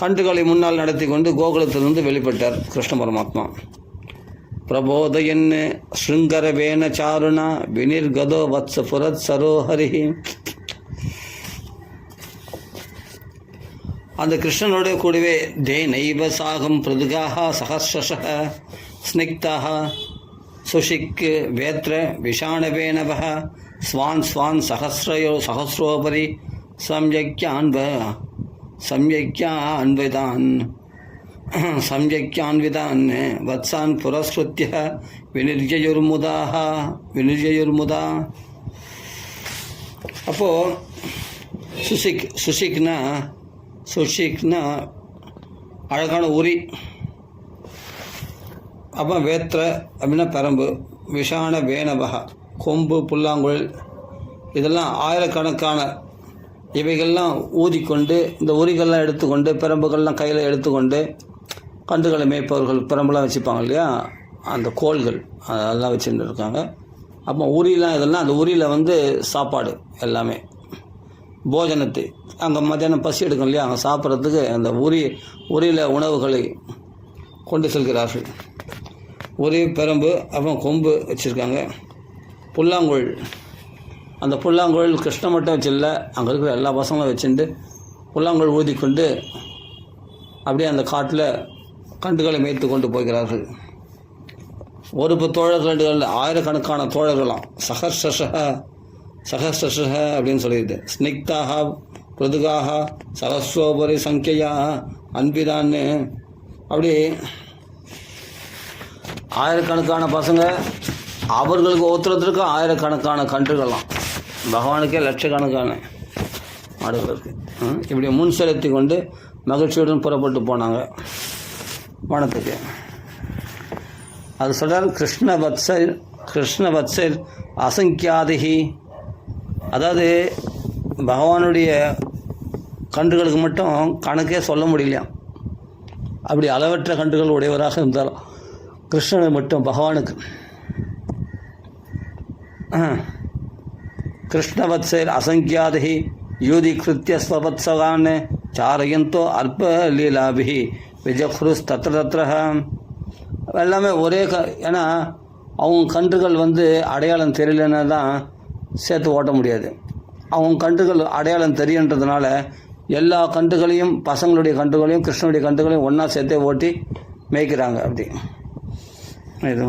கன்றுகளை முன்னால் நடத்தி கொண்டு கோகுலத்திலிருந்து வெளிப்பட்டார் கிருஷ்ண பரமாத்மா. பிரபோதயன் ஸ்ருங்கரவேன சாருணா வினிர்கதோ வத்ச புரத் சரோஹரி. அந்த கிருஷ்ணனோட கூடவே தே நைவ சாகம் பிரதுகாக சஹஸ்ரஷ ஸ்னிக்தாக சுஷிக் வேத்ர விஷாணவேனவ ஸ்வான் ஸ்வான் சஹஸ்ரோபரி சம்யக்யான்விதான் வத்சான் புரஸ்கிருத்ய வினிர்ஜயுர்முதா. அப்போது சுஷிக்னா அழகான உரி. அப்போ வேத்திர அப்படின்னா பெரம்பு, விஷான வேணபகா கொம்பு, புல்லாங்குழல், இதெல்லாம் ஆயிரக்கணக்கான இவைகள்லாம் ஊதிக்கொண்டு இந்த உரிகள்லாம் எடுத்துக்கொண்டு பெரம்புகள்லாம் கையில் எடுத்துக்கொண்டு கன்றுகளை மேய்ப்பவர்கள் பெரம்புலாம் வச்சுப்பாங்க இல்லையா, அந்த கோள்கள் அதெல்லாம் வச்சுட்டு இருக்காங்க. அப்போ உரிலாம் இதெல்லாம் அந்த உரியில் சாப்பாடு எல்லாமே போஜனத்தை அங்கே மத்தியானம் பசி எடுக்கும் இல்லையா, அங்கே சாப்பிட்றதுக்கு அந்த உரியில் உணவுகளை கொண்டு செல்கிறார்கள். உரி, பெரம்பு, அப்புறம் கொம்பு வச்சுருக்காங்க. புல்லாங்குழல், அந்த புல்லாங்குழல் கிருஷ்ண மட்டும் வச்சில்ல, அங்கே இருக்கிற எல்லா பசங்களும் வச்சுட்டு புல்லாங்குழல் ஊதிக்கொண்டு அப்படியே அந்த காட்டில் கன்றுகளை மேய்த்து கொண்டு போகிறார்கள். ஒரு தோழர்கள் ஆயிரக்கணக்கான தோழர்களாம். சஹஸ்ரஷ அப்படின்னு சொல்லிடுது. ஸ்னிக்தாக பிரதுகாக சரஸ்வோபரி சங்கையா அன்பிதான்னு அப்படி ஆயிரக்கணக்கான பசங்க, அவர்களுக்கு ஒருத்தருக்கு ஆயிரக்கணக்கான கன்றுகள்லாம், பகவானுக்கே லட்சக்கணக்கான மாடுகளுக்கு இப்படி முன் செலுத்தி கொண்டு மகிழ்ச்சியுடன் புறப்பட்டு போனாங்க வனத்துக்கு. அது சொல்கிறார் கிருஷ்ண வத்சல் அசங்கியாதிகி. அதாவது பகவானுடைய கன்றுகளுக்கு மட்டும் கணக்கே சொல்ல முடியலையாம். அப்படி அளவற்ற கன்றுகள் உடையவராக இருந்தாலும் கிருஷ்ணனை மட்டும் பகவானுக்கு கிருஷ்ணவத்சல் அசங்கியாதிகி யூதி கிருத்திய ஸ்வவத்சகான் சாரயந்தோ அல்ப லீலாபிஹி விஜக்ருஸ் தத்திர எல்லாமே ஒரே ஏன்னா அவங்க கன்றுகள் அடையாளம் தெரியலன்னா தான் சேர்த்து ஓட்ட முடியாது. அவங்க கன்றுகள் அடையாளம் தெரியுன்றதுனால எல்லா கன்றுகளையும், பசங்களுடைய கன்றுகளையும் கிருஷ்ணனுடைய கன்றுகளையும் ஒன்றா சேர்த்தே ஓட்டி மேய்க்கிறாங்க. அப்படி இது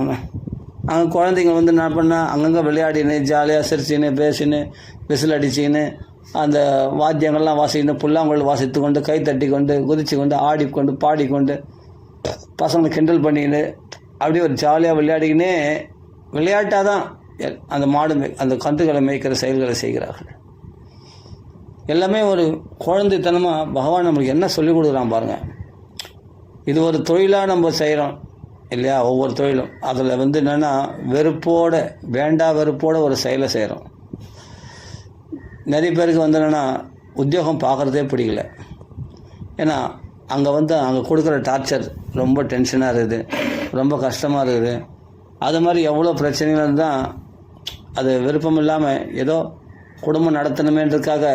அங்கே குழந்தைங்க என்ன பண்ணால் அங்கங்கே விளையாடின்னு ஜாலியாக சிரிச்சின்னு பேசின்னு விசில் அடிச்சின்னு அந்த வாத்தியங்கள்லாம் வாசிக்கணும், புல்லாங்குழல் வாசித்து கொண்டு கை தட்டி கொண்டு குதிச்சு கொண்டு ஆடிக்கொண்டு பாடிக்கொண்டு பசங்களை கிண்டல் பண்ணின்னு அப்படியே ஒரு ஜாலியாக விளையாடிக்கினே விளையாட்டாக தான் அந்த அந்த கன்றுகளை மேய்க்கிற செயல்களை செய்கிறார்கள். எல்லாமே ஒரு குழந்தைத்தனமாக பகவான் நம்மளுக்கு என்ன சொல்லிக் கொடுக்குறான் பாருங்கள். இது ஒரு தொழிலாக நம்ம செய்கிறோம் இல்லையா, ஒவ்வொரு தொழிலும். அதில் என்னென்னா வெறுப்போட ஒரு செயலை செய்கிறோம். நிறைய பேருக்கு என்னென்னா உத்தியோகம் பார்க்குறதே பிடிக்கல. ஏன்னா அங்கே கொடுக்குற டார்ச்சர் ரொம்ப டென்ஷனாக இருக்குது, ரொம்ப கஷ்டமாக இருக்குது. அது மாதிரி எவ்வளோ பிரச்சனைகள் இருந்தால் அது விருப்பம் இல்லாமல் ஏதோ குடும்பம் நடத்தணுமேன்றதுக்காக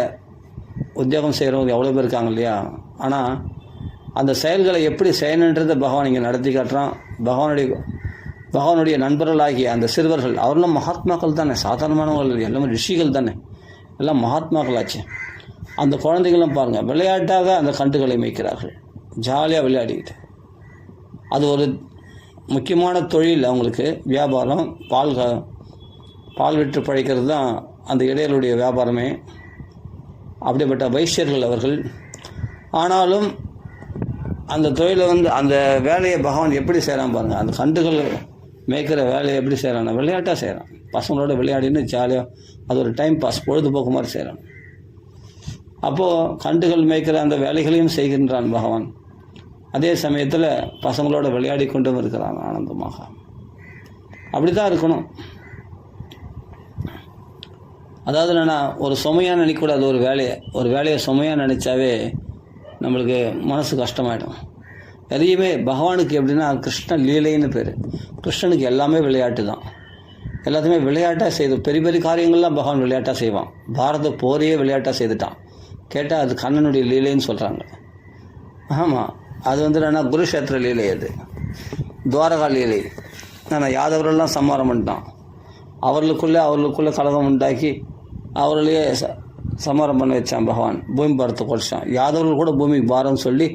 உத்தியோகம் செய்கிறவங்க எவ்வளோ பேர் இருக்காங்க இல்லையா. ஆனால் அந்த செயல்களை எப்படி செய்யணுன்றதை பகவான் இங்கே நடத்தி காட்டுறான். பகவானுடைய நண்பர்களாகிய அந்த சிறுவர்கள் அவர்களும் மகாத்மாக்கள் தானே, சாதாரணமானவர்கள் எல்லாமே ரிஷிகள் தானே, எல்லாம் மகாத்மாக்களாச்சு. அந்த குழந்தைகளும் பாருங்கள் விளையாட்டாக அந்த கன்றுகளை மேய்க்கிறார்கள், ஜாலியாக விளையாடிக்கிட்டு. அது ஒரு முக்கியமான தொழில் அவங்களுக்கு, வியாபாரம். பால் விற்று பழைக்கிறது தான் அந்த இடையர்களுடைய வியாபாரமே. அப்படிப்பட்ட வைசியர்கள் அவர்கள். ஆனாலும் அந்த தொழிலை அந்த வேலையை பகவான் எப்படி செய்கிறான் பாருங்கள். அந்த கன்றுகள் மேய்க்கிற வேலையை எப்படி செய்கிறான், விளையாட்டாக செய்கிறான். பசங்களோட விளையாடின்னு ஜாலியாக அது ஒரு டைம் பாஸ், பொழுதுபோக்கு மாதிரி செய்கிறான். அப்போது கன்றுகள் மேய்க்கிற அந்த வேலைகளையும் செய்கின்றான் பகவான். அதே சமயத்தில் பசங்களோட விளையாடி கொண்டும் இருக்கிறான் ஆனந்தமாக. அப்படி தான் இருக்கணும். அதாவது என்னென்னா ஒரு சுமையாக நினைக்கக்கூடாது. ஒரு வேலையை சுமையாக நினச்சாவே நம்மளுக்கு மனசு கஷ்டமாயிடும். எதையுமே பகவானுக்கு எப்படின்னா கிருஷ்ண லீலைன்னு பேர். கிருஷ்ணனுக்கு எல்லாமே விளையாட்டு தான். எல்லாத்தையுமே விளையாட்டாக செய்து பெரிய பெரிய காரியங்கள்லாம் பகவான் விளையாட்டாக செய்வான். பாரத போரையே விளையாட்டாக செய்துட்டான். கேட்டால் அது கண்ணனுடைய லீலைன்னு சொல்கிறாங்க. ஆமாம், அது வந்து என்னென்னா குருஷேத்திர லீலை, அது துவாரகா லீலை. நான் யாதவரெல்லாம் சம்மாரம் பண்ணிட்டான். அவர்களுக்குள்ளே கலகம் உண்டாக்கி அவர்களையே சம்மாரம் பண்ண வச்சான் பகவான். பூமி பாரத்தை குறைச்சான். யாதவர்கள் கூட பூமிக்கு பாரம்னு சொல்லி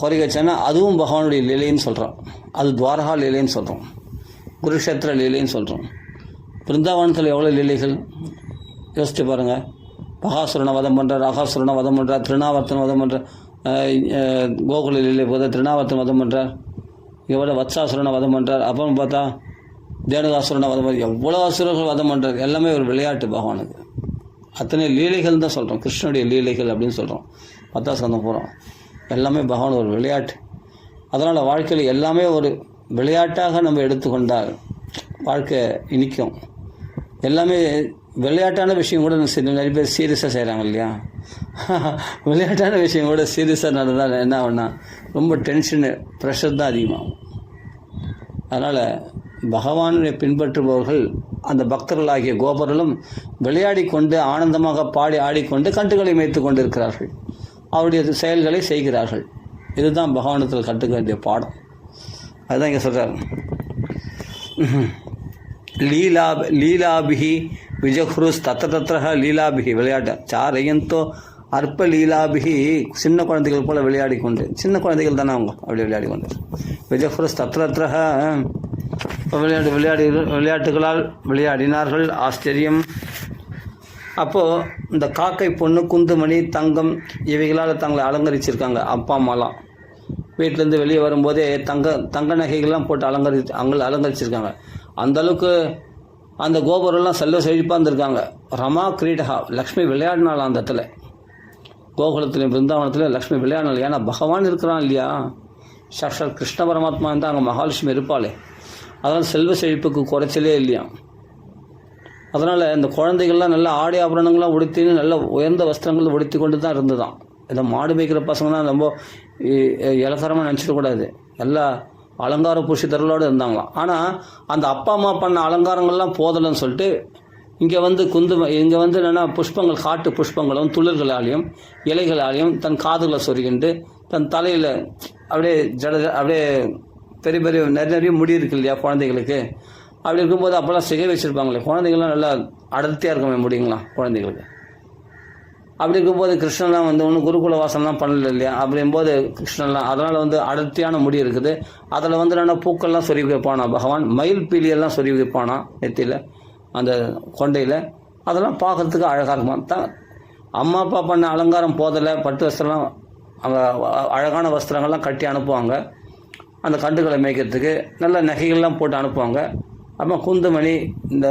குறைக்க வச்சான்னா அதுவும் பகவானுடைய லீலைன்னு சொல்கிறோம். அது துவாரகா லீலைன்னு சொல்கிறோம், குருஷேத்திர லீலைன்னு சொல்கிறோம். பிருந்தாவனத்தில் எவ்வளோ லீலைகள் யோசிச்சு பாருங்கள். பகாசுரனை வதம் பண்ணுறார், அகாசுரனை வதம் பண்ணுறார், திருநாவர்த்தனை வதம் பண்ணுறார், கோகுல லீலை போத திருநாவர்த்தனை வதம் பண்ணுறார், எவ்வளோ வத்சாசுரனை வதம் பண்ணுறார். அப்புறம் பார்த்தா தேனுகாசுரனை வதம் பண்ணுறார். எவ்வளோ அசுரர்கள் வதம் பண்ணுறார். எல்லாமே ஒரு விளையாட்டு பகவானுக்கு. அத்தனை லீலைகள் தான் சொல்கிறோம், கிருஷ்ணனுடைய லீலைகள் அப்படின்னு சொல்கிறோம். 10ஆம் ஸ்கந்தம் போகிறோம். எல்லாமே பகவான் ஒரு விளையாட்டு. அதனால் வாழ்க்கையில் எல்லாமே ஒரு விளையாட்டாக நம்ம எடுத்துக்கொண்டால் வாழ்க்கை இனிக்கும். எல்லாமே விளையாட்டான விஷயம் கூட நிறைய பேர் சீரியஸாக செய்கிறாங்க இல்லையா? விளையாட்டான விஷயம் கூட சீரியஸாக நடந்தால் என்ன ஆகும்னா ரொம்ப டென்ஷனு, ப்ரெஷர் தான் அதிகமாகும். அதனால் பகவானை பின்பற்றுபவர்கள், அந்த பக்தர்களாகிய கோபர்களும் விளையாடி கொண்டு ஆனந்தமாக பாடி ஆடிக்கொண்டு கட்டுகளை மேய்த்து கொண்டு இருக்கிறார்கள். அவருடைய செயல்களை செய்கிறார்கள். இதுதான் பகவானத்தில் கற்றுக்க வேண்டிய பாடம். அதுதான் இங்கே சொல்கிறார். லீலாபிகி விஜகுருஸ் தத்திர லீலாபிகி, விளையாட்டு சாரையந்தோ அற்ப லீலாபிகி, சின்ன குழந்தைகள் போல் விளையாடி கொண்டு, சின்ன குழந்தைகள் தானே அவங்க, அப்படி விளையாடி கொண்டு விஜகுருஸ் தத்திர விளையாட்டுகளால் விளையாடினார்கள். ஆச்சரியம். அப்போது இந்த காக்கை, பொண்ணு, குந்துமணி, தங்கம் இவைகளால் தங்களை அலங்கரிச்சிருக்காங்க. அப்பா அம்மாலாம் வீட்டிலேருந்து வெளியே வரும்போதே தங்க நகைகள்லாம் போட்டு அலங்கரிச்சிருக்காங்க. அந்தளவுக்கு அந்த கோபுரம்லாம் செல்வ செழிப்பாக இருந்திருக்காங்க. ரமா கிரீடகா, லக்ஷ்மி விளையாடினாள் அந்த இடத்துல. கோகுலத்தில் பிருந்தாவனத்தில் லக்ஷ்மி விளையாடினாள். ஏன்னா பகவான் இருக்கிறான் இல்லையா, சாக்ஷாத் கிருஷ்ண பரமாத்மா இருந்தால் அங்கே மகாலட்சுமி இருப்பாளே. அதனால் செல்வ செழிப்புக்கு குறைச்சலே இல்லையா. அதனால் இந்த குழந்தைகள்லாம் நல்ல ஆடை ஆபரணங்கள்லாம் உடுத்தின்னு நல்ல உயர்ந்த வஸ்திரங்கள் உடுத்தி கொண்டு தான் இருந்துதான். இதை மாடு மேய்க்கிற பசங்க தான் ரொம்ப இலக்கரமாக நினச்சிடக்கூடாது. நல்லா அலங்கார பூஷிதர்களோடு இருந்தாங்களாம். ஆனால் அந்த அப்பா அம்மா பண்ண அலங்காரங்கள்லாம் போதலைன்னு சொல்லிட்டு இங்கே வந்து என்னென்னா புஷ்பங்கள், காட்டு புஷ்பங்களும் துளிர்களாலையும் இலைகளாலையும் தன் காதுகளை சொருகிண்டு தன் தலையில் அப்படியே பெரிய பெரிய நிறைய முடி இருக்கு இல்லையா குழந்தைகளுக்கு. அப்படி இருக்கும்போது அப்போல்லாம் சிகை வச்சுருப்பாங்களே, குழந்தைகள்லாம் நல்லா அடர்த்தியாக இருக்குமே முடியுங்களா குழந்தைகளுக்கு. அப்படி இருக்கும்போது கிருஷ்ணன்லாம் ஒன்றும் குருகுல வாசம்லாம் பண்ணல இல்லையா. அப்படிங்கும்போது கிருஷ்ணன்லாம் அதனால் அடர்த்தியான முடி இருக்குது. அதில் என்னென்னா பூக்கள்லாம் சொருவி வைப்பானா பகவான். மயில் பீலியெல்லாம் சொருவி வைப்பானா நெத்தியில், அந்த கொண்டையில். அதெல்லாம் பார்க்குறதுக்கு அழகாக இருக்குமா. அம்மா அப்பா பண்ண அலங்காரம் போதலை, பட்டு வஸ்திரம்லாம் அவங்க அழகான வஸ்திரங்கள்லாம் கட்டி அனுப்புவாங்க அந்த கண்டுகளை மேய்க்கிறதுக்கு. நல்ல நகைகள்லாம் போட்டு அனுப்புவாங்க. அப்புறம் குந்துமணி, இந்த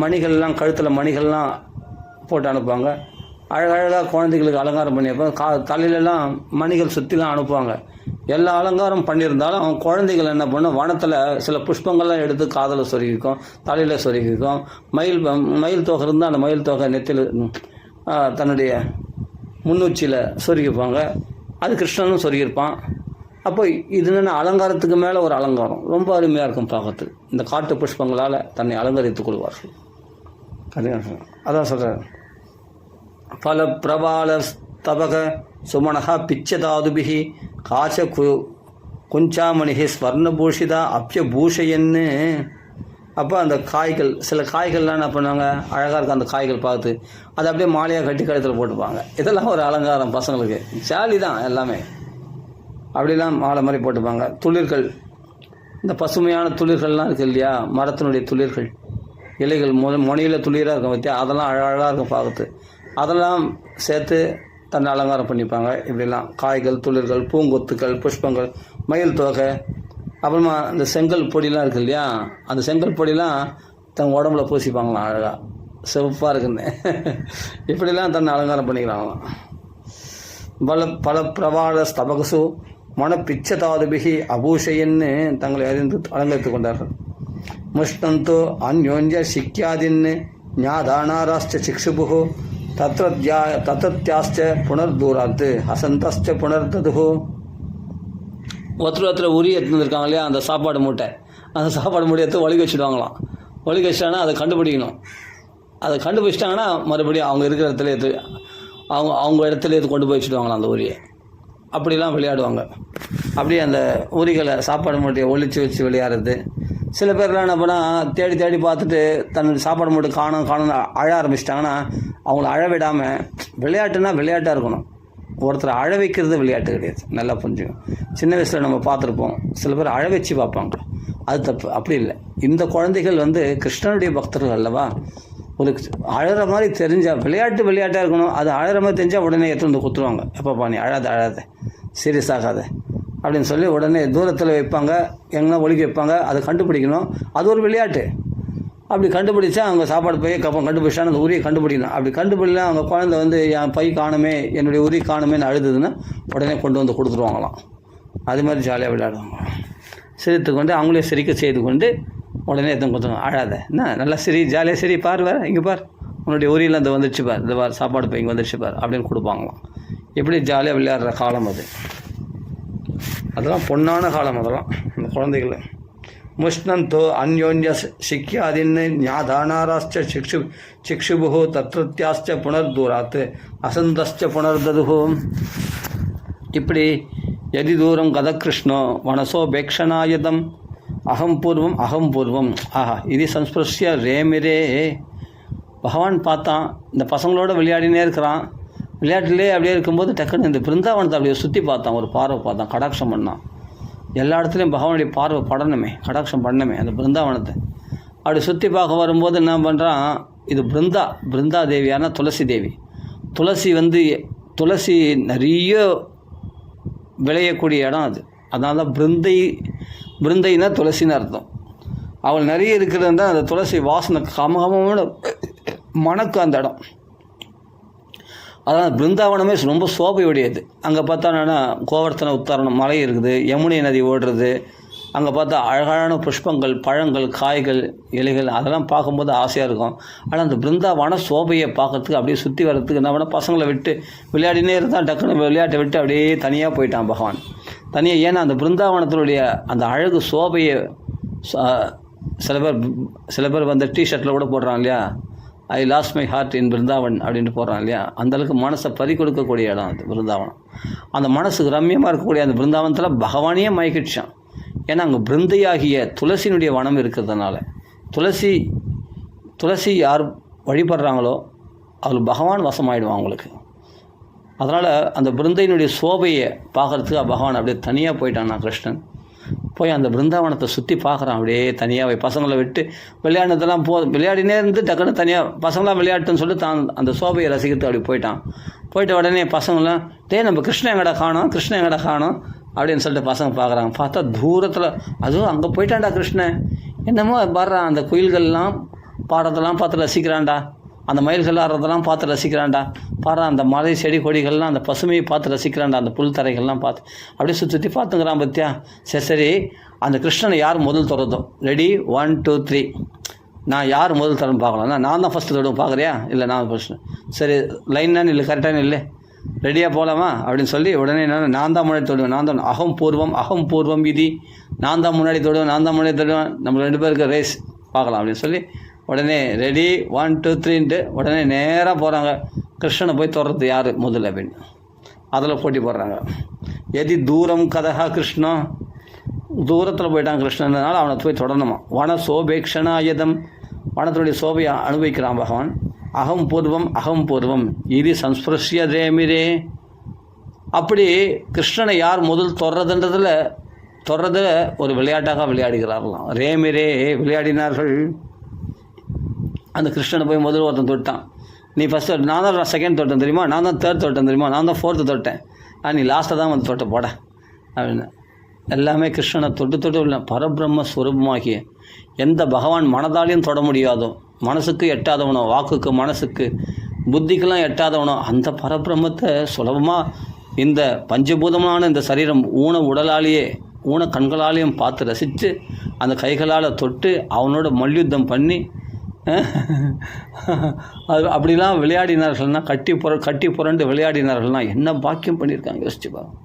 மணிகள்லாம் கழுத்தில் மணிகள்லாம் போட்டு அனுப்புவாங்க. அழகழகாக குழந்தைகளுக்கு அலங்காரம் பண்ணியிருப்பாங்க. தலையிலலாம் மணிகள் சுற்றிலாம் அனுப்புவாங்க. எல்லா அலங்காரம் பண்ணியிருந்தாலும் அவங்க குழந்தைகள் என்ன பண்ணும், வனத்தில் சில புஷ்பங்கள்லாம் எடுத்து காதில் சொருகிக்கும், தலையில் சொருகிக்கும். மயில் தோகை இருந்தால் அந்த மயில் தோகை நெத்தியில் தன்னுடைய முன்னுச்சியில் சொருகிப்பாங்க. அது கிருஷ்ணனும் சொருகியிருப்பான். அப்போ இது என்னென்ன அலங்காரத்துக்கு மேலே ஒரு அலங்காரம், ரொம்ப அருமையாக இருக்கும் பார்க்கறதுக்கு. இந்த காட்டு புஷ்பங்களால் தன்னை அலங்கரித்துக் கொள்வார்கள். அதான் சொல்கிறார். பல பிரபால ஸ்தபக சுமனகா பிச்சதாதுபிகி காச்ச குஞ்சாமணிகி ஸ்வர்ணபூஷிதா அப்யபூஷையன்னு. அப்போ அந்த காய்கள், சில காய்கள்லாம் என்ன பண்ணுவாங்க, அழகாக இருக்கும் அந்த காய்கள் பார்த்து அதை அப்படியே மாலையாக கட்டி கழுத்தில் போட்டுப்பாங்க. இதெல்லாம் ஒரு அலங்காரம் பசங்களுக்கு, ஜாலி தான் எல்லாமே. அப்படிலாம் மாலை மாதிரி போட்டுப்பாங்க. துளிர்கள், இந்த பசுமையான துளிர்கள்லாம் இருக்குது இல்லையா, மரத்தினுடைய துளிர்கள், இலைகள் முனையில் துளிராக இருக்கும் பற்றியா, அதெல்லாம் அழகாக இருக்கும் பார்க்குறது. அதெல்லாம் சேர்த்து தன்னை அலங்காரம் பண்ணிப்பாங்க. இப்படிலாம் காய்கள், துளிர்கள், பூங்கொத்துக்கள், புஷ்பங்கள், மயில் தோகை, அப்புறமா இந்த செங்கல் பொடிலாம் இருக்குது இல்லையா, அந்த செங்கல் பொடிலாம் தன் உடம்புல பூசிப்பாங்களாம் அழகாக, சிவப்பாக இருக்குன்னு. இப்படிலாம் தன்னை அலங்காரம் பண்ணிக்கிறாங்களாம். பல பிரபால ஸ்தபகசு மனப்பிச்சதாதுபிகி அபூஷையன்னு தங்களை அறிந்து அலங்கரித்து கொண்டார்கள். முஷ்ணந்தோ அந்யோன்ய சிக்கியாதின்னு ஞாதானாராஷ்ட சிக்ஷுபு தத்ரத்யாஸ்ச புனர்தூராத்து ஹசந்தஸ்ச புனர்ததுஹு. ஒருத்தர் உரி எடுத்துருக்காங்க இல்லையா, அந்த சாப்பாடு மூட்டை, அந்த சாப்பாடு மூட்டை எடுத்து ஒழுகி வச்சுடுவாங்களாம். ஒழுகி வச்சிட்டாங்கன்னா அதை கண்டுபிடிக்கணும். அதை கண்டுபிடிச்சிட்டாங்கன்னா மறுபடியும் அவங்க இருக்கிற இடத்துல எடுத்து அவங்க இடத்துல இது கொண்டு போய் வச்சுடுவாங்களாம் அந்த உரியை. அப்படிலாம் விளையாடுவாங்க. அப்படியே அந்த உரிகளை சாப்பாடு மூட்டையை ஒழிச்சு வச்சு விளையாடுறது. சில பேர்லாம் என்ன பண்ணால் தேடி தேடி பார்த்துட்டு தன்னுடைய சாப்பாடு மூட்டை காணும் அழ ஆரம்பிச்சிட்டாங்கன்னா அவங்கள அழ விடாமல், விளையாட்டுனா விளையாட்டாக இருக்கணும். ஒருத்தரை அழ வைக்கிறது விளையாட்டு கிடையாது, நல்லா புரிஞ்சுக்கணும். சின்ன வயசில் நம்ம பார்த்துருப்போம், சில பேர் அழ வச்சு பார்ப்பாங்க, அது தப்பு. அப்படி இல்லை. இந்த குழந்தைகள் கிருஷ்ணனுடைய பக்தர்கள் அல்லவா. ஒரு அழகிற மாதிரி தெரிஞ்சால் விளையாட்டாக இருக்கணும். அது அழகிற மாதிரி தெரிஞ்சால் உடனே எடுத்து வந்து குத்துருவாங்க. எப்பப்பா நீ அழாத சீரியஸ் ஆகாத அப்படின்னு சொல்லி உடனே தூரத்தில் வைப்பாங்க, எங்கன்னா ஒழிக்க வைப்பாங்க. அதை கண்டுபிடிக்கணும். அது ஒரு விளையாட்டு. அப்படி கண்டுபிடிச்சா அவங்க சாப்பாடு போய் கப்பம் கண்டுபிடிச்சா அந்த உரியை கண்டுபிடிக்கணும். அப்படி கண்டுபிடிக்கலாம் அவங்க குழந்தை என் பை காணுமே, என்னுடைய உரி காணுமேன்னு அழுதுதுன்னா உடனே கொண்டு வந்து கொடுத்துருவாங்களாம். அது மாதிரி ஜாலியாக விளையாடுவாங்க. சிரித்து கொண்டு அவங்களே சிரிக்க செய்து கொண்டு உடனே எத்தனை கொடுத்துருவாங்க. அழாத என்ன, நல்லா சரி, ஜாலியாக சரி, பார் வேறு இங்கே பார், உன்னுடைய உரியில் அந்த வந்துடுச்சு பார், இந்த பார் சாப்பாடு போய் இங்கே வந்துடுச்சு பார் அப்படின்னு கொடுப்பாங்களாம். எப்படி ஜாலியாக விளையாடுற காலம் அது. அதெல்லாம் பொன்னான காலம் அதெல்லாம் இந்த குழந்தைகள். முஷ்ணந்தோ அந்யோன்ய சிக்கியாதின்னு ஞாதானாராச்ச சிக்ஷுபு தத்ருத்தியாச்ச புனர்தூராத் அசந்தஸ்ச புனர்ததுஹோ. இப்படி எதி தூரம் கதகிருஷ்ணோ வனசோபேக்ஷனாயதம் அகம் பூர்வம் ஆஹா இது சம்ஸ்பிருஷ்ய ரேமிரே. பகவான் பார்த்தான், இந்த பசங்களோட விளையாடினே இருக்கிறான். விளையாட்டுலேயே அப்படியே இருக்கும்போது டக்குன்னு இந்த பிருந்தாவனத்தை அப்படியே சுற்றி பார்த்தான், ஒரு பார்வை பார்த்தான், கடாட்சம் பண்ணான். எல்லா இடத்துலையும் பகவானுடைய பார்வை படணுமே, கடாட்சம் பண்ணணுமே அந்த பிருந்தாவனத்தை. அப்படி சுற்றி பார்க்க வரும்போது என்ன பண்ணுறான், இது பிருந்தா தேவியான துளசி தேவி. துளசி நிறைய விளையக்கூடிய இடம் அது. அதனால தான் பிருந்தைன்னா துளசின்னு அர்த்தம். அவள் நிறைய இருக்கிறது தான் அந்த துளசி வாசனை கமகமான மணக்கு அந்த இடம். அதான் பிருந்தாவனமே ரொம்ப சோபையுடையது. அங்கே பார்த்தா கோவர்த்தன உத்தாரணம் மலை இருக்குது, யமுனை நதி ஓடுறது. அங்கே பார்த்தா அழகான புஷ்பங்கள், பழங்கள், காய்கள், இலைகள், அதெல்லாம் பார்க்கும்போது ஆசையாக இருக்கும். ஆனால் அந்த பிருந்தாவன சோபையை பார்க்கறதுக்கு அப்படியே சுற்றி வர்றதுக்கு என்ன பண்ணால் பசங்களை விட்டு விளையாடினே இருந்தால் டக்குன்னு விளையாட்டை விட்டு அப்படியே தனியாக போயிட்டான் பகவான். தனியாக ஏன்னா அந்த பிருந்தாவனத்தினுடைய அந்த அழகு சோபையை சில பேர் டிஷர்ட்டில் கூட போடுறான் இல்லையா, ஐ லாஸ்ட் மை ஹார்ட் இன் பிருந்தாவன் அப்படின்ட்டு போடுறான் இல்லையா. அந்தளவுக்கு மனசை பறி கொடுக்கக்கூடிய இடம் அது பிருந்தாவனம். அந்த மனசுக்கு ரம்யமாக இருக்கக்கூடிய அந்த பிருந்தாவனத்தில் பகவானையே மயக்கிடுச்சான். ஏன்னா அங்கே பிருந்தையாகிய துளசியினுடைய வனம் இருக்கிறதுனால துளசி யார் வழிபடுறாங்களோ அவங்களுக்கு பகவான் வசமாயிடுவான் அவங்களுக்கு. அதனால் அந்த பிருந்தையினுடைய சோபையை பார்க்குறதுக்கு பகவான் அப்படியே தனியாக போயிட்டான். கிருஷ்ணன் போய் அந்த பிருந்தாவனத்தை சுற்றி பார்க்குறான் அப்படியே தனியாக. பசங்களை விட்டு விளையாடுனதெல்லாம் விளையாடினே இருந்து டக்குன்னு தனியாக பசங்களாம் விளையாட்டுன்னு சொல்லிட்டு தான் அந்த சோபையை ரசிக்கிறது அப்படி போயிட்ட உடனே பசங்களாம் நம்ம கிருஷ்ணன் எங்கடா காணோம் அப்படின்னு சொல்லிட்டு பசங்க பார்க்குறாங்க. பார்த்தா தூரத்தில் அதுவும் அங்கே போயிட்டான்டா கிருஷ்ணன். என்னமோ பாடுறான், அந்த குயில்கள்லாம் பாடுறதெல்லாம் பார்த்து ரசிக்கிறான்டா, அந்த மயில்கள் ஆடுறதெல்லாம் பார்த்து ரசிக்கிறான்டா, பாடுறான் அந்த மலை செடி கொடிகள்லாம் அந்த பசுமையை பார்த்து ரசிக்கிறான்டா, அந்த புல் தரைகள்லாம் பார்த்து அப்படியே சுற்றி பார்த்துங்கிறான். பத்தியா சரி அந்த கிருஷ்ணனை யார் முதல் தொடர்றதோ, ரெடி 1 2 3 நான் யார் முதல் தரம் பார்க்கலாம், நான் தான் ஃபஸ்ட்டு தொடுவோம், பார்க்குறியா? இல்லை நான் ஃபஸ்ட்டு. சரி லைன்னான்னு இல்லை, கரெக்டானு இல்லை, ரெடியாக போகலாமா அப்படின்னு சொல்லி உடனே நான் தான் முன்னாடி தொடுவேன், நான் தான் அகம் பூர்வம் இது, நான் தான் முன்னாடி தொடுவேன், நம்ம 2 பேருக்கு ரேஸ் பார்க்கலாம் அப்படின்னு சொல்லி உடனே ரெடி 1 2 3ன்ட்டு உடனே நேராக போகிறாங்க. கிருஷ்ணனை போய் தொடர்றது யார் முதல்ல அப்படின்னு அதில் போட்டி போடுறாங்க. எதி தூரம் கதகா கிருஷ்ணா, தூரத்தில் போயிட்டான் கிருஷ்ணனால அவனை போய் தொடரணுமா. வன சோபேக்ஷனாயதம், வனத்தினுடைய சோபையை அனுபவிக்கிறான் பகவான். அகம் பூர்வம் இது சம்ஸ்பிருஷ்ய ரேமிரே. அப்படி கிருஷ்ணனை யார் முதல் தொடர்றதில் ஒரு விளையாட்டாக விளையாடுகிறார்களாம். ரேமிரே விளையாடினார்கள். அந்த கிருஷ்ணனை போய் முதல் ஒருத்தன் தொட்டான். நீ ஃபஸ்ட்டு, நான் தான் செகண்ட் தொட்டேன் தெரியுமா, நான் தான் தேர்ட் தொட்டேன் தெரியுமா, நான் தான் 4th தொட்டேன், நீ லாஸ்ட்டாக தான் வந்து தொட்ட போட அப்படின்னு. எல்லாமே கிருஷ்ணனை தொட்டு இல்லை. பரபிரம்ம ஸ்வரூபமாகிய எந்த பகவான் மனதாலையும் தொட முடியாதோ, மனசுக்கு எட்டாதவனோ, வாக்குக்கு மனசுக்கு புத்திக்கெல்லாம் எட்டாதவனோ அந்த பரபிரம்மத்தை சுலபமாக இந்த பஞ்சபூதமான இந்த சரீரம் ஊன கண்களாலேயும் பார்த்து ரசித்து அந்த கைகளால் தொட்டு அவனோட மல்யுத்தம் பண்ணி அது அப்படிலாம் விளையாடினார்கள்னா, கட்டி புரண்டு விளையாடினார்கள்னா என்ன பாக்கியம் பண்ணியிருக்காங்க யோசிச்சு பாருங்க.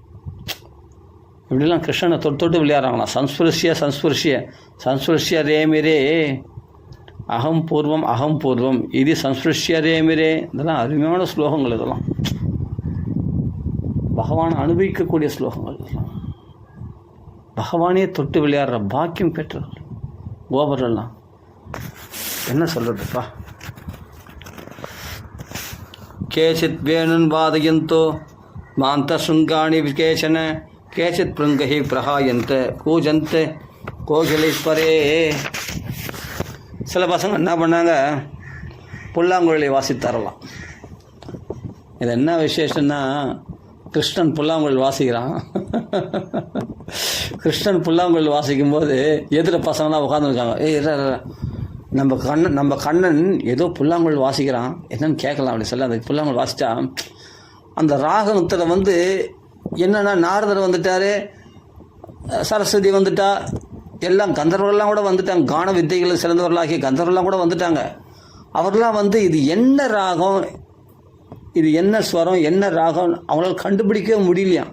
இப்படிலாம் கிருஷ்ணனை தொட்டு விளையாடுறாங்களாம். சம்ஸ்பிருஷ்ய ரேமிரே. அகம் பூர்வம் இது சம்ஸ்பிருஷ்யரேமிரே. இதெல்லாம் அருமையான ஸ்லோகங்கள். இதெல்லாம் பகவானை அனுபவிக்கக்கூடிய ஸ்லோகங்கள். இதெல்லாம் பகவானே தொட்டு விளையாடுற பாக்கியம் பெற்றவர்கள் கோபரெல்லாம். என்ன சொல்கிறதுப்பா. கேச்சித் வேணுன் வாதயந்தோ மாந்த சுங்காணி விகேசன கேச்சித் பிருங்கஹி பிரகாயந்த கூஜந்த கோகிலேஸ்வரே. சில பசங்க என்ன பண்ணாங்க, புல்லாங்குழலை வாசித்தரலாம். இது என்ன விசேஷம்னா, கிருஷ்ணன் புல்லாங்குழல் வாசிக்கிறான். கிருஷ்ணன் புல்லாங்குழல் வாசிக்கும்போது எதிர பசங்களாம் உட்காந்துருக்காங்க. நம்ம கண்ணன் ஏதோ புல்லாங்குழல் வாசிக்கிறான், என்னன்னு கேட்கலாம் அப்படி சொல்ல. அந்த புல்லாங்குழல் வாசித்தா அந்த ராகத்தில் என்னென்னா நாரதர் வந்துட்டார், சரஸ்வதி வந்துட்டா, எல்லாம் கந்தர்வர்கள்லாம் கூட வந்துட்டாங்க. கான வித்தைகளை சிறந்தவர்களாகிய கந்தர்வர்கள்லாம் கூட வந்துட்டாங்க. அவரெல்லாம் இது என்ன ராகம், இது என்ன ஸ்வரம், என்ன ராகம் அவங்களால கண்டுபிடிக்கவே முடியலையாம்.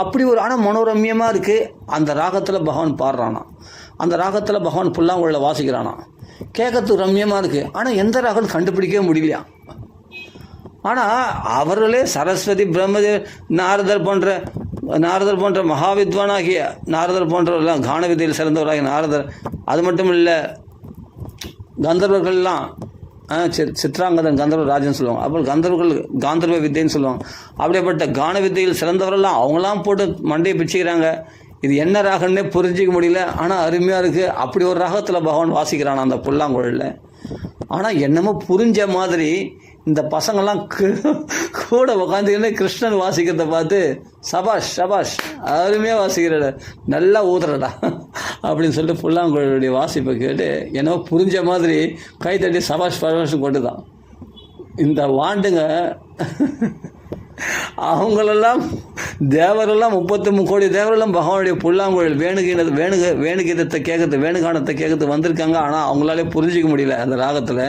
அப்படி ஒரு ஆனால் மனோரம்யமாக இருக்குது. அந்த ராகத்தில் பகவான் பாடுறானா, அந்த ராகத்தில் பகவான் புல்லாங்குழலை வாசிக்கிறானா, கேட்கறதுக்கு ரம்யமாக இருக்குது. ஆனால் எந்த ராகம் கண்டுபிடிக்கவே முடியலையா. ஆனால் அவர்களே சரஸ்வதி, பிரம்மதேவர், நாரதர் போன்ற மகாவித்வானாகிய நாரதர் போன்றவர்கள்லாம், கான வித்தையில் சிறந்தவராகிய நாரதர், அது மட்டும் இல்லை கந்தர்வர்கள்லாம், சித்ராங்கதன் கந்தர்வ ராஜன் சொல்லுவாங்க. அப்புறம் கந்தர்வர்கள் காந்தர்வ வித்தைன்னு சொல்லுவாங்க. அப்படியேப்பட்ட கான வித்தையில் சிறந்தவரெல்லாம் அவங்களாம் போட்டு மண்டையை பிச்சுக்கிறாங்க. இது என்ன ராகம்னே புரிஞ்சிக்க முடியல. ஆனால் அருமையாக இருக்குது. அப்படி ஒரு ராகத்தில் பகவான் வாசிக்கிறான் அந்த புல்லாங்குழலில். ஆனால் என்னமோ புரிஞ்ச மாதிரி இந்த பசங்கள்லாம் கூட உட்காந்துக்கிட்டு கிருஷ்ணன் வாசிக்கிறத பார்த்து சபாஷ் அருமையாக வாசிக்கிறட, நல்லா ஊதுறடா அப்படின்னு சொல்லிட்டு புல்லாங்குழலுடைய வாசிப்பை கேட்டு என்னவோ புரிஞ்ச மாதிரி கைத்தட்டி சபாஷ் கொண்டு தான் இந்த வாண்டுங்க. அவங்களெல்லாம் தேவரெல்லாம் 33 கோடி தேவரெல்லாம் பகவானுடைய புல்லாங்குழல் வேணுகீதத்தை கேட்கறது, வேணுகானத்தை கேட்கறது வந்திருக்காங்க. ஆனால் அவங்களாலே புரிஞ்சிக்க முடியல அந்த ராகத்தில்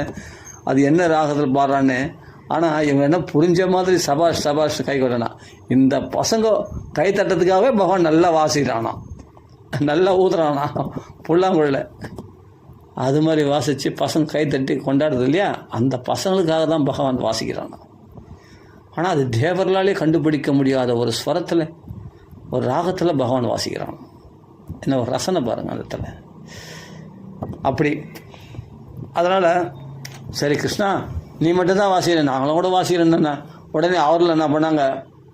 அது என்ன ராகத்தில் பாடுறான்னு. ஆனால் இவங்க என்ன புரிஞ்ச மாதிரி சபாஷ் கை கொள்ளனா. இந்த பசங்க கை தட்டத்துக்காகவே பகவான் நல்லா வாசிக்கிறானா, நல்லா ஊதுறானா புல்லாங்குழல. அது மாதிரி வாசித்து பசங்க கை தட்டி கொண்டாடுறது இல்லையா, அந்த பசங்களுக்காக தான் பகவான் வாசிக்கிறானா. ஆனால் அது தேவர்களாலே கண்டுபிடிக்க முடியாத ஒரு ஸ்வரத்தில், ஒரு ராகத்தில் பகவான் வாசிக்கிறான். என்ன ஒரு ரசனை பாருங்கள் அந்த இடத்துல. அப்படி அதனால் சரி கிருஷ்ணா நீ மட்டும்தான் வாசிக்கிறேன், நாங்களும் கூட வாசிக்கிறேன்னா உடனே அவரில் என்ன பண்ணாங்க,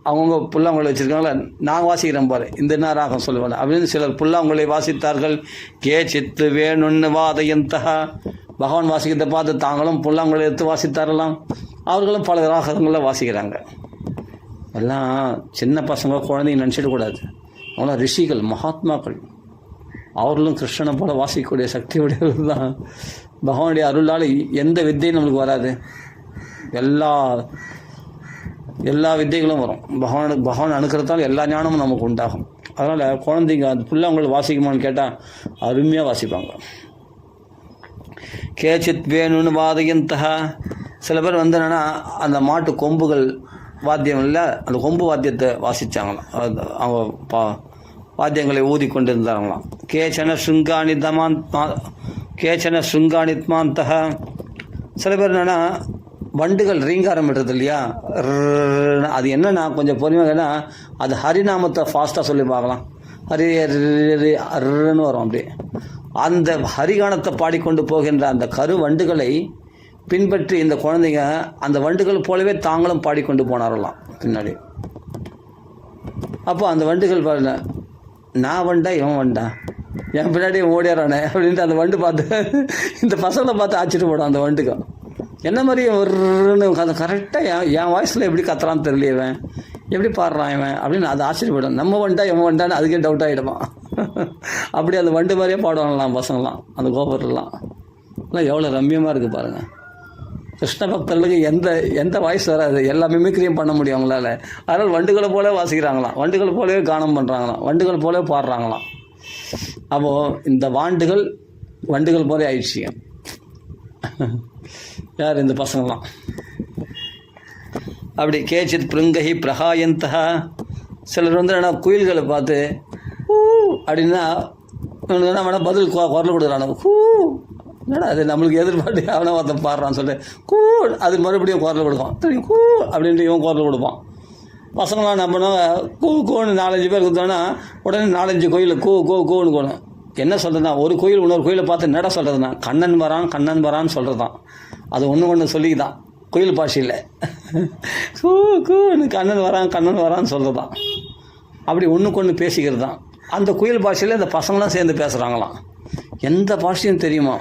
அவங்கவுங்க புல்லாங்குழலை வச்சுருக்காங்களே, நாங்கள் வாசிக்கிறோம் பாரு, இந்த என்ன ராகம் சொல்லுவாங்க அப்படின்னு சிலர் புல்லாங்குழலை வாசித்தார்கள். சித்து வேணுன்னு வாதயந்தகா. பகவான் வாசிக்கிறத பார்த்து தாங்களும் புல்லாங்குழலை எடுத்து வாசித்தாரலாம். அவர்களும் பல ராகங்களில் வாசிக்கிறாங்க. எல்லாம் சின்ன பசங்க குழந்தைங்க நினச்சிடக்கூடாது. அவங்களாம் ரிஷிகள், மகாத்மாக்கள். அவர்களும் கிருஷ்ணனை போல வாசிக்கக்கூடிய சக்தி உடையவர்கள் தான். பகவானுடைய அருளால் எந்த வித்தையும் நம்மளுக்கு வராது, எல்லா வித்தைகளும் வரும். பகவான் அனுக்கிறதால எல்லா ஞானமும் நமக்கு உண்டாகும். அதனால் குழந்தைங்க அது புல்லாங்குழல் வாசிக்குமான்னு கேட்டால் அருமையாக வாசிப்பாங்க. கேச்சித் வேணுன்னு வாதயந்தகா. சில பேர் என்னன்னா அந்த மாட்டு கொம்புகள் வாத்தியம் இல்லை, அந்த கொம்பு வாத்தியத்தை வாசித்தாங்களாம். அவங்க வாத்தியங்களை ஊதி கொண்டு இருந்தாங்களாம். கேச்சன சுங்காணித்மாந்தக. சில பேர் என்னென்னா வண்டுகள் ரீங்காரம் விடுறது இல்லையா, அது என்னென்னா கொஞ்சம் பொறுமையாகனா அது ஹரிநாமத்தை ஃபாஸ்ட்டாக சொல்லி பார்க்கலாம். ஹரின்னு வரும். அப்படி அந்த ஹரிகானத்தை பாடிக்கொண்டு போகின்ற அந்த கரு வண்டுகளை பின்பற்றி இந்த குழந்தைங்க அந்த வண்டுகள் போலவே தாங்களும் பாடிக்கொண்டு போனாரலாம் பின்னாடி. அப்போ அந்த வண்டுகள் பாருங்க, நான் வண்டா இவன் வண்டா, என் பின்னாடி ஓடியாரானே அப்படின்ட்டு அந்த வண்டு பார்த்து இந்த பசங்களை பார்த்து ஆச்சரியப்படும். அந்த வண்டுக்கு என்ன மாதிரி ஒருன்னு அந்த கரெக்டாக என் வாய்ஸில் எப்படி கத்துறான்னு தெரியல, இவன் எப்படி பாடுறான் இவன் அப்படின்னு அது ஆச்சரியப்படும். நம்ம வண்டா இவன் வண்டான்னு அதுக்கே டவுட் ஆகிடுமா. அப்படி அந்த வண்டு மாதிரியே பாடுவாங்களாம் பசங்களாம், அந்த கோபுரெல்லாம். எல்லாம் எவ்வளோ ரம்யமாக இருக்குது பாருங்கள். கிருஷ்ண பக்தர்களுக்கு எந்த வாய்ஸ் வராது, எல்லா மிமிக்ரியும் பண்ண முடியும் அவங்களால. அதனால் வண்டுகளை போல வாசிக்கிறாங்களாம், வண்டுகள் போலவே கானம் பண்ணுறாங்களாம், வண்டுகள் போலவே பாடுறாங்களாம். அப்போது இந்த வண்டுகள் போலே ஆயிடுச்சுங்க. யார் இந்த பசங்களாம். அப்படி கேச்சித் பிருங்கஹி பிரகாயந்தகா. சிலர் என்ன குயில்களை பார்த்து அப்படின்னா என்ன வேணால் பதில் குரல் கொடுக்குறாங்க. என்னடா அது நம்மளுக்கு எதிர்பார்த்து அவனை ஒருத்தன் பாடுறான்னு சொல்லிட்டு கூ அது மறுபடியும் குரல் கொடுக்கும், திரும்பி கூ அப்படின்ட்டு இவன் குரல் கொடுப்பான். பசங்களாம் நம்ம கூன்னு 4-5 பேர் கொடுத்தோன்னா உடனே 4-5 கோயிலில் கூன்னு கூணும். என்ன சொல்கிறதுனா, ஒரு கோயில் இன்னொரு கோயிலை பார்த்து என்னடா சொல்கிறதுனா, கண்ணன் வரான்னு சொல்கிறது தான். அது ஒன்று சொல்லிதான் கோயில் பாஷையில் கூன்னு கண்ணன் வரான்னு சொல்கிறது தான். அப்படி ஒன்றுக்கு பேசிக்கிறது தான். அந்த கோயில் பாஷையில் இந்த பசங்களாம் சேர்ந்து பேசுகிறாங்களாம். எந்த பாஷையும் தெரியுமா?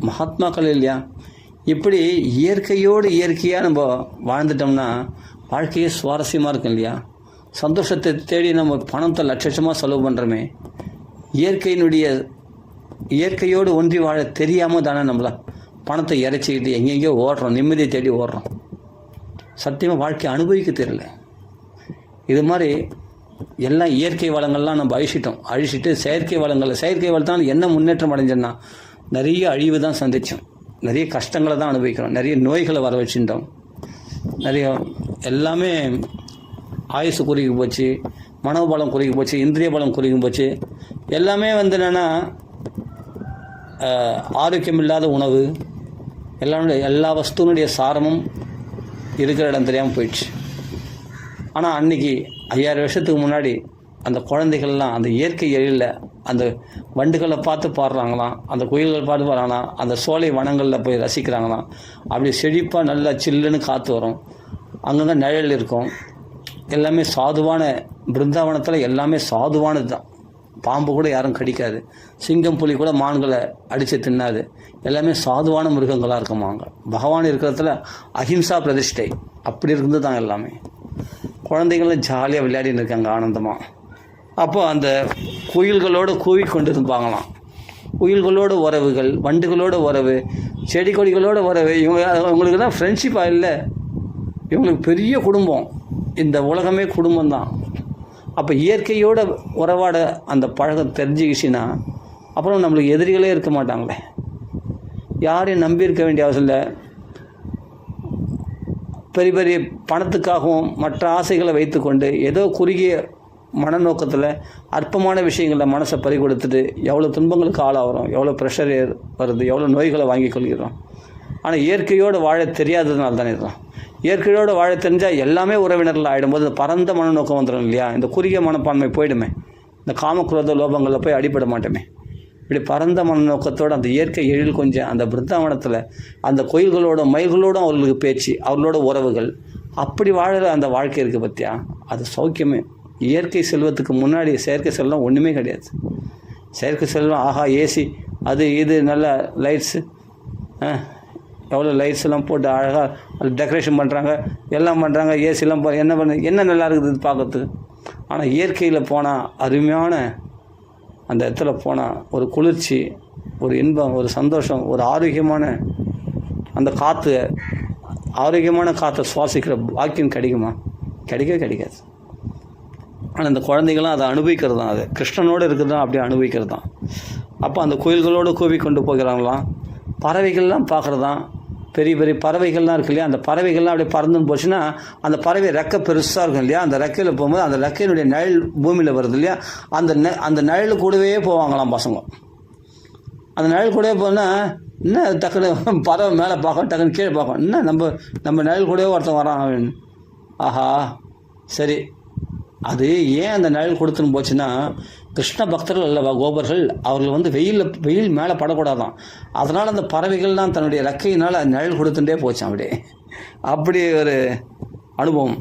மகாத்மாக்கள் இல்லையா? இப்படி இயற்கையாக நம்ம வாழ்ந்துட்டோம்னா வாழ்க்கையே சுவாரஸ்யமாக இருக்கும் இல்லையா? சந்தோஷத்தை தேடி நம்ம பணத்தை லட்சமாக செலவு பண்ணுறோமே, இயற்கையோடு ஒன்றி வாழ தெரியாமல் தானே நம்மள பணத்தை இறைச்சிக்கிட்டு எங்கெங்கேயோ ஓடுறோம், நிம்மதியை தேடி ஓடுறோம். சத்தியமாக வாழ்க்கையை அனுபவிக்க தெரியல. இது மாதிரி எல்லாம் இயற்கை வளங்கள்லாம் நம்ம அழிச்சிட்டு செயற்கை வளத்தால் என்ன முன்னேற்றம் அடைஞ்சோன்னா நிறைய அழிவு தான் சந்தித்தோம், நிறைய கஷ்டங்களை தான் அனுபவிக்கிறோம், நிறைய நோய்களை வர வச்சுட்டோம், நிறைய எல்லாமே ஆயுசு குறுகி போச்சு, மனோபலம் குறுகி போச்சு, இந்திரிய பலம் குறுகி போச்சு. எல்லாமே என்னென்னா ஆரோக்கியம் இல்லாத உணவு, எல்லா வஸ்துனுடைய சாரமும் இருக்கிற இடம் தெரியாமல் போயிடுச்சு. ஆனால் அன்றைக்கி 5000 வருஷத்துக்கு முன்னாடி அந்த குழந்தைகள்லாம் அந்த இயற்கை எழிலில் அந்த வண்டுகளை பார்த்து பாடுறாங்களாம், அந்த குயில்கள் பார்த்து பாடுறாங்களாம், அந்த சோலை வனங்களில் போய் ரசிக்கிறாங்களாம். அப்படி செழிப்பாக நல்லா சில்லுன்னு காற்று வரும், அங்கங்கே நிழல் இருக்கும். எல்லாமே சாதுவான பிருந்தாவனத்தில் எல்லாமே சாதுவானது தான். பாம்பு கூட யாரும் கடிக்காது, சிங்கம் புலி கூட மான்களை அடித்து தின்னாது. எல்லாமே சாதுவான மிருகங்களாக இருக்குமாங்க. பகவான் இருக்கிறதுல அஹிம்சா பிரதிஷ்டை அப்படி இருந்து தான் எல்லாமே. குழந்தைங்களும் ஜாலியாக விளையாடின்னு இருக்காங்க ஆனந்தமாக. அப்போது அந்த குயில்களோடு கூவி கொண்டு இருப்பாங்களாம். குயில்களோட உறவுகள், வண்டுகளோட உறவு, செடி கொடிகளோட உறவு, இவங்களுக்கு தான் ஃப்ரெண்ட்ஷிப்பாக இல்லை, இவங்களுக்கு பெரிய குடும்பம், இந்த உலகமே குடும்பம்தான். அப்போ இயற்கையோட உறவாட அந்த பழக்கம் தெரிஞ்சுக்கிச்சின்னா அப்புறம் நம்மளுக்கு எதிரிகளே இருக்க மாட்டாங்களே. யாரையும் நம்பி இருக்க வேண்டிய அவசியம் இல்லை. பெரிய பெரிய பணத்துக்காகவும் மற்ற ஆசைகளை வைத்துக்கொண்டு ஏதோ குறுகிய மனநோக்கத்தில் அற்பமான விஷயங்களில் மனசை பறி கொடுத்துட்டு எவ்வளோ துன்பங்களுக்கு ஆளாகிறோம், எவ்வளோ ப்ரெஷர் வருது, எவ்வளோ நோய்களை வாங்கி கொள்கிறோம். ஆனால் இயற்கையோடு வாழ தெரியாததுனால தானே இதுதான். இயற்கையோடு வாழ தெரிஞ்சால் எல்லாமே உறவினர்கள் ஆகிடும்போது பரந்த மனநோக்கம் வந்துடும் இல்லையா? இந்த குறுகிய மனப்பான்மை போயிடுமே, இந்த காமக்ரோத லோபங்களில் போய் அடிபட மாட்டோமே. இப்படி பரந்த மனநோக்கத்தோடு அந்த இயற்கை எழில் கொஞ்சம் அந்த பிருந்தாவனத்தில் அந்த கோயில்களோட மயில்களோடும் அவர்களுக்கு பேச்சு, அவர்களோட உறவுகள், அப்படி வாழற அந்த வாழ்க்கை இருக்குது பற்றியா, அது சௌக்கியமே. இயற்கை செல்வத்துக்கு முன்னாடி செயற்கை செல்வம் ஒன்றுமே கிடையாது. செயற்கை செல்வம் ஆஹா ஏசி அது இது நல்ல லைட்ஸு, எவ்வளோ லைட்ஸ் எல்லாம் போட்டு அழகாக டெக்கரேஷன் பண்ணுறாங்க, எல்லாம் பண்ணுறாங்க, ஏசிலாம் என்ன நல்லா இருக்குது பார்க்கறதுக்கு. ஆனால் இயற்கையில் போனால் அருமையான அந்த இடத்துல போனால் ஒரு குளிர்ச்சி, ஒரு இன்பம், ஒரு சந்தோஷம், ஒரு ஆரோக்கியமான அந்த ஆரோக்கியமான காற்றை சுவாசிக்கிற வாக்கியம் கிடைக்குமா? கிடைக்காது. ஆனால் இந்த குழந்தைகள்லாம் அதை அனுபவிக்கிறது தான். அது கிருஷ்ணனோடு இருக்குது தான், அப்படியே அனுபவிக்கிறது தான். அப்போ அந்த கோயில்களோடு கூவி கொண்டு போகிறாங்களாம். பறவைகள்லாம் பார்க்குறது தான். பெரிய பெரிய பறவைகள்லாம் இருக்கு இல்லையா? அந்த பறவைகள்லாம் அப்படியே பறந்துன்னு போச்சுன்னா அந்த பறவை ரெக்கை பெருசாக இருக்கும் இல்லையா? அந்த ரெக்கையில் போகும்போது அந்த ரெக்கையினுடைய நிழல் பூமியில் வருது இல்லையா? அந்த நிழல் கூடவே போவாங்களாம் பசங்க. அந்த நிழல் கூடவே போனால் என்ன டக்குன்னு பறவை மேலே பார்க்கும், டக்குன்னு கீழே பார்க்கும், என்ன நம்ம நிழல் கூடவே ஒருத்தன் வரான் அப்படின்னு. ஆஹா சரி, அது ஏன் அந்த நிழல் கொடுத்துன்னு போச்சுன்னா, கிருஷ்ண பக்தர்கள் அல்லவா கோபர்கள், அவர்கள் வெயில் மேலே படக்கூடாதான். அதனால் அந்த பறவைகள்லாம் தன்னுடைய ரெக்கையினால் நிழல் கொடுத்துட்டே போச்சான். அப்படி ஒரு அனுபவம்.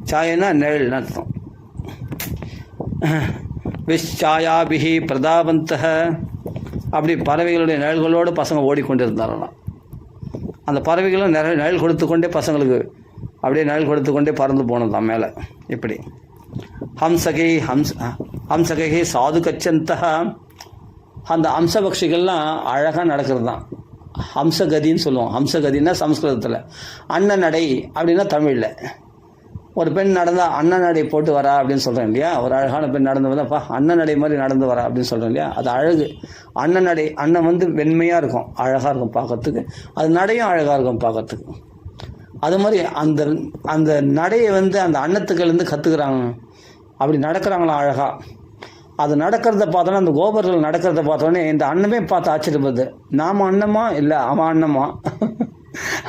சாயானா நிழல் அர்த்தம். விச்சாயாபிஹி பிரதாபந்த, அப்படி பறவைகளுடைய நிழல்களோடு பசங்க ஓடிக்கொண்டிருந்தாரலாம். அந்த பறவைகளும் நிழல் கொடுத்து கொண்டே பசங்களுக்கு அப்படியே நிழல் கொடுத்து கொண்டே பறந்து போனதான் மேலே. இப்படி ஹம்சகை சாது கச்சந்தா, அந்த ஹம்சபக்ஷிகள்லாம் அழகாக நடக்கிறது தான் ஹம்சகதின்னு சொல்லுவோம். ஹம்சகதின்னா சம்ஸ்கிருதத்தில், அன்னநடை அப்படின்னா தமிழில். ஒரு பெண் நடந்தால் அன்னநடை போட்டு வரா அப்படின்னு சொல்கிறேன் இல்லையா? ஒரு அழகான பெண் நடந்து வந்தாப்பா அன்னநடை மாதிரி நடந்து வரா அப்படின்னு சொல்கிறேன் இல்லையா? அது அழகு. அன்னநடை, அன்னம் வெண்மையாக இருக்கும், அழகாக இருக்கும் பார்க்கறதுக்கு. அது நடையும் அழகாக இருக்கும் பார்க்கறதுக்கு. அது மாதிரி அந்த நடையை அந்த அன்னத்துக்கள்லேருந்து கற்றுக்குறாங்க. அப்படி நடக்கிறாங்களாம் அழகாக. அது நடக்கிறத பார்த்தோன்னா, அந்த கோபுரத்தில் நடக்கிறத பார்த்தோன்னே இந்த அண்ணமே பார்த்து ஆச்சரியப்படுது. நாம் அண்ணமா இல்லை அவன் அண்ணமா,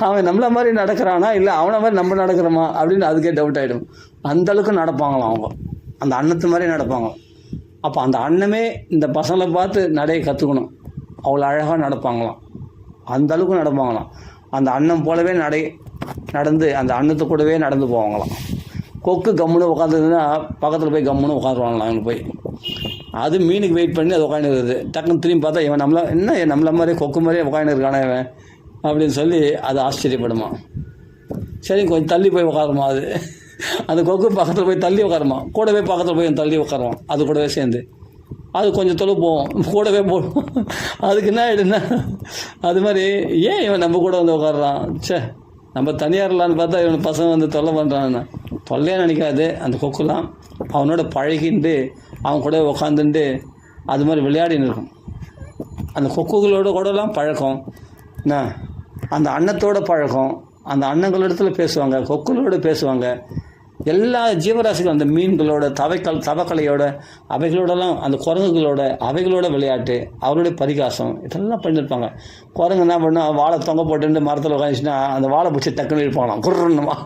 அவன் நம்மள மாதிரி நடக்கிறானா இல்லை அவனை மாதிரி நம்ம நடக்கிறோமா அப்படின்னு அதுக்கே டவுட் ஆகிடும். அந்தளவுக்கு நடப்பாங்களாம் அவங்க, அந்த அண்ணத்து மாதிரி நடப்பாங்க. அப்போ அந்த அண்ணமே இந்த பசங்களை பார்த்து நடையை கற்றுக்கணும், அவ்வளோ அழகாக நடப்பாங்களாம், அந்தளவுக்கு நடப்பாங்களாம். அந்த அண்ணன் போலவே நடந்து அந்த அண்ணத்து கூடவே நடந்து போவாங்களாம். கொக்கு கம்முன்னு உட்காந்துருந்தா பக்கத்தில் போய் கம்முன்னு உட்காந்துருவாங்களாம் இவங்க போய். அது மீனுக்கு வெயிட் பண்ணி அது உட்காந்துருக்குது. டக்குன்னு திரும்பி பார்த்தா இவன் நம்மள மாதிரி கொக்கு மாதிரியே உட்காந்து இருக்கானே இவன் அப்படின்னு சொல்லி அது ஆச்சரியப்படுமா. சரி கொஞ்சம் தள்ளி போய் உட்காருமா, அது அந்த கொக்கு பக்கத்தில் போய் தள்ளி உட்காருமா, கூடவே பக்கத்தில் போய் தள்ளி உட்காருவான், அது கூடவே சேர்ந்து அது கொஞ்சம் தொலை போவோம், கூடவே போடும். அதுக்கு என்ன ஆகிடுன்னா அது மாதிரி ஏன் இவன் நம்ம கூட வந்து உட்காடுறான், சே நம்ம தனியார்லான்னு பார்த்தா இவன் பசங்க வந்து தொல்லை பண்ணுறான்னு தொல்லையாக நினைக்காது. அந்த கொக்குலாம் அவனோட பழகிண்டு அவன் கூட உட்காந்துட்டு அது மாதிரி விளையாடின்னு இருக்கும். அந்த கொக்குகளோட கூடலாம் பழக்கம், என்ன அந்த அன்னத்தோட பழக்கம், அந்த அன்னங்களிடத்துல பேசுவாங்க, கொக்குகளோடு பேசுவாங்க. எல்லா ஜீவராசிகளும் அந்த மீன்களோட தவக்கலையோட அவைகளோடலாம், அந்த குரங்குகளோட அவைகளோட விளையாட்டு, அவருடைய பரிகாசம் இதெல்லாம் பண்ணியிருப்பாங்க. குரங்கு என்ன பண்ணால் வாழை தொங்க போட்டு மரத்தில் உட்காந்துச்சுன்னா அந்த வாழை பிடிச்சி டக்குன்னு இருப்பாங்களாம், குர்றணுமா.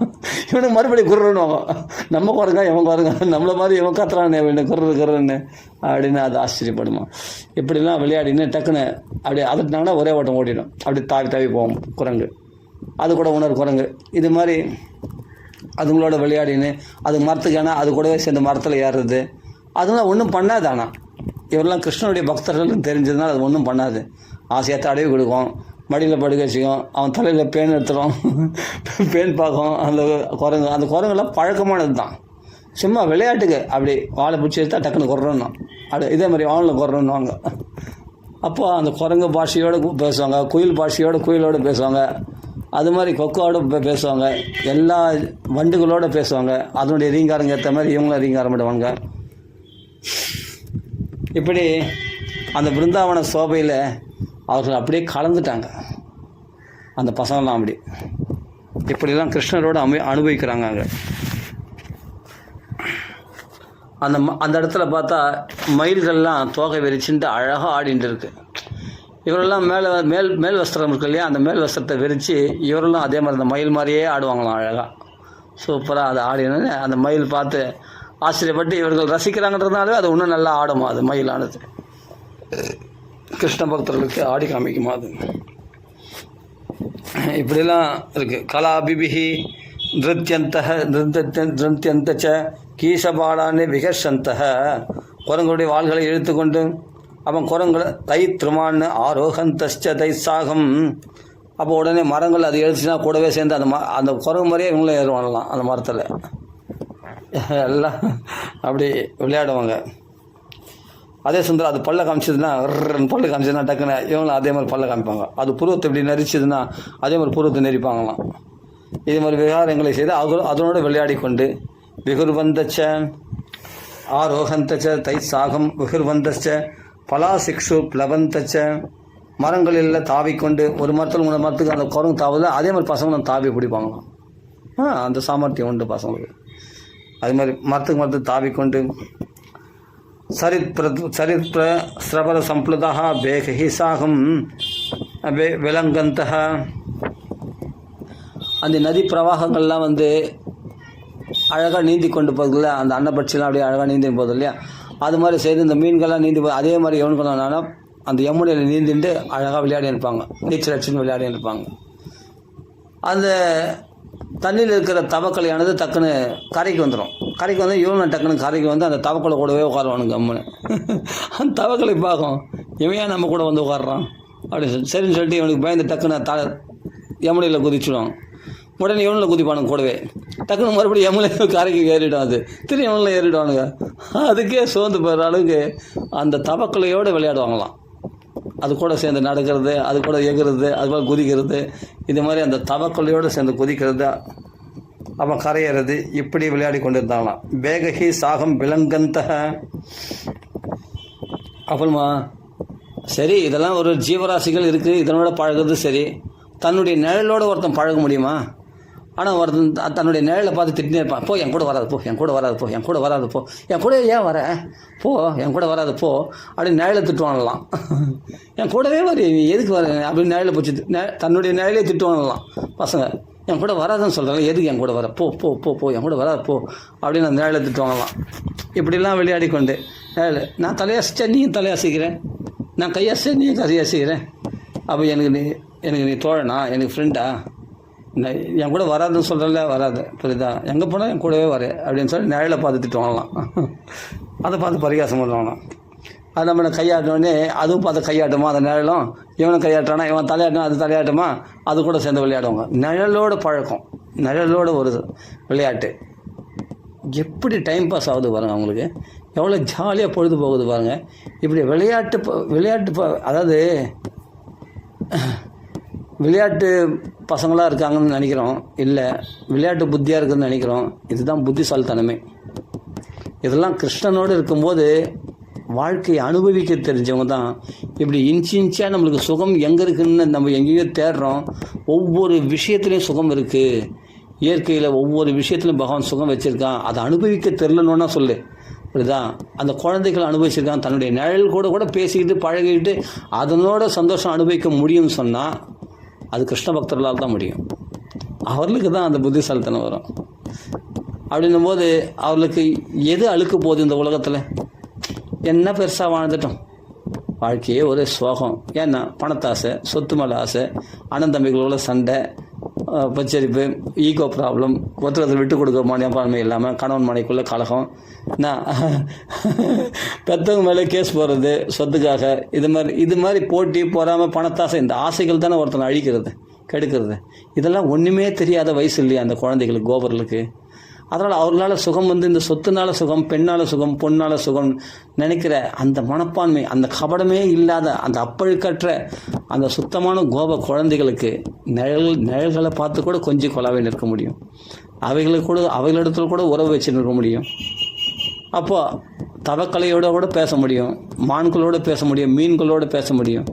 இவனுக்கு மறுபடியும் குர்றணுவாங்க, நம்ம குரங்கா இவன் குரங்கா, நம்மளை மாதிரி இவன் கத்துறானே இவனு குர்றன்னு அப்படின்னு அது ஆச்சரியப்படுமா. இப்படிலாம் விளையாடின்னு டக்குன்னு அப்படி அதட்டினாங்கன்னா ஒரே ஓட்டம் ஓட்டிடும், அப்படி தாவி போகும் குரங்கு. அது கூட குரங்கு இது மாதிரி அதுங்களோட விளையாடின்னு அது மரத்துக்கான அது கூடவே சேர்ந்து மரத்தில் ஏறுறது, அதுலாம் ஒன்றும் பண்ணாது. ஆனால் இவரெல்லாம் கிருஷ்ணனுடைய பக்தர்கள்னு தெரிஞ்சதுனால அது ஒன்றும் பண்ணாது. ஆசையாக தடவி கொடுக்கும், மடியில் படுக்க வச்சுக்கும், அவன் தலையில் பேன் எடுத்துடும், பேன் பார்க்கும். அந்த குரங்கெல்லாம் பழக்கமானது தான், சும்மா விளையாட்டுக்கு அப்படி வாழை பிடிச்சி எடுத்தால் டக்குன்னு குறணும், அப்படி இதே மாதிரி வானில் குறணுவாங்க. அப்போ அந்த குரங்கு பாஷையோடு பேசுவாங்க, குயில் குயிலோடு பேசுவாங்க, அது மாதிரி கொக்கோட பேசுவாங்க, எல்லா வண்டுகளோடு பேசுவாங்க. அதனுடைய ரீங்காரங்க ஏற்ற மாதிரி இவங்களும் ரீங்காரம் பண்ணுவாங்க. இப்படி அந்த பிருந்தாவன சோபையில் அவர்கள் அப்படியே கலந்துட்டாங்க அந்த பசங்கள்லாம். அப்படி இப்படிலாம் கிருஷ்ணரோடு அனுபவிக்கிறாங்க அங்கே. அந்த இடத்துல பார்த்தா மயில்கள்லாம் தோகை விரிச்சுட்டு அழகாக ஆடிட்டு இருக்கு. இவரெல்லாம் மேல் வஸ்திரம் இருக்கு இல்லையா, அந்த மேல் வஸ்திரத்தை விரித்து இவரெல்லாம் அதே மாதிரி அந்த மயில் மாதிரியே ஆடுவாங்களாம் அழகாக, சூப்பராக அதை ஆடினு அந்த மயில் பார்த்து ஆச்சரியப்பட்டு இவர்கள் ரசிக்கிறாங்கன்றதுனாலே அது இன்னும் நல்லா ஆடுமா, அது மயிலானது கிருஷ்ண பக்தர்களுக்கு ஆடி காமிக்குமா. அது இப்படிலாம் இருக்குது. கலாபிபிஹி நிருத்தியந்த கீசபாடானே விகர்ஷந்த, குரங்களுடைய வாள்களை இழுத்துக்கொண்டு அவன் குரங்களை தை திருமான்னு ஆரோகந்தஸ்ட தை சாகம். அப்போ உடனே மரங்கள் அது எழுத்துச்சுன்னா கூடவே சேர்ந்து அந்த குரங்கு மாதிரியே இவங்களும் ஏறுவாங்கலாம் அந்த மரத்தில். எல்லாம் அப்படி விளையாடுவாங்க. அதே சுந்தரம் அது பல்ல காமிச்சதுன்னா பல்ல காமிச்சதுன்னா டக்குன்னு இவங்களும் அதே மாதிரி பல்ல காமிப்பாங்க. அது புருவத்தை இப்படி நெரிச்சதுன்னா அதே மாதிரி புருவத்தை நெரிப்பாங்களாம். இது மாதிரி விவகாரங்களை செய்து அதனோடு விளையாடி கொண்டு விகுர்வந்தச்ச ஆரோகந்தச்ச தை சாகம் விகுர்வந்தச்ச பலாசிக்ஷு பிளவந்தச்ச, மரங்களில் தாவிக்கொண்டு ஒரு மரத்தில் 3 மரத்துக்கு அந்த குரங்கு தாவுல அதே மாதிரி பசங்களும் தாவி பிடிப்பாங்களாம். அந்த சாமர்த்தியம் உண்டு பசங்களுக்கு. அது மாதிரி மரத்துக்கு தாவிக்கொண்டு சரித்ர ஸ்ரவர சம்ப்ளுதா பேகி சாகம் விலங்கந்த, அந்த நதி பிரவாகங்கள்லாம் அழகாக நீந்தி கொண்டு போகுதுல்ல, அந்த அன்னப்பட்சிலாம் அப்படியே அழகாக நீந்தி போகுது இல்லையா, அது மாதிரி செய்து இந்த மீன்கள்லாம் நீந்தி போகுது. அதே மாதிரி எவனுக்கு அந்த யமுனையில் நீந்திட்டு அழகாக விளையாடி இருப்பாங்க, நீச்சல் அடிச்சுன்னு விளையாடி இருப்பாங்க. அந்த தண்ணியில் இருக்கிற தவக்கலையானது டக்குன்னு கரைக்கு வந்துடும். கரைக்கு வந்து இவன் டக்குன்னு கரைக்கு வந்து அந்த தவக்கலை கூடவே உட்காருவானுங்க அம்மனு. அந்த தவக்கலை பார்க்கும், இவன் ஏன் நம்ம கூட வந்து உட்காடுறான் அப்படின்னு சரின்னு சொல்லிட்டு இவனுக்கு பயந்து டக்குன்னு யமுனையில் குதிச்சுடுவான். உடனே இவனில் குதிப்பானுங்க கூடவே, டக்குன்னு மறுபடியும் யமுனை கரைக்கு ஏறிடும். அது திரும்பி யமுனில் ஏறிடுவானுங்க. அதுக்கே சோர்ந்து போகிற அளவுக்கு அந்த தவக்கலையோடு விளையாடுவாங்களாம். அது கூட சேர்ந்து நடக்கிறது, அது கூட எகிறது, அது போல் குதிக்கிறது, இது மாதிரி அந்த தவக்கலையோடு சேர்ந்து குதிக்கிறது, அவன் கரையிறது, இப்படி விளையாடி கொண்டு இருந்தாங்களாம். பேகஹி சாகம் விலங்கந்த. அப்புறமா சரி இதெல்லாம் ஒரு ஜீவராசிகள் இருக்குது, இதனோட பழகுறது சரி, தன்னுடைய நிழலோடு ஒருத்தன் பழக முடியுமா? ஆனால் ஒருத்தன் தன்னுடைய நிழலை பார்த்து திட்டினே இருப்பான், போ என் கூட வராது போ, என் கூட வராது போ, என் கூட வராது போ, என் கூட ஏன் வர போ, என் கூட வராது போ அப்படின்னு நிழலை திட்டுவானலாம். என் கூடவே வர எதுக்கு வர அப்படின்னு நிழலை பிடிச்சி தன்னுடைய நிழலே திட்டுவானலாம் பசங்க. என் கூட வராதுன்னு சொல்கிறாங்க, எதுக்கு என் கூட வர, போ போ போ போ என் கூட வராது போ அப்படின்னு அந்த நிழலை திட்டுவாங்கலாம். இப்படிலாம் விளையாடி கொண்டு நிழல், நான் தலையாசிச்சா நீயும் தலையாசிக்கிறேன், நான் கையாசிச்சா நீயும் கையாசிக்கிறேன், அப்போ எனக்கு நீ தோழனா, எனக்கு ஃப்ரெண்டா, என் கூட வராதுன்னு சொல்கிறல, வராது புரியுதா, எங்கே போனால் என் கூடவே வர அப்படின்னு சொல்லி நிழலை பார்த்து திட்டுவாங்களாம். அதை பார்த்து பரிகாசம் பண்ணுவாங்களாம். அது நம்மளை கையாட்டினோடனே அதுவும் பார்த்து கையாட்டுமா, அந்த நிழலும் இவனும் கையாட்டானா, இவன் தலையாட்டினா அது தலையாட்டுமா, அது கூட சேர்ந்து விளையாடுவாங்க. நிழலோட பழக்கம், நிழலோட ஒரு விளையாட்டு. எப்படி டைம் பாஸ் ஆகுது பாருங்கள் அவங்களுக்கு, எவ்வளோ ஜாலியாக பொழுது போகுது பாருங்கள். இப்படி விளையாட்டு அதாவது விளையாட்டு பசங்களாக இருக்காங்கன்னு நினைக்கிறோம், இல்லை விளையாட்டு புத்தியாக இருக்குதுன்னு நினைக்கிறோம். இதுதான் புத்திசாலித்தனமே. இதெல்லாம் கிருஷ்ணனோடு இருக்கும்போது வாழ்க்கையை அனுபவிக்க தெரிஞ்சவங்க தான் இப்படி இன்ச்சாக நம்மளுக்கு சுகம் எங்கே இருக்குதுன்னு நம்ம எங்கேயோ தேடுறோம். ஒவ்வொரு விஷயத்துலேயும் சுகம் இருக்குது. இயற்கையில் ஒவ்வொரு விஷயத்துலையும் பகவான் சுகம் வச்சுருக்கான். அதை அனுபவிக்க தெரிலணுன்னா சொல்லு, இப்படிதான் அந்த குழந்தைகள் அனுபவிச்சிருக்கான். தன்னுடைய நிழல் கூட பேசிக்கிட்டு பழகிக்கிட்டு அதனோட சந்தோஷம் அனுபவிக்க முடியும்னு சொன்னால் அது கிருஷ்ண பக்தர்களால் தான் முடியும். அவர்களுக்கு தான் அந்த புத்திசாலித்தனம் வரும். அப்படின்னும் போது அவர்களுக்கு எது அழுக்க போகுது இந்த உலகத்தில், என்ன பெருசாக வாழ்ந்துட்டோம், வாழ்க்கையே ஒரே சோகம். ஏன்னா பணத்தாசை, சொத்து மேலே ஆசை, அண்ணன் தம்பிகளோட சண்டை, பச்சரிப்பு, ஈகோ ப்ராப்ளம், ஒருத்தர் விட்டு கொடுக்க மனப்பான்மை இல்லாமல் கணவன் மனைக்குள்ளே கலகம், பெற்றவங்க மேலே கேஸ் போடுறது சொத்துக்காக, இது மாதிரி போட்டி போகாமல் பணத்தாசை, இந்த ஆசைகள் தானே ஒருத்தனை அழிக்கிறது, கெடுக்கிறது. இதெல்லாம் ஒன்றுமே தெரியாத வயசு இல்லையா அந்த குழந்தைகளுக்கு, கோபர்களுக்கு. அதனால் அவர்களால் சுகம் இந்த சொத்துனால சுகம், பெண்ணால் சுகம், பொண்ணால் சுகம் நினைக்கிற அந்த மனப்பான்மை, அந்த கபடமே இல்லாத அந்த அப்பழுக்கற்ற அந்த சுத்தமான கோப குழந்தைகளுக்கு நிழல்களை பார்த்து கூட கொஞ்சம் கொலாவே நிற்க முடியும். அவைகளிடத்துல கூட உறவு வச்சு நிற்க முடியும். அப்போது தவக்கலையோடு கூட பேச முடியும், மான்களோடு பேச முடியும், மீன்களோடு பேச முடியும்,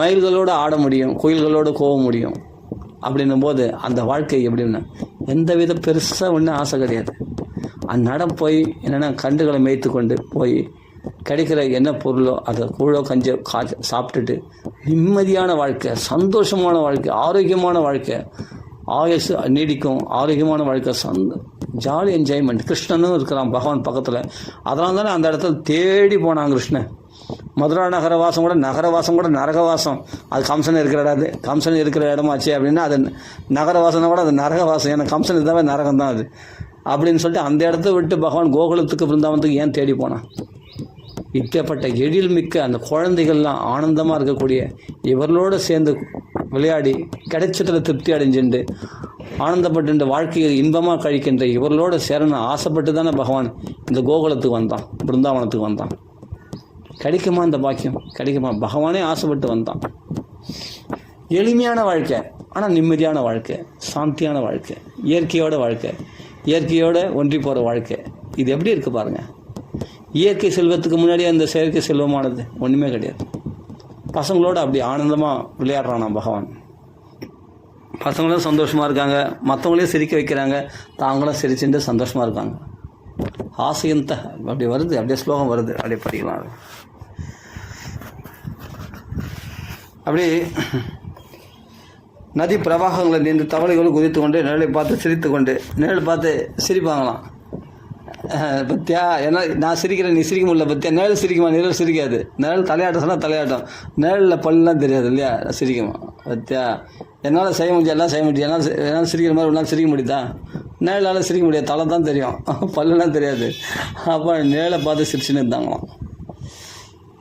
மயில்களோடு ஆட முடியும், குயில்களோடு கோவ முடியும். அப்படின்னும் போது அந்த வாழ்க்கை எப்படின்னா எந்த வித பெருசாக ஒன்றும் ஆசை கிடையாது. அந்நடம் போய் என்னென்னா கண்டுகளை மேய்த்து கொண்டு போய் கிடைக்கிற என்ன பொருளோ அதை கூழோ கஞ்சோ சாப்பிட்டுட்டு நிம்மதியான வாழ்க்கை, சந்தோஷமான வாழ்க்கை, ஆரோக்கியமான வாழ்க்கை, ஆயுசு நீடிக்கும், ஆரோக்கியமான வாழ்க்கை, ஜாலி என்ஜாய்மெண்ட். கிருஷ்ணனும் இருக்கிறான் பகவான் பக்கத்தில். அதனால தானே அந்த இடத்துல தேடி போனான் கிருஷ்ணன். மதுரா நகரவாசம் கூட நரகவாசம். அது கம்சன் இருக்கிற இடம், அது கம்சன் இருக்கிற இடமாச்சு அப்படின்னா அது நகரவாசனை கூட அது நரகவாசம். ஏன்னா கம்சன் இருந்தாவே நரகம் தான் அது அப்படின்னு சொல்லிட்டு அந்த இடத்த விட்டு பகவான் கோகுலத்துக்கு பிருந்தாவனத்துக்கு ஏன் தேடி போனான்? இப்பேற்பட்ட எழில் மிக்க அந்த குழந்தைகள்லாம் ஆனந்தமாக இருக்கக்கூடிய இவர்களோடு சேர்ந்து விளையாடி கிடைச்சதில் திருப்தி அடைஞ்சுண்டு ஆனந்தப்பட்டு வாழ்க்கையை இன்பமாக கழிக்கின்ற இவர்களோடு சேரணும் ஆசைப்பட்டு தானே பகவான் இந்த கோகுலத்துக்கு வந்தான், பிருந்தாவனத்துக்கு வந்தான். கிடைக்குமா இந்த பாக்கியம்? கிடைக்குமா? பகவானே ஆசைப்பட்டு வந்தான். எளிமையான வாழ்க்கை, ஆனால் நிம்மதியான வாழ்க்கை, சாந்தியான வாழ்க்கை, இயற்கையோட வாழ்க்கை, இயற்கையோட ஒன்றி போகிற வாழ்க்கை. இது எப்படி இருக்குது பாருங்கள். இயற்கை செல்வத்துக்கு முன்னாடியே அந்த செயற்கை செல்வமானது ஒன்றுமே கிடையாது. பசங்களோடு அப்படி ஆனந்தமாக விளையாடுறானா பகவான். பசங்களும் சந்தோஷமாக இருக்காங்க, மற்றவங்களையும் சிரிக்க வைக்கிறாங்க, தாங்களும் சிரிச்சுட்டு சந்தோஷமாக இருக்காங்க. ஆசையந்த அப்படி வருது, அப்படியே ஸ்லோகம் வருது, அப்படியே படிக்கலாம். அப்படி நதி பிரவாகங்களை நின்று தவளைகளும் குதித்து கொண்டு நிழலை பார்த்து சிரித்து கொண்டு நிழல் பார்த்து சிரிப்பாங்களாம். பத்தியா, ஏன்னா நான் சிரிக்கிறேன், நீ சிரிக்க முடியல பத்தியா. நிழல் சிரிக்குமா? நிழல் சிரிக்காது. நிழல் தலையாட்டம் சொன்னால் தலையாட்டம், நிழலில் பல்லாம் தெரியாது இல்லையா, சிரிக்குமா பத்தியா. என்னால் செய்ய முடியாது, எல்லாம் செய்ய முடியாது. என்னால் சிரிக்கிற மாதிரி ஒன்றால் சிரிக்க முடியுதா? நிழலால் சிரிக்க முடியாது, தலை தான் தெரியும், பல்லுலாம் தெரியாது. அப்போ நிழலை பார்த்து சிரிச்சுன்னு இருந்தாங்களாம்.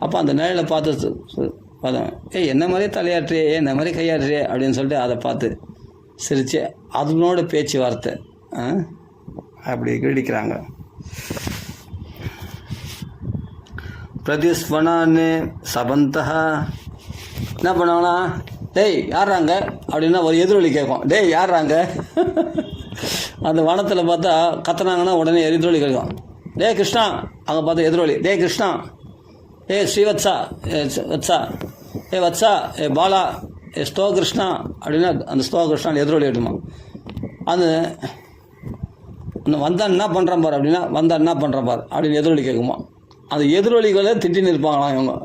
அப்போ அந்த நிழலை பார்த்து பார்த்தேன், என்ன மாதிரியே தலையாட்டுறியே, என்ன மாதிரி கையாட்டுறியே அப்படின்னு சொல்லிட்டு அதை பார்த்து சிரித்து அதனோட பேச்சு வார்த்தை அப்படி கிடிக்கிறாங்க. பிரதிஸ்வனான்னு சபந்தா என்ன பண்ணுவாங்களா, டேய் யார்றாங்க அப்படின்னா ஒரு எதிரொலி கேட்கும், டேய் யார்றாங்க. அந்த வனத்தில் பார்த்தா கத்துனாங்கன்னா உடனே எதிரொலி கேட்கும், டே கிருஷ்ணா. அங்கே பார்த்தா எதிரொலி, டே கிருஷ்ணா, ஏ ஸ்ரீவத்சா, வத்சா, ஏ வத்சா, ஏ பாலா, ஏ ஸ்தோ கிருஷ்ணா அப்படின்னா அந்த ஸ்தோ கிருஷ்ணா எதிரொலி எடுமா. அந்த வந்தால் என்ன பண்ணுறான் பார் அப்படின்னா, வந்தால் என்ன பண்ணுறான் பார் அப்படின்னு எதிரொலி கேட்குமா. அந்த எதிரொலிகளை திட்டின்னு இருப்பாங்களாம்.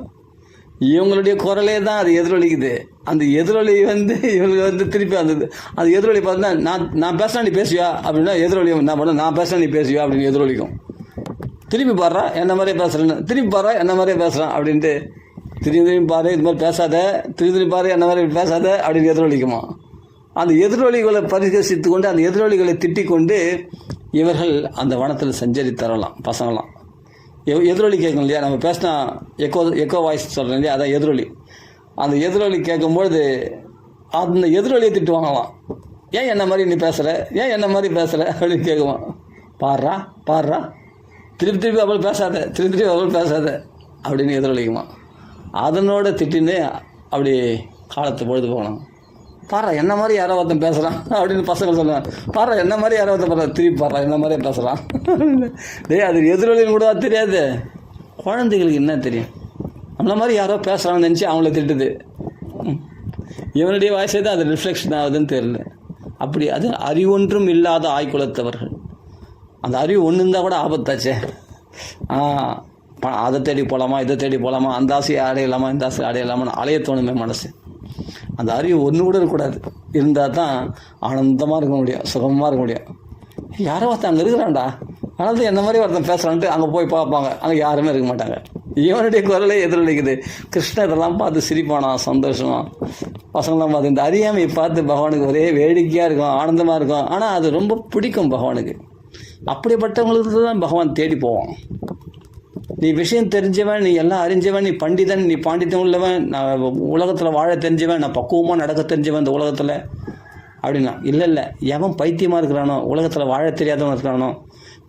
இவங்களுடைய குரலே தான் அது எதிரொலிக்குது. அந்த எதிரொலி இவங்களுக்கு திருப்பி அந்த எதிரொலி பார்த்தா நான் பேசுகிறேன் நீ பேசுவியா அப்படின்னா, எதிரொலி என்ன பண்ண, நான் பேசுகிறேன் நீ பேசுவியா அப்படின்னு எதிரொலிக்கும். திருப்பி பாடுறா என்ன மாதிரியே பேசுகிறேன்னு, திருப்பி பாடுறா என்ன மாதிரியே பேசுகிறான் அப்படின்ட்டு, திரும்பி பாரு இது மாதிரி பேசாத, திரும்பி பாரு என்ன மாதிரி பேசாத அப்படின்னு எதிரொலிக்குமா. அந்த எதிரொலிகளை பரிகசித்து கொண்டு, அந்த எதிரொலிகளை திட்டிக் கொண்டு இவர்கள் அந்த வனத்தில் சஞ்சரித்தரலாம் பசங்களாம். எதிரொலி கேட்கும் இல்லையா, நம்ம பேசினா எக்கோ வாய்ஸ் சொல்கிறேன் இல்லையா, அதான் எதிரொலி. அந்த எதிரொலி கேட்கும்பொழுது அந்த எதிரொலியை திட்டுவாங்களாம். ஏன் என்ன மாதிரி நீ பேசுகிற, ஏன் என்ன மாதிரி பேசுகிற அப்படின்னு கேட்குவான். பாடுறா திருப்பி அவள் பேசாத, திருப்பி அவள் பேசாத அப்படின்னு எதிரொலிக்குமா. அதனோட திட்டின்னு அப்படி காலத்தை பொழுது போகணும். பாடுறா என்ன மாதிரி யாரோ ஒருத்தன் பேசுகிறான் அப்படின்னு பசங்க சொல்லுவாங்க. பாடுறா என்ன மாதிரி யாரோ ஒருத்தன் பாடுறா, திருப்பி பாடுறா என்ன மாதிரியே பேசுகிறான். அது எதிரொலின்னு கூட தெரியாது. குழந்தைகளுக்கு என்ன தெரியும், நம்மள மாதிரி யாரோ பேசுகிறான்னு நினச்சி அவங்கள திட்டுது. இவனுடைய வாய்ஸே தான் அது ரிஃப்ளெக்ஷன் ஆகுதுன்னு தெரியல. அப்படி அது அறிவொன்றும் இல்லாத ஆய்குலத்தவர்கள். அந்த அறிவு ஒன்று இருந்தால் கூட ஆபத்தாச்சே. அதை தேடி போகலாமா, இதை தேடி போகலாமா, அந்த ஆசையை அடையலாமா, இந்த ஆசையை அடையலாமான்னு அலைய தோணுமே மனசு. அந்த அறிவு ஒன்று கூட இருக்கக்கூடாது. இருந்தால் தான் ஆனந்தமாக இருக்க முடியும், சுகமாக இருக்க முடியும். யாரோ ஒருத்தன் அங்கே இருக்கிறான்டா, அதனால தான் என்ன மாதிரி ஒருத்தன் பேசுகிறான்ட்டு அங்கே போய் பார்ப்பாங்க. அங்கே யாருமே இருக்க மாட்டாங்க. இவனுடைய குரலே எதிரொலிக்குது. கிருஷ்ணன் இதெல்லாம் பார்த்து சிரிப்பானா, சந்தோஷமா. பசங்களாம் பார்த்து இந்த அறியாமையை பார்த்து பகவானுக்கு ஒரே வேடிக்கையாக இருக்கும், ஆனந்தமாக இருக்கும். ஆனால் அது ரொம்ப பிடிக்கும் பகவானுக்கு. அப்படிப்பட்டவங்களுக்கு தான் பகவான் தேடி போவான். நீ விஷயம் தெரிஞ்சவன், நீ எல்லாம் அறிஞ்சவன், நீ பண்டிதன், நீ பாண்டித்தம் உள்ளவன், நான் உலகத்தில் வாழ தெரிஞ்சவன், நான் பக்குவமாக நடக்க தெரிஞ்சவன் இந்த உலகத்தில் அப்படின்னா, இல்லை எவன் பைத்தியமாக இருக்கிறானோ, உலகத்தில் வாழ தெரியாதவன் இருக்கிறானோ,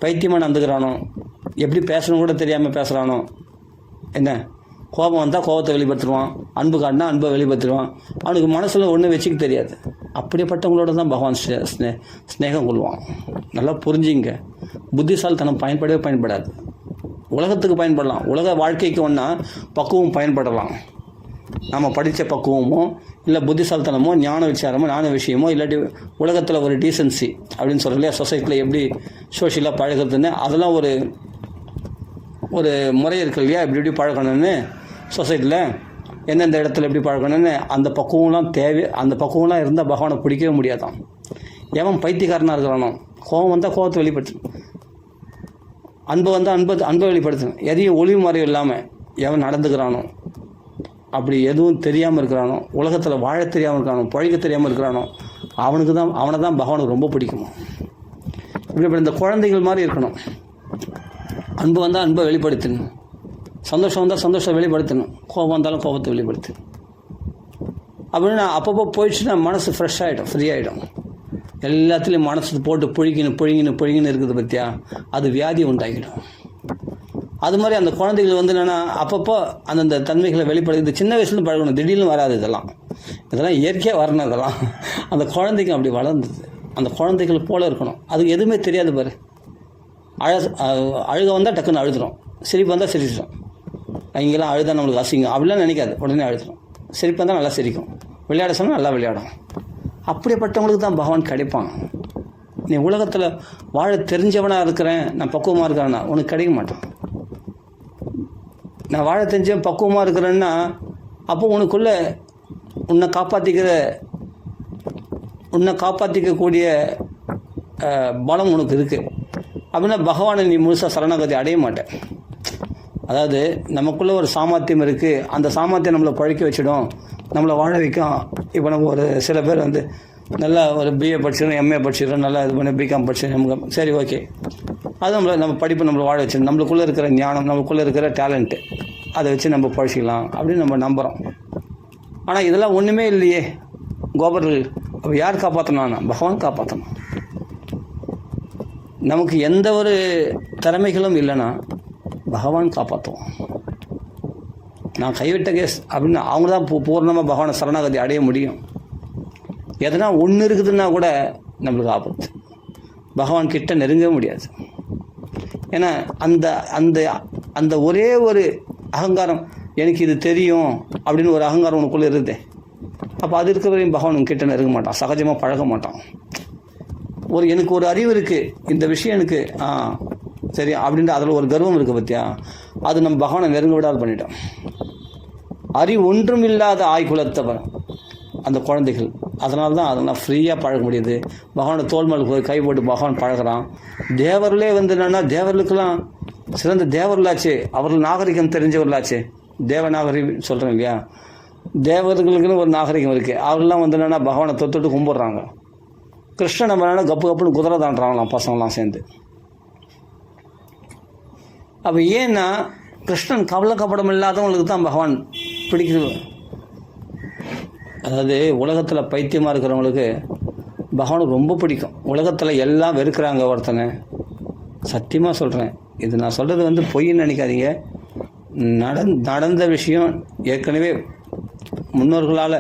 பைத்தியமாக நடந்துக்கிறானோ, எப்படி பேசணும் கூட தெரியாமல் பேசுகிறானோ, என்ன கோபம் வந்தால் கோபத்தை வெளிப்படுத்துடுவான், அன்பு காட்டினா அன்பை வெளிப்படுத்திடுவான், அவனுக்கு மனசில் ஒன்றும் வச்சுக்க தெரியாது. அப்படிப்பட்டவங்களோட தான் பகவான் ஸ்நேகம் கொள்வான். நல்லா புரிஞ்சுங்க. புத்திசாலித்தனம் பயன்படாது. உலகத்துக்கு பயன்படலாம், உலக வாழ்க்கைக்கு ஒன்றா பக்குவம் பயன்படலாம். நம்ம படித்த பக்குவமோ இல்லை புத்திசாலித்தனமோ ஞான விசாரமோ ஞான விஷயமோ இல்லாட்டி உலகத்தில் ஒரு டீசன்சி அப்படின்னு சொல்கிறோம் இல்லையா, சொசைட்டியில் எப்படி சோஷியலாக பழகிறதுன்னு அதெல்லாம் ஒரு முறை இருக்கு இல்லையா, இப்படி பழக்கணும்னு சொசைட்டியில் எந்தெந்த இடத்துல எப்படி பழக்கணும்னு அந்த பக்குவம்லாம் தேவை. அந்த பக்குவம்லாம் இருந்தால் பகவானை பிடிக்கவே முடியாதான். எவன் பைத்தியக்காரனாக இருக்கிறானோ, கோபம் வந்தால் கோபத்தை வெளிப்படுத்தணும், அன்பு வந்தால் அன்பை வெளிப்படுத்தணும். எதையும் ஒளிவு மறைவு இல்லாமல் எவன் நடந்துக்கிறானோ, அப்படி எதுவும் தெரியாமல் இருக்கிறானோ, உலகத்தில் வாழ தெரியாமல் இருக்கிறானோ, பழக தெரியாமல் இருக்கிறானோ, அவனை தான் பகவானுக்கு ரொம்ப பிடிக்குமா. இப்படி இந்த குழந்தைகள் மாதிரி இருக்கணும். அன்பு வந்தால் அன்பை வெளிப்படுத்தணும், சந்தோஷம் வந்தால் சந்தோஷத்தை வெளிப்படுத்தணும், கோபம் வந்தாலும் கோபத்தை வெளிப்படுத்தணும். அப்படின்னு அப்பப்போ போயிடுச்சுன்னா மனசு ஃப்ரெஷ் ஆகிடும், ஃப்ரீ ஆகிடும். எல்லாத்துலேயும் மனசு போட்டு புழுங்கின்னு இருக்குது பற்றியா, அது வியாதி உண்டாகிடும். அது மாதிரி அந்த குழந்தைகள் என்னென்னா அப்பப்போ அந்தந்த தன்மைகளை வெளிப்படுத்தி சின்ன வயசுலேருந்து பழகணும். திடீர்னு வராது. இதெல்லாம் இயற்கையாக வரணும். இதெல்லாம் அந்த குழந்தைங்க அப்படி வளர்ந்தது. அந்த குழந்தைகள் போல் இருக்கணும். அதுக்கு எதுவுமே தெரியாது பாரு. அழுக வந்தால் டக்குன்னு அழுதுடும், சிரிப்பு வந்தால் சிரிச்சிடும். இங்கெல்லாம் அழுதா நம்மளுக்கு அசிங்கம் அப்படிலாம் நினைக்காது, உடனே அழுதுடும். சிரிப்பு வந்தால் நல்லா சிரிக்கும், விளையாட சொன்னால் நல்லா விளையாடும். அப்படிப்பட்டவங்களுக்கு தான் பகவான் கிடைப்பான். நீ உலகத்தில் வாழ தெரிஞ்சவனாக இருக்கிறேன், நான் பக்குவமாக இருக்கிறேன்னா உனக்கு கிடைக்க மாட்டான். நான் வாழ தெரிஞ்சவன் பக்குவமாக இருக்கிறேன்னா அப்போ உனக்குள்ளே உன்னை காப்பாற்றிக்கக்கூடிய பலம் உனக்கு இருக்குது. அப்படின்னா பகவானை நீ முழுசாக சரணாகதி அடைய மாட்டேன். அதாவது நமக்குள்ளே ஒரு சாமர்த்தியம் இருக்குது, அந்த சாமர்த்தியம் நம்மளை பழக்க வச்சிடும், நம்மளை வாழ வைக்கும். இப்போ நம்ம ஒரு சில பேர் நல்லா ஒரு பிஏ படிச்சிடும், எம்ஏ படிச்சிடும், நல்லா இது பண்ணி பிகாம் படிச்சிடும், சரி ஓகே, அது நம்ம படிப்பு நம்மளை வாழ வச்சிடும். நம்மளுக்குள்ளே இருக்கிற ஞானம், நம்மளுக்குள்ளே இருக்கிற டேலண்ட்டு, அதை வச்சு நம்ம பழச்சிக்கலாம் அப்படின்னு நம்ம நம்புகிறோம். ஆனால் இதெல்லாம் ஒன்றுமே இல்லையே. கோபர்கள் அப்போ யார் காப்பாற்றணும்னா பகவான் காப்பாற்றணும். நமக்கு எந்த ஒரு திறமைகளும் இல்லைன்னா பகவான் காப்பாற்றுவோம். நான் கைவிட்ட கேஸ் அப்படின்னு அவங்க தான் பூர்ணமாக பகவானை சரணாகதி அடைய முடியும். எதனா ஒன்று இருக்குதுன்னா கூட நம்மளுக்கு ஆபத்து. பகவான் கிட்ட நெருங்கவே முடியாது. ஏன்னா அந்த அந்த அந்த ஒரே ஒரு அகங்காரம், எனக்கு இது தெரியும் அப்படின்னு ஒரு அகங்காரம் உனக்குள்ளே இருக்குது. அப்போ அது இருக்கிற வரையும் பகவான் உங்ககிட்ட நெருங்க மாட்டான், சகஜமாக பழக மாட்டான். எனக்கு ஒரு அறிவு இருக்குது, இந்த விஷயம் எனக்கு சரி அப்படின்ற அதில் ஒரு கர்வம் இருக்குது பார்த்தியா, அது நம்ம பகவானை நெருங்க விடாது பண்ணிட்டோம். அறிவு ஒன்றும் இல்லாத ஆய்குலத்தவன் அந்த குழந்தைகள், அதனால தான் அதெல்லாம் ஃப்ரீயாக பழக முடியுது. பகவானோட தோல் மேலே போய் கை போட்டு பகவான் பழகிறான். தேவர்களே வந்து என்னென்னா தேவர்களுக்கெல்லாம் சிறந்த தேவர்களாச்சு, அவர்கள் நாகரிகம் தெரிஞ்சவர்களாச்சு. தேவநாகரிகம் சொல்கிறேன் இல்லையா, தேவர்களுக்குன்னு ஒரு நாகரிகம் இருக்குது. அவர்கள்லாம் வந்து என்னென்னா பகவானை தொட்டு கும்பிட்றாங்க. கிருஷ்ணன் நம்ம என்னென்னா கப்பு கப்புன்னு குதிரை தாண்டுறாங்களாம் பசங்களாம் சேர்ந்து. அப்போ ஏன்னா கிருஷ்ணன் கவலைக்கப்படம் இல்லாதவங்களுக்கு தான் பகவான் பிடிக்குது. அதாவது உலகத்தில் பைத்தியமாக இருக்கிறவங்களுக்கு பகவானுக்கு ரொம்ப பிடிக்கும். உலகத்தில் எல்லாம் வெறுக்கிறாங்க ஒருத்தனை, சத்தியமாக சொல்கிறேன், இது நான் சொல்கிறது வந்து பொய்ன்னு நினைக்காதீங்க. நடந்த விஷயம் ஏற்கனவே முன்னோர்களால்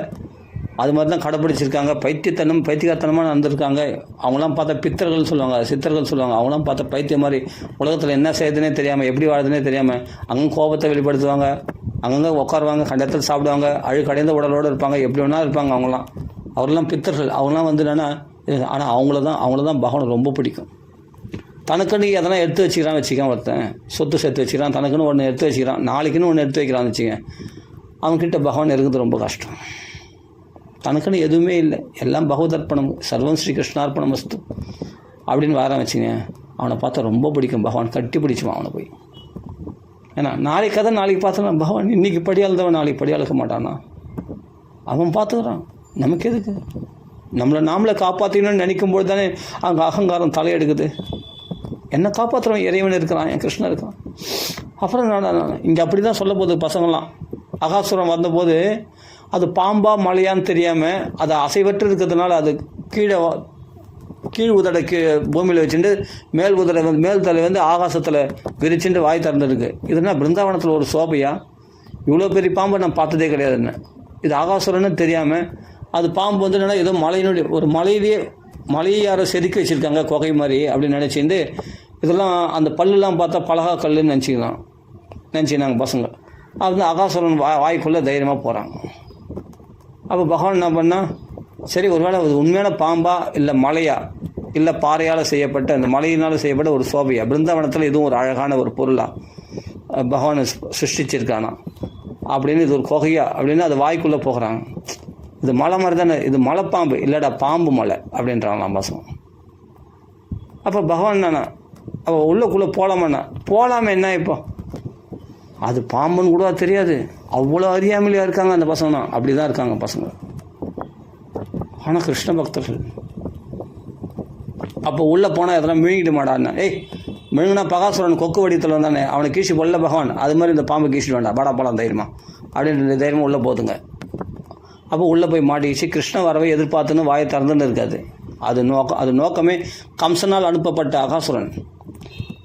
அது மாதிரி தான் கடைப்பிடிச்சிருக்காங்க. பைத்தியக்காரத்தனமாக நடந்திருக்காங்க. அவங்களாம் பார்த்தா பித்தர்கள் சொல்லுவாங்க, சித்தர்கள் சொல்லுவாங்க. அவங்களாம் பார்த்தா பைத்தியம் மாதிரி உலகத்தில் என்ன செய்யுதுன்னே தெரியாமல், எப்படி வாழுதுன்னே தெரியாமல் அங்கே கோபத்தை வெளிப்படுத்துவாங்க, அங்கங்கே உட்காருவாங்க, கண்டத்தில் சாப்பிடுவாங்க, அழுக்கடைந்த உடலோடு இருப்பாங்க, எப்படி வேணா இருப்பாங்க. அவரெல்லாம் பித்தர்கள். அவங்களாம் வந்து என்னென்னா, ஆனால் அவங்கள தான் பகவான் ரொம்ப பிடிக்கும். தனக்குன்னு அதெல்லாம் எடுத்து வச்சுக்கிறான் ஒருத்தன், சொத்து சேர்த்து வச்சுக்கிறான், தனக்குன்னு ஒன்று எடுத்து வச்சுக்கிறான், நாளைக்குன்னு ஒன்று எடுத்து வைக்கிறான்னு வச்சுக்க, அவன்கிட்ட பகவான் இருக்கிறது ரொம்ப கஷ்டம். தனக்குன்னு எதுவுமே இல்லை, எல்லாம் பகவதர்ப்பணம், சர்வம் ஸ்ரீ கிருஷ்ணார்ப்பணம் வஸ்து அப்படின்னு வர வச்சுங்க, அவனை பார்த்தா ரொம்ப பிடிக்கும். பகவான் கட்டி பிடிச்சுவான் அவனை போய். ஏன்னா நாளைக்கு கதை நாளைக்கு பார்த்தோன்னா பகவான் இன்றைக்கி படியாளதவன் நாளைக்கு படியாளுக்க மாட்டானா, அவன் பார்த்துக்கிறான். நமக்கு எதுக்கு? நாமளை காப்பாற்றிக்கணும்னு நினைக்கும்போது தானே அங்கே அகங்காரம் தலையெடுக்குது. என்னை காப்பாற்றுறவன் இறைவன் இருக்கிறான், என் கிருஷ்ணன் இருக்கான். அப்புறம் நான் இங்கே அப்படி தான் சொல்ல போகுது பசங்களாம். அகாசுரம் வந்தபோது அது பாம்பா மலையான்னு தெரியாமல் அது அசைவற்று இருக்கிறதுனால அது கீழ் உதடை பூமியில் வச்சுட்டு மேல் தலை வந்து ஆகாசத்தில் விரிச்சுட்டு வாய் திறந்துருக்கு. இதுனா பிருந்தாவனத்தில் ஒரு சோபையா? இவ்வளோ பெரிய பாம்பை நான் பார்த்ததே கிடையாதுன்னு. இது ஆகாசுரன்னு தெரியாமல் அது பாம்பு வந்து என்னென்னா ஏதோ ஒரு மலையை யாரோ செதுக்கி வச்சுருக்காங்க குகை மாதிரி அப்படின்னு நினச்சிட்டு இதெல்லாம் அந்த பல்லுலாம் பார்த்தா பலகா கல்லுன்னு நினச்சினாங்க பசங்க. அது வந்து ஆகாசுரன் வாய்க்குள்ளே தைரியமாக போகிறாங்க. அப்போ பகவான் என்ன பண்ணால், சரி ஒருவேளை அது உண்மையான பாம்பா இல்லை மலையா இல்லை பாறையால் செய்யப்பட்ட அந்த மலையினால் செய்யப்பட்ட ஒரு சோபையா, பிருந்தாவனத்தில் இதுவும் ஒரு அழகான ஒரு பொருளாக பகவானை சிருஷ்டிச்சிருக்கானா அப்படின்னு, இது ஒரு குகையா அப்படின்னு அது வாய்க்குள்ளே போகிறாங்க. இது மலை மாதிரி தானே, இது மலைப்பாம்பு இல்லைடா பாம்பு மலை அப்படின்றாங்களாம் பசங்க. அப்போ பகவான் நானா அப்போ உள்ளக்குள்ளே போகலாமே என்ன இப்போ, அது பாம்புன்னு கூட தெரியாது. அவ்வளோ அறியாமலையாக இருக்காங்க அந்த பசங்க. அப்படி தான் இருக்காங்க பசங்க. ஆனால் கிருஷ்ண பக்தர்கள். அப்போ உள்ளே போனால் எதனா விழுங்கிட்டு மாட்டான்னு, விழுங்கினா பகாசுரன் கொக்கு வடித்தில் வந்தானே அவனை கீழ்ச்சி போடல பகவான், அது மாதிரி இந்த பாம்பு கீழ்ச்சிட்டு வேண்டாம், பாடா போலாம் தைரியமா அப்படின்ற தைரியமாக உள்ளே போதுங்க. அப்போ உள்ளே போய் மாட்டிக்கிச்சு. கிருஷ்ண வரவை எதிர்பார்த்துன்னு வாயை திறந்துன்னு இருக்காது. அது நோக்கமே கம்சனால் அனுப்பப்பட்ட அகாசுரன்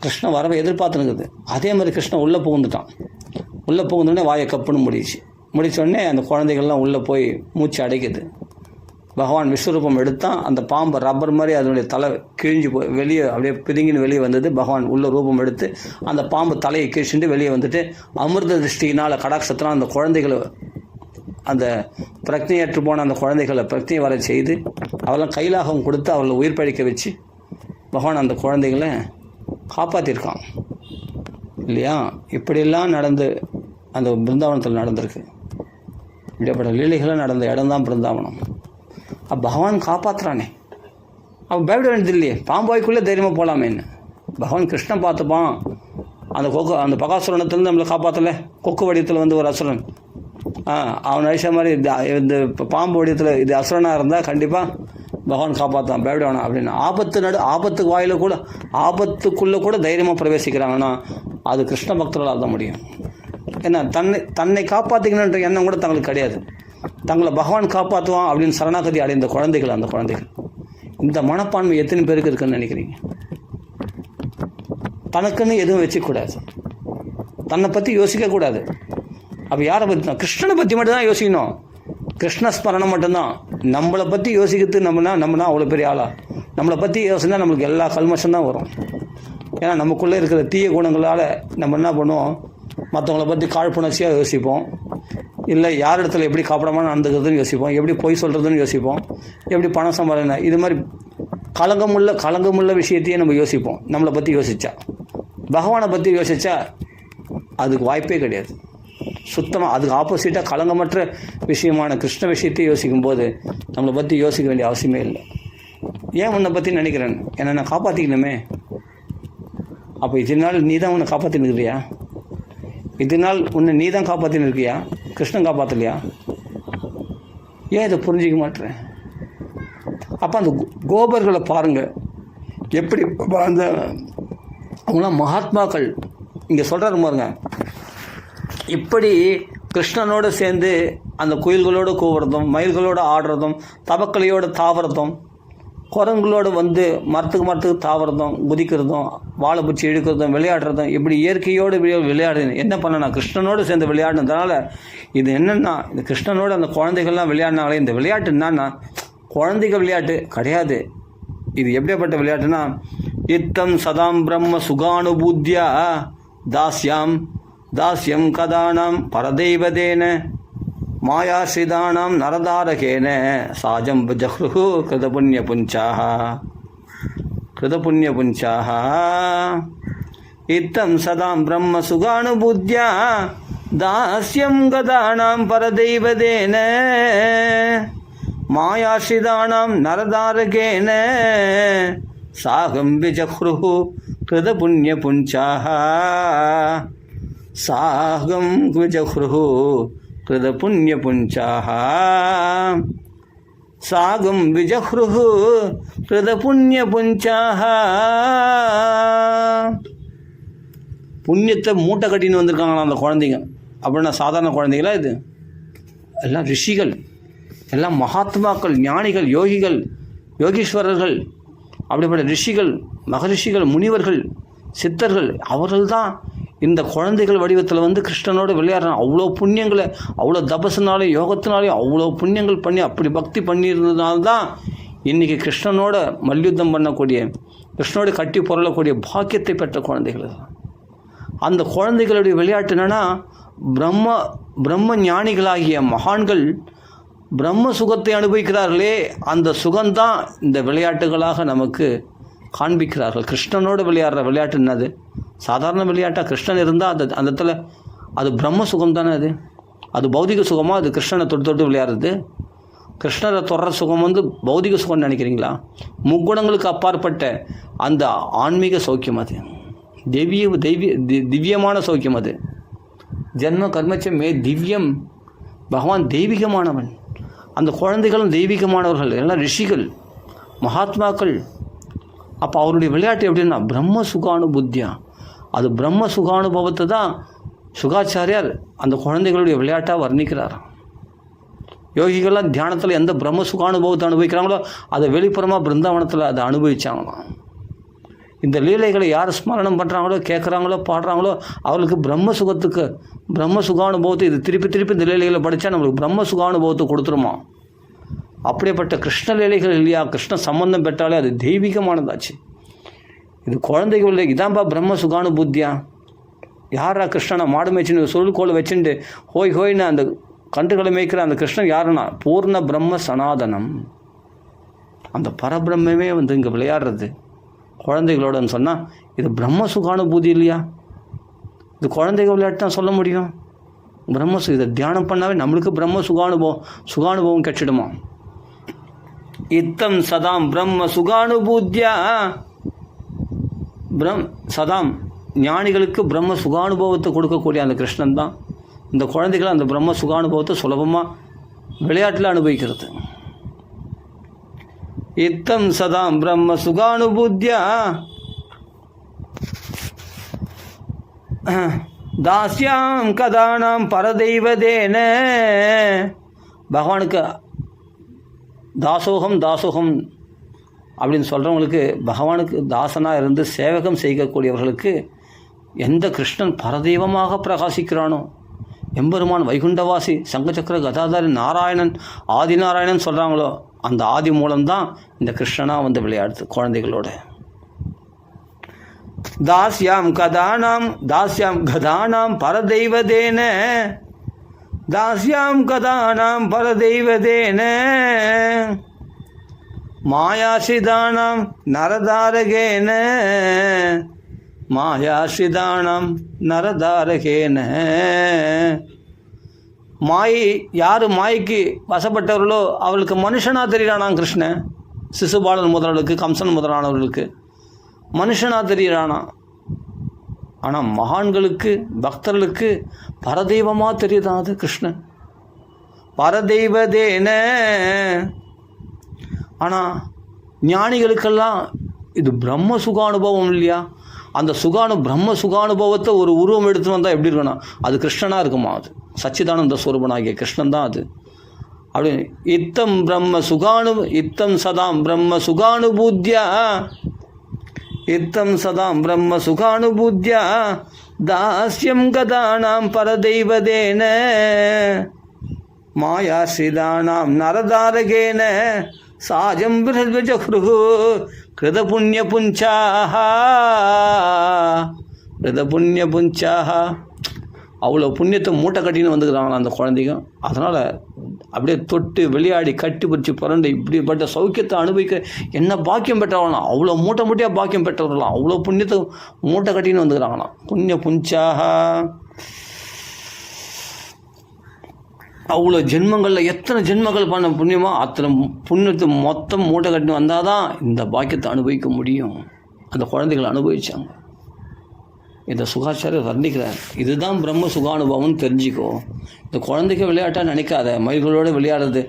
கிருஷ்ண வரவை எதிர்பார்த்துனுக்குது. அதே மாதிரி கிருஷ்ணன் உள்ளே புகுந்துட்டான். உள்ளே புகுந்தோடனே வாயை கப்புன்னு முடிச்சோடனே அந்த குழந்தைகள்லாம் உள்ளே போய் மூச்சு அடைக்குது. பகவான் விஸ்வரூபம் எடுத்தான். அந்த பாம்பு ரப்பர் மாதிரி அதனுடைய தலை கிழிஞ்சு போய் வெளியே அப்படியே பிரிங்கின்னு வெளியே வந்தது. பகவான் உள்ள ரூபம் எடுத்து அந்த பாம்பு தலையை கிழிச்சுட்டு வெளியே வந்துட்டு அமிர்த திருஷ்டினால் கடாட்சத்தினால் அந்த குழந்தைகளை, அந்த பிரக்னையற்று போன அந்த குழந்தைகளை பிரக்னை வர செய்து அவெல்லாம் கைலாகம் கொடுத்து அவளை உயிர் பழிக்க வச்சு பகவான் அந்த குழந்தைகளை காப்பாற்றிருக்கான் இல்லையா. இப்படியெல்லாம் நடந்து அந்த பிருந்தாவனத்தில் நடந்திருக்கு. இப்படிப்பட்ட லீலைகளும் நடந்த இடம் தான் பிருந்தாவனம். பகவான் காப்பாற்றுறானே, அவன் பயப்பட வேண்டியது இல்லையே. பாம்பாய்க்குள்ளே தைரியமாக போகலாமேன்னு பகவான் கிருஷ்ணன் பார்த்துப்பான். அந்த பகாசுரனத்துலேருந்து நம்மளை காப்பாற்றலை. கொக்கு வடிவத்தில் வந்து ஒரு அசுரன், அவன் அழிச்ச மாதிரி இந்த பாம்பு வடிவத்தில் இது அசுரனாக இருந்தால் கண்டிப்பாக பகவான் காப்பாற்றான், பயப்பட வேணாம் அப்படின்னு. ஆபத்துக்கு வாயில் கூட, ஆபத்துக்குள்ளே கூட தைரியமாக பிரவேசிக்கிறாங்கன்னா அது கிருஷ்ண பக்தர்களால் தான் முடியும். ஏன்னா தன்னை காப்பாற்றிக்கணுன்ற எண்ணம் கூட தங்களுக்கு கிடையாது. தங்களை பகவான் காப்பாற்றுவான் அப்படின்னு சரணாகதி அடைந்த குழந்தைகள், அந்த குழந்தைகள். இந்த மனப்பான்மை எத்தனை பேருக்கு இருக்குன்னு நினைக்கிறீங்க? தனக்குன்னு எதுவும் வச்சுக்கூடாது, தன்னை பற்றி யோசிக்கக்கூடாது. அப்போ யாரை பற்றி தான்? கிருஷ்ணனை பற்றி மட்டும்தான் யோசிக்கணும். கிருஷ்ண ஸ்மரணம் மட்டும்தான். நம்மளை பற்றி யோசிக்கிறது நம்மனா அவ்வளோ பெரிய ஆளா? நம்மளை பற்றி யோசினா நம்மளுக்கு எல்லா கல்மஷம் தான் வரும். ஏன்னா நமக்குள்ளே இருக்கிற தீய குணங்களால் நம்ம என்ன பண்ணுவோம், மற்றவங்கள பற்றி காழ்ப்புணர்ச்சியாக யோசிப்போம், இல்லை யார் இடத்துல எப்படி காப்பிடமாக நடந்துக்கிறதுன்னு யோசிப்போம், எப்படி பொய் சொல்கிறதுன்னு யோசிப்போம், எப்படி பணம் சம்பாதினா, இது மாதிரி களங்கமுள்ள விஷயத்தையே நம்ம யோசிப்போம். நம்மளை பற்றி யோசித்தா, பகவானை பற்றி யோசித்தா அதுக்கு வாய்ப்பே கிடையாது. சுத்தமாக அதுக்கு ஆப்போசிட்டாக களங்கமற்ற விஷயமான கிருஷ்ண விஷயத்தை யோசிக்கும்போது நம்மளை பற்றி யோசிக்க வேண்டிய அவசியமே இல்லை. ஏன் உன்னை பற்றி நினைக்கிறேன், என்னை நான் காப்பாற்றிக்கணுமே. அப்போ இதனால் நீ தான் உன்னை காப்பாற்றின்னு இருக்கிறியா? இதனால் உன்னை நீ தான் காப்பாற்றின்னு இருக்கியா? கிருஷ்ணன் காப்பாற்றலையா? ஏன் இதை புரிஞ்சிக்க மாட்டேறேன்? அப்போ அந்த கோபர்களை பாருங்கள், எப்படி அந்த அவங்களாம் மகாத்மாக்கள். இங்கே சொல்கிறாரு பாருங்க, இப்படி கிருஷ்ணனோடு சேர்ந்து அந்த குயில்களோடு கூவுறதும், மயில்களோடு ஆடுறதும், தவக்கலையோடு தாவறதும், குரங்களோடு வந்து மரத்துக்கு தாவறதும், குதிக்கிறதும், வாழை பிடிச்சி இழுக்கிறதும், விளையாடுறதும், இப்படி இயற்கையோடு விளையாடு என்ன பண்ணனா கிருஷ்ணனோடு சேர்ந்து விளையாடுனதுனால இது என்னென்னா, இந்த கிருஷ்ணனோடு அந்த குழந்தைகள்லாம் விளையாடினாங்களே, இந்த விளையாட்டு என்னன்னா குழந்தைகள் விளையாட்டு கிடையாது. இது எப்படியாப்பட்ட விளையாட்டுனா, இத்தம் சதாம் பிரம்ம சுகானுபூத்யா தாஸ்யம் கதானாம் பரதெய்வதேன மாயாஸ்ரிதானாம் நரதாரகேன சாஜம் ஜஹ்ருஹு கிருதபுண்ணிய புஞ்சாஹ இத்தம் சதாம் பிரம்ம சுகானுபூத்யா தாஸ்யம் கதானாம் பரதெய்வதேன மாயாஸ்ரிதானாம் நரதாரகேன சாகம் விஜஹ்ருஹு கிருதபுண்ணிய புஞ்சாஹ சாகம் விஜஹ்ருஹு கிருதபுண்ணிய புஞ்சாஹ சாகம் விஜஹ்ருஹு கிருதபுண்ணிய புஞ்சாஹ. புண்ணியத்தை மூட்டை கட்டின்னு வந்திருக்காங்களா அந்த குழந்தைங்க. அப்படின்னா சாதாரண குழந்தைங்களா? இது எல்லாம் ரிஷிகள், எல்லாம் மகாத்மாக்கள், ஞானிகள், யோகிகள், யோகீஸ்வரர்கள். அப்படிப்பட்ட ரிஷிகள், மகரிஷிகள், முனிவர்கள், சித்தர்கள், அவர்கள் தான் இந்த குழந்தைகள் வடிவத்தில் வந்து கிருஷ்ணனோடு விளையாடுறாங்க. அவ்வளோ புண்ணியங்களை, அவ்வளோ தபசுனாலையும் யோகத்தினாலையும் அவ்வளோ புண்ணியங்கள் பண்ணி அப்படி பக்தி பண்ணியிருந்ததுனால்தான் இன்றைக்கி கிருஷ்ணனோட மல்யுத்தம் பண்ணக்கூடிய, கிருஷ்ணனோட கட்டி பொருளக்கூடிய பாக்கியத்தை பெற்ற குழந்தைகள். அந்த குழந்தைகளுடைய விளையாட்டு என்னென்னா, பிரம்ம ஞானிகளாகிய மகான்கள் பிரம்ம சுகத்தை அனுபவிக்கிறார்களே, அந்த சுகம்தான் இந்த விளையாட்டுகளாக நமக்கு காண்பிக்கிறார்கள். கிருஷ்ணனோடு விளையாடுற விளையாட்டு என்னது? சாதாரண விளையாட்டாக? கிருஷ்ணன் இருந்தால் அந்த இடத்துல அது பிரம்ம சுகம் தானே. அது பௌதிக சுகமாக? அது கிருஷ்ணனை தொட்டு விளையாடுறது. கிருஷ்ணரை தொடர சுகம் வந்து பௌதிக சுகம்னு நினைக்கிறீங்களா? முக்குணங்களுக்கு அப்பாற்பட்ட அந்த ஆன்மீக சௌக்கியம், அது திவ்யமான சௌக்கியம். அது ஜென்ம கர்மச்சமே திவ்யம். பகவான் தெய்வீகமானவன். அந்த குழந்தைகளும் தெய்வீகமானவர்கள், எல்லாம் ரிஷிகள், மகாத்மாக்கள். அப்போ அவருடைய விளையாட்டு எப்படின்னா பிரம்ம சுகானுபுத்தியா. அது பிரம்ம சுகானுபவத்தை தான் சுகாச்சாரியார் அந்த குழந்தைகளுடைய விளையாட்டாக வர்ணிக்கிறார். யோகிகள்லாம் தியானத்தில் எந்த பிரம்ம சுகானுபவத்தை அனுபவிக்கிறாங்களோ அதை வெளிப்புறமாக பிருந்தாவனத்தில் அதை அனுபவிச்சாங்களாம். இந்த லீலைகளை யார் ஸ்மரணம் பண்ணுறாங்களோ, கேட்குறாங்களோ, பாடுறாங்களோ அவர்களுக்கு பிரம்ம சுகானுபவத்தை இது திருப்பி இந்த லீலைகளை படித்தா நம்மளுக்கு பிரம்ம சுகானுபவத்தை கொடுத்துருமா. அப்படிப்பட்ட கிருஷ்ண லீலைகள் இல்லையா, கிருஷ்ண சம்பந்தம் பெற்றாலே அது தெய்வீகமானதாச்சு. இது குழந்தைகள் இல்லை, இதான்பா பிரம்ம சுகானுபூத்தியா. யாரா கிருஷ்ணனை மாடு மேய்ச்சின்னு சொல்லுக்கோளை வச்சுட்டு ஹோய்னு அந்த கன்றுகளை மேய்க்கிற அந்த கிருஷ்ணன் யாருன்னா பூர்ண பிரம்ம சனாதனம். அந்த பரபிரம்மே வந்து இங்கே விளையாடுறது குழந்தைகளோடன்னு சொன்னால் இது பிரம்ம சுகானுபூதி இல்லையா? இது குழந்தைகள் விளையாட்டு தான் சொல்ல முடியும். இதை தியானம் பண்ணாவே நம்மளுக்கு பிரம்ம சுகானுபவம் கிடைச்சிடுமா. இத்தம் சதாம் பிரம்ம சுகானுபூத்யா. சதாம் ஞானிகளுக்கு பிரம்ம சுகானுபவத்தை கொடுக்கக்கூடிய அந்த கிருஷ்ணன் தான் இந்த குழந்தைகள் அந்த பிரம்ம சுகானுபவத்தை சுலபமாக விளையாட்டில் அனுபவிக்கிறது. இத்தம் சதாம் பிரம்ம சுகானுபூத்யா தாஸ்யாம் கதானாம் பரதெய்வதேன. பகவானுக்கு தாசோகம் அப்படின்னு சொல்கிறவங்களுக்கு, பகவானுக்கு தாசனாக இருந்து சேவகம் செய்யக்கூடியவர்களுக்கு எந்த கிருஷ்ணன் பரதெய்வமாக பிரகாசிக்கிறானோ, எம்பெருமான் வைகுண்டவாசி சங்கச்சக்கர கதாதாரி நாராயணன் ஆதிநாராயணன் சொல்கிறாங்களோ அந்த ஆதி மூலம்தான் இந்த கிருஷ்ணனாக வந்து விளையாடுது குழந்தைகளோட. தாஸ்யாம் கதானாம் பரதெய்வதேன. தாஸ்யாம் கதானாம் பரதெய்வதேன. மாயாசிதானம் நரதாரகேன மாயாசிதானம் நரதாரகேன. மாயை, யார் மாய்க்கு வசப்பட்டவர்களோ அவளுக்கு மனுஷனாக தெரியிறானாம் கிருஷ்ணன். சிசுபாலன் முதலாளர்களுக்கு, கம்சன் முதலானவர்களுக்கு மனுஷனாக தெரியிறானா. ஆனால் மகான்களுக்கு, பக்தர்களுக்கு பரதெய்வமாக தெரியுதான் அது கிருஷ்ணன். பரதெய்வதேன. ஆனால் ஞானிகளுக்கெல்லாம் இது பிரம்ம சுகானுபவம் இல்லையா? அந்த பிரம்ம சுகானுபவத்தை ஒரு உருவம் எடுத்துன்னு வந்தால் எப்படி இருக்கணும்? அது கிருஷ்ணனாக இருக்குமா? அது சச்சிதானந்த ஸ்வரூபனாகிய கிருஷ்ணன் தான் அது. அப்படின்னு இத்தம் சதாம் பிரம்ம சுகானுபூத்யா இத்தம் சதாம் பிரம்ம சுகானுபூத்யா தாஸ்யம் கதானாம் பரதெய்வதேன மாயாசிதானாம் நரதாரகேன சாஜம் பிரஜக்ருஹு கிருத புண்ணிய புஞ்சாஹா. அவ்வளோ புண்ணியத்தை மூட்டை கட்டின்னு வந்துக்கிறாங்களா அந்த குழந்தைங்க. அதனால் அப்படியே தொட்டு விளையாடி கட்டி பிடிச்சி புரண்டு இப்படிப்பட்ட சௌக்கியத்தை அனுபவிக்க என்ன பாக்கியம் பெற்றவங்களாம். அவ்வளோ மூட்டையாக பாக்கியம் பெற்றவர்களாம். அவ்வளோ புண்ணியத்தை மூட்டை கட்டின்னு வந்துக்கிறாங்களாம். புண்ணிய புஞ்சாஹா. அவ்வளோ ஜென்மங்களில் எத்தனை ஜென்மங்கள் பண்ண புண்ணியமோ அத்தனை புண்ணியத்தை மொத்தம் மூட்டை கட்டின்னு வந்தால் தான் இந்த பாக்கியத்தை அனுபவிக்க முடியும். அந்த குழந்தைகள் அனுபவித்தாங்க. இந்த சுகாச்சாரியர் வர்ணிக்கிறார். இதுதான் பிரம்ம சுகானுபவம்னு தெரிஞ்சுக்கோ. இந்த குழந்தைக்கு விளையாட்டாக நினைக்காத. மயில்களோடு விளையாடுறது,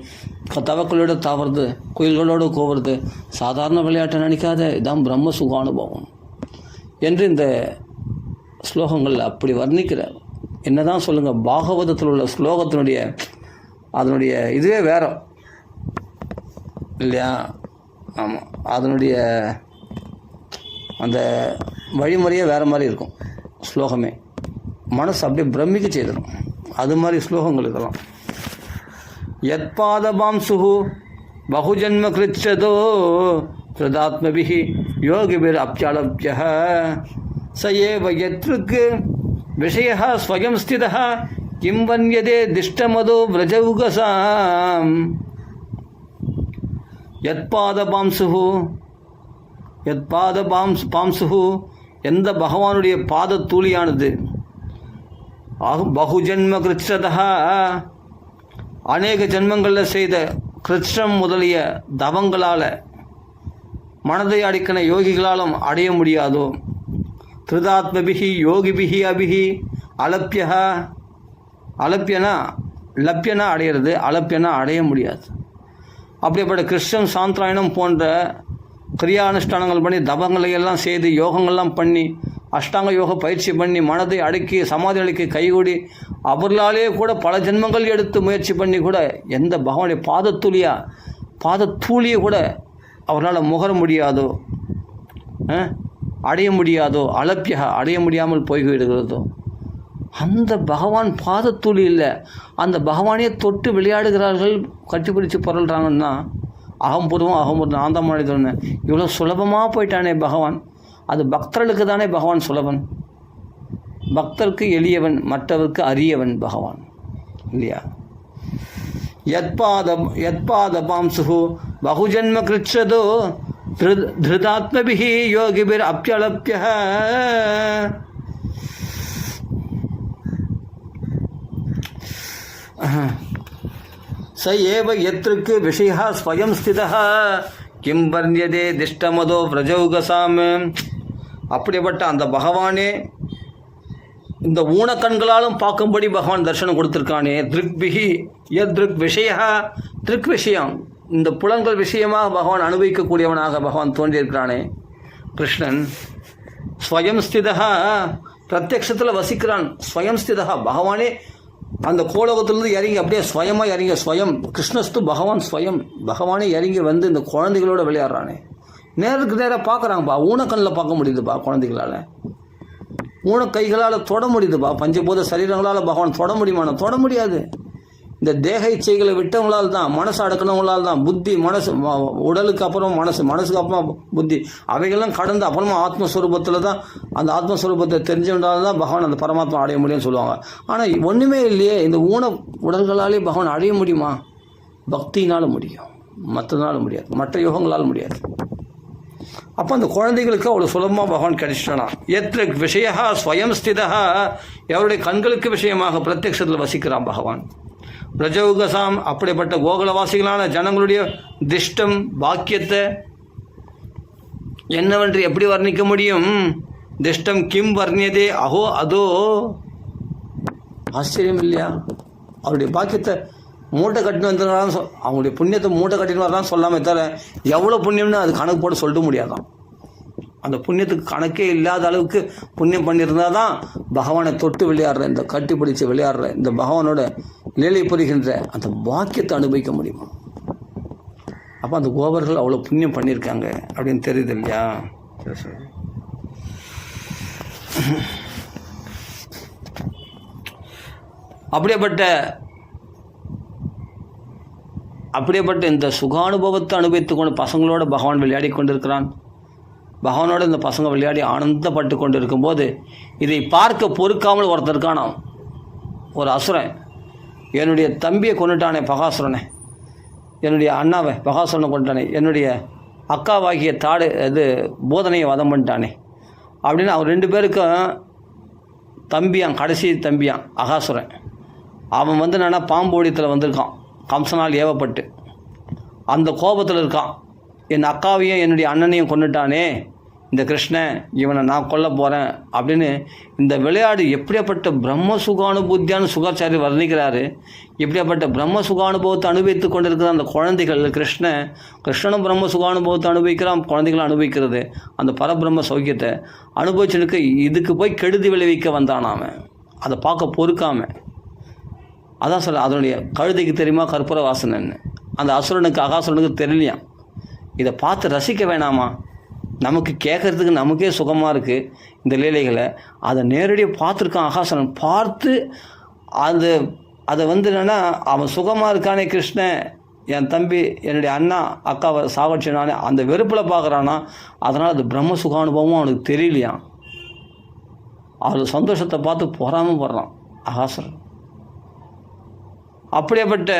தவக்களோடு தாவறது, குயில்களோடு கோவுறது சாதாரண விளையாட்டை நினைக்காத. இதுதான் பிரம்ம சுகானுபவம் என்று இந்த ஸ்லோகங்களில் அப்படி வர்ணிக்கிறார். என்ன தான் சொல்லுங்கள், பாகவதத்தில் உள்ள ஸ்லோகத்தினுடைய அதனுடைய இதுவே வேற இல்லையா? ஆமாம், அதனுடைய அந்த வழிமுறையே வேறு மாதிரி இருக்கும். ஸ்லோகமே மனசு அப்படியே பிரமிக்க செய்திடும். அது மாதிரி ஸ்லோகங்கள் இதெல்லாம். யத்பாதபாம்சுஹு பகுஜன்ம கிருச்சதோ பிரதாத்மபிஹி யோகிபிர் அப்யாலப்யஹ சயேவ யத்ருக்கு விஷயः ஸ்வயம் ஸ்திதः கிம் வன்யதே திஷ்டமதோ விரஜௌகசாம். யத்பாதபாம்சுஹு பாம்சுஹு எந்த பகவானுடைய பாத தூளியானது பகுஜன்ம கிருஷ்ணதா அநேக ஜென்மங்களில் செய்த கிருஷ்ணம் முதலிய தவங்களால் மனதை அடிக்கின யோகிகளாலும் அடைய முடியாதோ. திருதாத்மபிகி யோகிபிகி அபிகி அலப்பியா. அலப்பியனா லப்பியனா அடையிறது, அலப்பியனா அடைய முடியாது. அப்படிப்பட்ட கிருஷ்ணம் சாந்திராயணம் போன்ற கிரியானுஷ்டானங்கள் பண்ணி தபங்களை எல்லாம் செய்து யோகங்கள்லாம் பண்ணி அஷ்டாங்க யோக பயிற்சி பண்ணி மனதை அடக்கி சமாதி அடக்கி கைகூடி அவர்களாலே கூட பல ஜென்மங்கள் எடுத்து முயற்சி பண்ணி கூட எந்த பகவானுடைய பாதத்தூளியை கூட அவர்களால் முகர முடியாதோ, அடைய முடியாதோ, அலப்பியா அடைய முடியாமல் போய்விடுகிறதோ. அந்த பகவான் பாதத்தூளி இல்லை, அந்த பகவானையே தொட்டு விளையாடுகிறார்கள், கட்டிப்பிடிச்சு புரள்றாங்கன்னா அகம்பூர்வம் நான் தான் மனிதன். இவ்வளோ சுலபமாக போயிட்டானே பகவான். அது பக்தர்களுக்கு தானே பகவான் சுலபன். பக்தருக்கு எளியவன், மற்றவருக்கு அரியவன் பகவான் இல்லையா? யத்பாதபாம்சுஹு பகுஜன்ம கிருச்சதோ திருதாத்மபிஹி யோகிபிர் அப்யலப்யஹ. ச ஏவ யத்ருக்கு விஷயா ஸ்வயம் ஸ்திதः கிம் வர்ணியதே திஷ்டமதோ விரஜௌகசாம். அப்படிப்பட்ட அந்த பகவானே இந்த ஊனக்கண்களாலும் பார்க்கும்படி பகவான் தரிசனம் கொடுத்துருக்கானே. திருக்பிஹி யத்ருக் விஷயா, திருக் விஷயம், இந்த புலன்கள் விஷயமாக பகவான் அனுபவிக்கக்கூடியவனாக பகவான் தோன்றியிருக்கிறானே கிருஷ்ணன். ஸ்வயம் ஸ்திதா, பிரத்யக்ஷத்தில் வசிக்கிறான். ஸ்வயம் ஸ்திதா பகவானே அந்த கோலோகத்திலிருந்து இறங்கி அப்படியே ஸ்வயமாக இறங்கி, ஸ்வயம் கிருஷ்ணஸ்து பகவான் ஸ்வயம், பகவானே இறங்கி வந்து இந்த குழந்தைகளோட விளையாடுறானே. நேருக்கு நேராக பார்க்குறாங்கப்பா, ஊனக்கண்ணில் பார்க்க முடியுதுப்பா குழந்தைகளால், ஊனக்கைகளால் தொட முடியுதுப்பா. பஞ்சபூத சரீரங்களால் பகவான் தொட முடியுமானா தொட முடியாது. இந்த தேக இச்சைகளை விட்டவங்களால் தான், மனசு அடக்கினவங்களால் தான், புத்தி மனசு, உடலுக்கு அப்புறம் மனசுக்கு அப்புறம் புத்தி, அவைகள்லாம் கடந்து அப்புறமா ஆத்மஸ்வரூபத்தில் தான், அந்த ஆத்மஸ்வரூபத்தை தெரிஞ்சவங்களால தான் பகவான் அந்த பரமாத்மா அடைய முடியும்னு சொல்லுவாங்க. ஆனால் ஒன்றுமே இல்லையே, இந்த ஊன உடல்களாலே பகவான் அடைய முடியுமா? பக்தியினால் முடியும். மற்றதுனால முடியாது, மற்ற யோகங்களால் முடியாது. அப்போ அந்த குழந்தைகளுக்கு அவ்வளோ சுலபமாக பகவான் கிடைச்சிட்டானா. எத்திர விஷயா ஸ்வயம் ஸ்திதா, எவருடைய கண்களுக்கு விஷயமாக பிரத்யக்ஷத்தில் வசிக்கிறான் பகவான். பிரஜௌகசாம், அப்படிப்பட்ட கோகுலவாசிகளான ஜனங்களுடைய திஷ்டம் பாக்கியத்தை என்னவென்று எப்படி வர்ணிக்க முடியும்? திஷ்டம் கிம் வர்ணியதே அஹோ அதோ. ஆச்சரியம் இல்லையா? அவருடைய பாக்கியத்தை மூட்டை கட்டின்னு வந்துடுறான்னு அவங்களுடைய புண்ணியத்தை மூட்டை கட்டின்னு வர்றான்னு சொல்லாமல் தவிர எவ்வளோ புண்ணியம்னு அது கணக்கு போட்டு சொல்லிட்டு முடியாதான். அந்த புண்ணியத்துக்கு கணக்கே இல்லாத அளவுக்கு புண்ணியம் பண்ணியிருந்தால் தான் பகவானை தொட்டு விளையாடுற, இந்த கட்டி பிடிச்சி விளையாடுற, இந்த பகவானோட லீலை புரிகின்ற அந்த பாக்கியத்தை அனுபவிக்க முடியுமா? அப்போ அந்த கோபர்கள் அவ்வளோ புண்ணியம் பண்ணியிருக்காங்க அப்படின்னு தெரியுது இல்லையா? அப்படியேப்பட்ட இந்த சுகானுபவத்தை அனுபவித்து கொண்டு பசங்களோட பகவான் விளையாடி கொண்டிருக்கிறான். பகவானோட இந்த பசங்க விளையாடி ஆனந்தப்பட்டு கொண்டு இருக்கும்போது இதை பார்க்க பொறுக்காமல் ஒருத்தருக்கான ஒரு அசுரன், என்னுடைய தம்பியை கொண்டுட்டானே பகாசுரனை, என்னுடைய அண்ணாவை பகாசுரனை கொண்டுட்டானே, என்னுடைய அக்காவாகிய போதனையை வதம் பண்ணிட்டானே அப்படின்னு அவன் 2 பேருக்கும் தம்பியான், கடைசி தம்பியான் அகாசுரன். அவன் என்னன்னா பாம்பு ஓடியத்தில் வந்திருக்கான், கம்சனால் ஏவப்பட்டு அந்த கோபத்தில் இருக்கான். என் அக்காவையும் என்னுடைய அண்ணனையும் கொண்டுட்டானே இந்த கிருஷ்ணன், இவனை நான் கொல்ல போகிறேன் அப்படின்னு இந்த விளையாடு எப்படியாப்பட்ட பிரம்ம சுகானுபூத்தியான சுகாச்சாரி வர்ணிக்கிறாரு. எப்படியாப்பட்ட பிரம்ம சுகானுபவத்தை அனுபவித்து கொண்டிருக்கிற அந்த குழந்தைகள், கிருஷ்ணனும் பிரம்ம சுகானுபவத்தை அனுபவிக்கிறான், குழந்தைகளும் அனுபவிக்கிறது அந்த பரபிரம்ம சௌக்கியத்தை அனுபவிச்சுனுக்கு இதுக்கு போய் கெடுதி விளைவிக்க வந்தானாம, அதை பார்க்க பொறுக்காம. அதான் சொல்ல, அதனுடைய கழுதைக்கு தெரியுமா கற்பூர வாசனைன்னு, அந்த அசுரனுக்கு அகாசுரனுக்கு தெரியலையாம். இதை பார்த்து ரசிக்க வேணாமா? நமக்கு கேட்குறதுக்கு நமக்கே சுகமாக இருக்குது இந்த லீலைகளை. அதை நேரடியாக பார்த்துருக்கான் அகாசுரன். பார்த்து அதை என்னென்னா அவன் சுகமாக இருக்கானே கிருஷ்ணன், என் தம்பி என்னுடைய அண்ணா அக்காவை சாவடிச்சானே அந்த வெறுப்பில் பார்க்குறானா. அதனால் அது பிரம்ம சுகானுபவமும் அவனுக்கு தெரியலையாம். அவள் சந்தோஷத்தை பார்த்து பொறாமல் போடுறான் அகாசுரன். அப்படியேப்பட்ட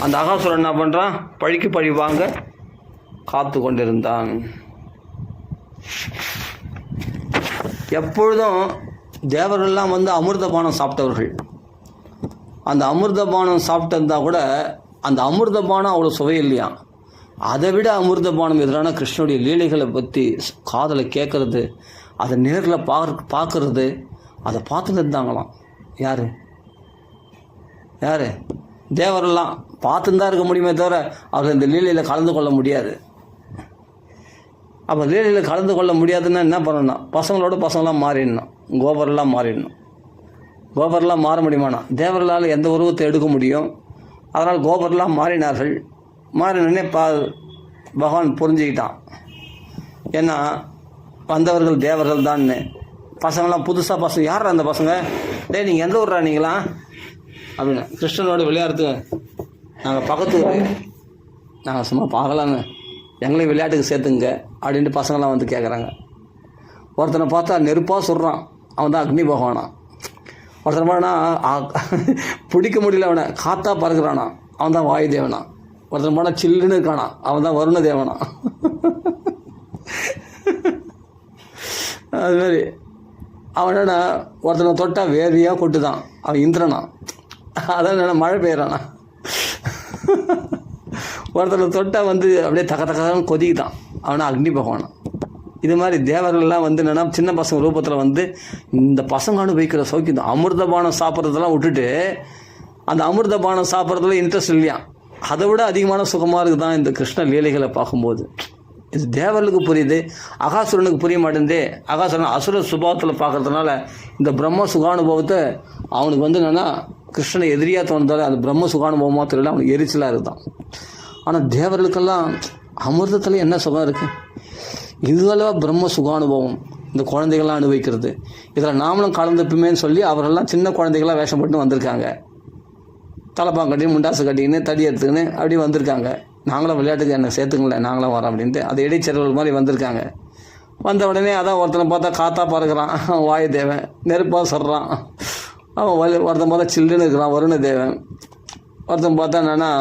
அந்த அகாசுரன் என்ன பண்ணுறான்? பழிக்கு பழி வாங்க காத்து கொண்டிருந்தான். எப்பொழுதும் தேவர்கள்லாம் அமிர்தபானம் சாப்பிட்டவர்கள். அந்த அமிர்தபானம் சாப்பிட்டிருந்தா கூட அந்த அமிர்தபானம் அவ்வளோ சுவை இல்லையா. அதை விட அமிர்தபானம் எதிரான கிருஷ்ணனுடைய லீலைகளை பற்றி காதலை கேட்கறது, அதை நேரில் பார்க்கறது, அதை பார்த்துட்டு இருந்தாங்களாம். யார் தேவரெல்லாம் பார்த்துன்னு இருக்க முடியுமே தவிர அவர்கள் இந்த லீலையில் கலந்து கொள்ள முடியாது. அப்போ லீலையில் கலந்து கொள்ள முடியாதுன்னா என்ன பண்ணணும்? பசங்களாம் மாறிடணும், கோபரெல்லாம் மாறிடணும். கோபரெல்லாம் மாற முடியுமானா? தேவர்களால் எந்த உருவத்தை எடுக்க முடியும். அதனால் கோபரெல்லாம் மாறினார்கள். மாறினே பகவான் புரிஞ்சுக்கிட்டான். ஏன்னா வந்தவர்கள் தேவர்கள் தான்னு. பசங்களாம் புதுசாக பசங்க, யார் அந்த பசங்க? டேய் நீங்கள் எந்த ஊர்றா நீங்களாம் அப்படின்னு கிருஷ்ணனோட விளையாடுறதுக்கு நாங்கள் பக்கத்து ஊர், நாங்கள் சும்மா பார்க்கலான்னு எங்களையும் விளையாட்டுக்கு சேர்த்துங்க அப்படின்ட்டு பசங்களாம் கேட்குறாங்க. ஒருத்தனை பார்த்தா நெருப்பாக சுடுறான், அவன் தான் அக்னி பகவானா. ஒருத்தனை பார்த்தா பிடிக்க முடியல, அவனை காத்தா பறக்குறானா, அவன் தான் வாயு தேவனா. ஒருத்தனை பார்த்தா சில்லுன்னு இருக்கானா, அவன் தான் வருண தேவனா. அதுமாரி அவன் என்னன்னா ஒருத்தனை தொட்டால் வேதியாக கொட்டுதான், அவன் இந்திரனா. அதான் என்னென்ன மழை பெய்யறானா. ஒருத்தனை தொட்டால் அப்படியே தக்கன்னு கொதிக்குதான், அவனா அக்னி பகவானா. இது மாதிரி தேவர்கள்லாம் என்னென்னா சின்ன பசங்க ரூபத்தில் இந்த பசங்க அனுபவிக்கிற சௌக்கியம் தான். அமிர்தபானம் சாப்பிட்றதெல்லாம் விட்டுட்டு அந்த அமிர்தபானம் சாப்பிட்றதுல இன்ட்ரெஸ்ட் இல்லையா. அதை விட அதிகமான சுகமாக இருக்குதான் இந்த கிருஷ்ண லீலைகளை பார்க்கும்போது. இது தேவர்களுக்கு புரியுது, அகாசுரனுக்கு புரிய மாட்டேங்குது. அகாசுரன் அசுர சுபாவத்தில் பார்க்கறதுனால இந்த பிரம்ம சுகானுபவத்தை அவனுக்கு என்னென்னா கிருஷ்ணனை எதிரியாக தோணுதால அது பிரம்ம சுகானுபவமாக தெரியல, அவனுக்கு எரிச்சலாக இருக்குதான். ஆனால் தேவர்களுக்கெல்லாம் அமிர்தத்தில் என்ன சுகம் இருக்குது? இதுவளவா பிரம்ம சுகானுபவம் இந்த குழந்தைகள்லாம் அனுபவிக்கிறது. இதில் நாமளும் கலந்துப்போமேன்னு சொல்லி அவரெல்லாம் சின்ன குழந்தைகளாக வேஷம் போட்டு வந்திருக்காங்க. தலைப்பாங்க கட்டி முண்டாசு கட்டிக்கின்னு தடி எடுத்துக்கின்னு அப்படி வந்திருக்காங்க. நாங்களும் விளையாட்டுக்கு என்னை சேர்த்துங்களேன், நாங்களும் வரோம் அப்படின்ட்டு அது இடைச்செருவல் மாதிரி வந்திருக்காங்க. வந்த உடனே அதான் ஒருத்தனை பார்த்தா காத்தா பறக்கிறான், வாயு தேவன். நெருப்பாக சொல்கிறான், அவன் ஒருத்தன் பார்த்தா சில்லுன்னு இருக்கிறான், வருண தேவன். ஒருத்தன் பார்த்தா என்னன்னா